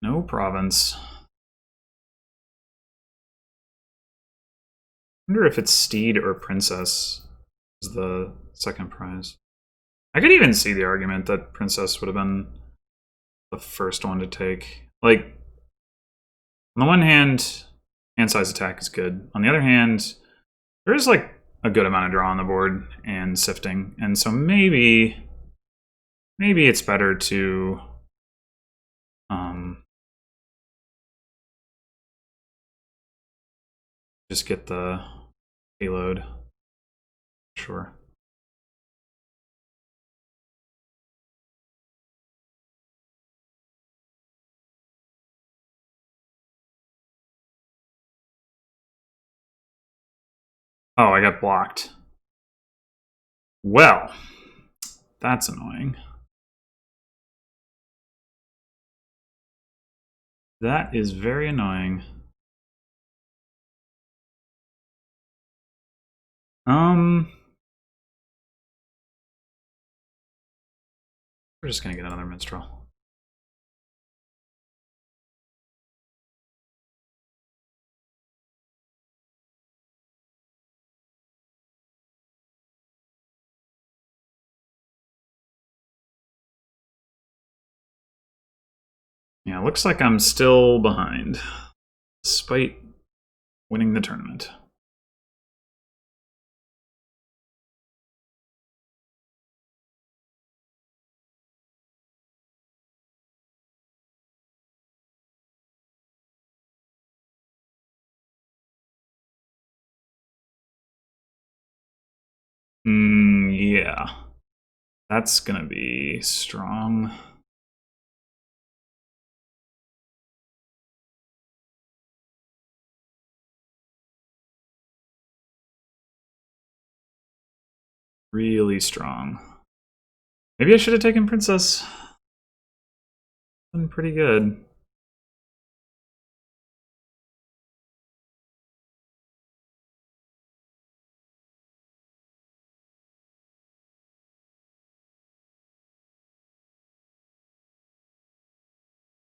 A: No province. I wonder if it's Steed or Princess is the second prize. I could even see the argument that Princess would have been the first one to take. Like, on the one hand size attack is good. On the other hand, there is like a good amount of draw on the board and sifting. And so maybe it's better to just get the payload. Sure. Oh, I got blocked. Well, that's annoying. That is very annoying. We're just gonna get another Minstrel. Yeah, looks like I'm still behind, despite winning the tournament. Yeah. That's gonna be strong. Really strong. Maybe I should have taken Princess. Been pretty good.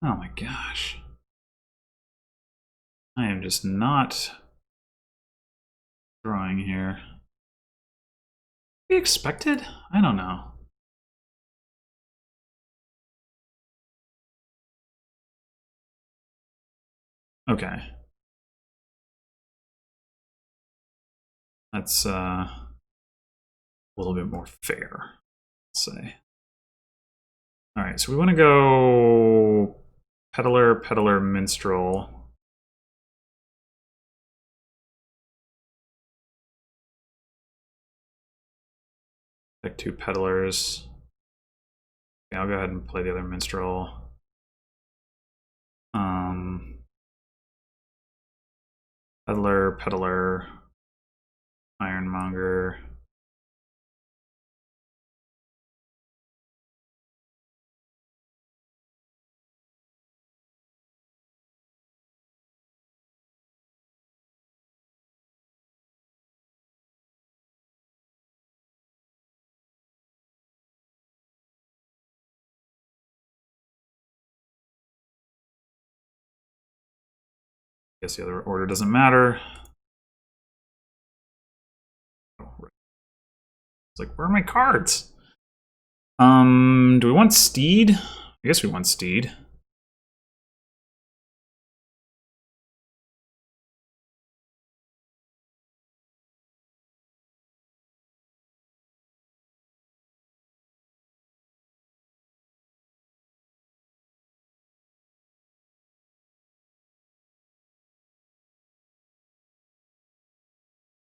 A: Oh my gosh. I am just not drawing here. Be expected? I don't know. Okay. That's a little bit more fair, let's say. All right, so we want to go peddler, peddler, minstrel. Pick 2 peddlers. Okay, I'll go ahead and play the other minstrel. Peddler, peddler, ironmonger. Guess the other order doesn't matter. It's like, where are my cards? Do we want Steed? I guess we want Steed.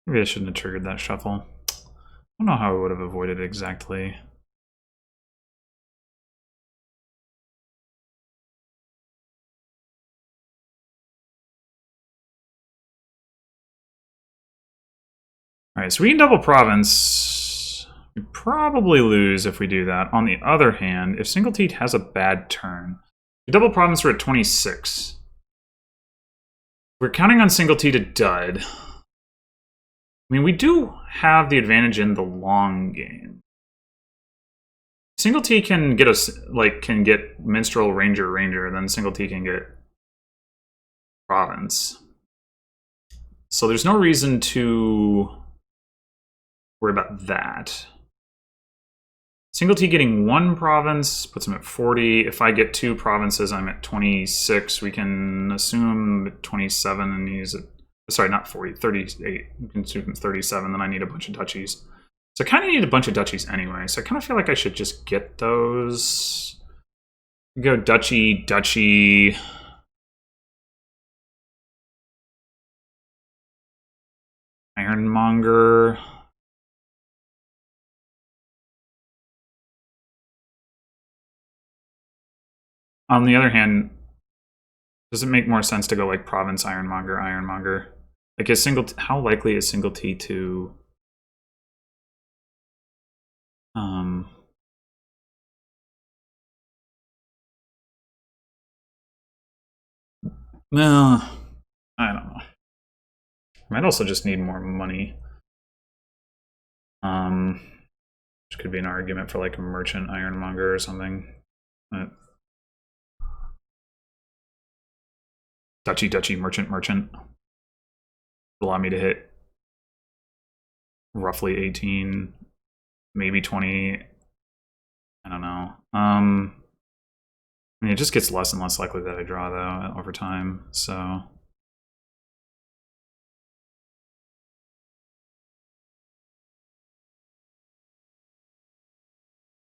A: Maybe I shouldn't have triggered that shuffle. I don't know how I would have avoided it exactly. Alright, so we can double province. We probably lose if we do that. On the other hand, if singletee has a bad turn, we double province, we're at 26. We're counting on singletee to dud. I mean, we do have the advantage in the long game. Singletee can get us, like, can get minstrel, ranger, ranger, and then singletee can get province. So there's no reason to worry about that. Singletee getting 1 province puts him at 40. If I get 2 provinces, I'm at 26. We can assume 27 and he's at, sorry, not 40, 38. We can assume 37, then I need a bunch of duchies. So I kind of need a bunch of duchies anyway, so I kind of feel like I should just get those. Go duchy, duchy. Ironmonger. On the other hand, does it make more sense to go like province, ironmonger, ironmonger? Like, is how likely is singletee to well, I don't know. Might also just need more money. Which could be an argument for like a merchant ironmonger or something. But duchy, duchy, merchant, merchant. Allow me to hit roughly 18, maybe 20. I don't know. I mean, it just gets less and less likely that I draw though over time. So I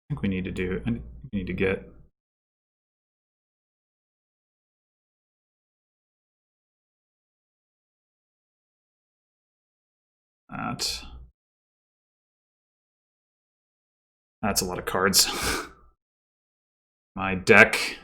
A: think we need to do. I need to get that. That's a lot of cards. My deck.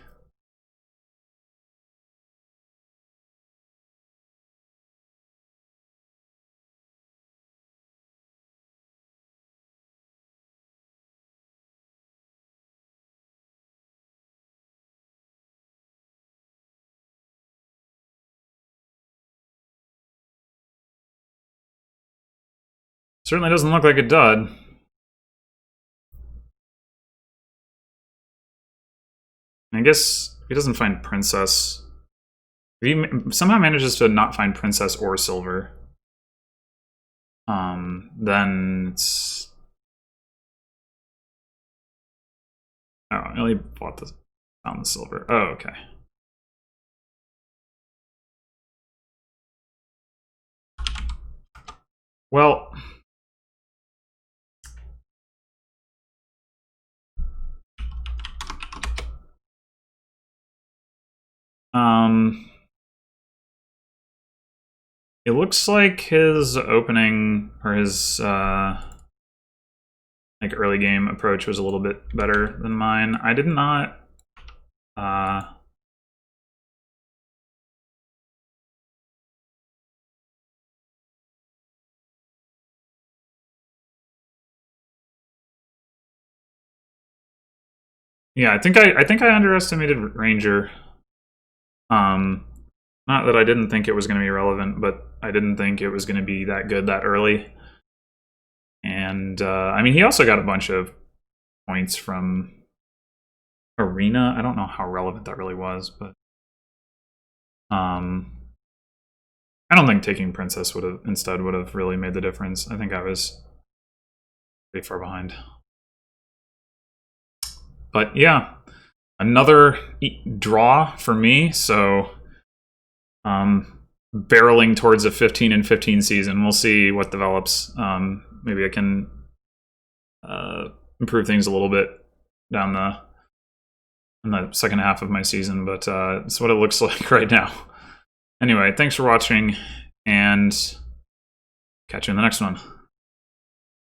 A: Certainly doesn't look like a dud. I guess he doesn't find Princess. If he somehow manages to not find Princess or Silver, then it's... Oh, I only found the Silver. Oh, okay. Well... It looks like his opening, or his, like, early game approach was a little bit better than mine. I did not, yeah, I think I underestimated Ranger. Not that I didn't think it was going to be relevant, but I didn't think it was going to be that good that early. And I mean, he also got a bunch of points from Arena. I don't know how relevant that really was, but I don't think taking Princess would have really made the difference. I think I was pretty far behind. But yeah, another draw for me. So barreling towards a 15-15 season. We'll see what develops. Maybe I can improve things a little bit down in the second half of my season, but it's what it looks like right now. Anyway, thanks for watching, and catch you in the next one.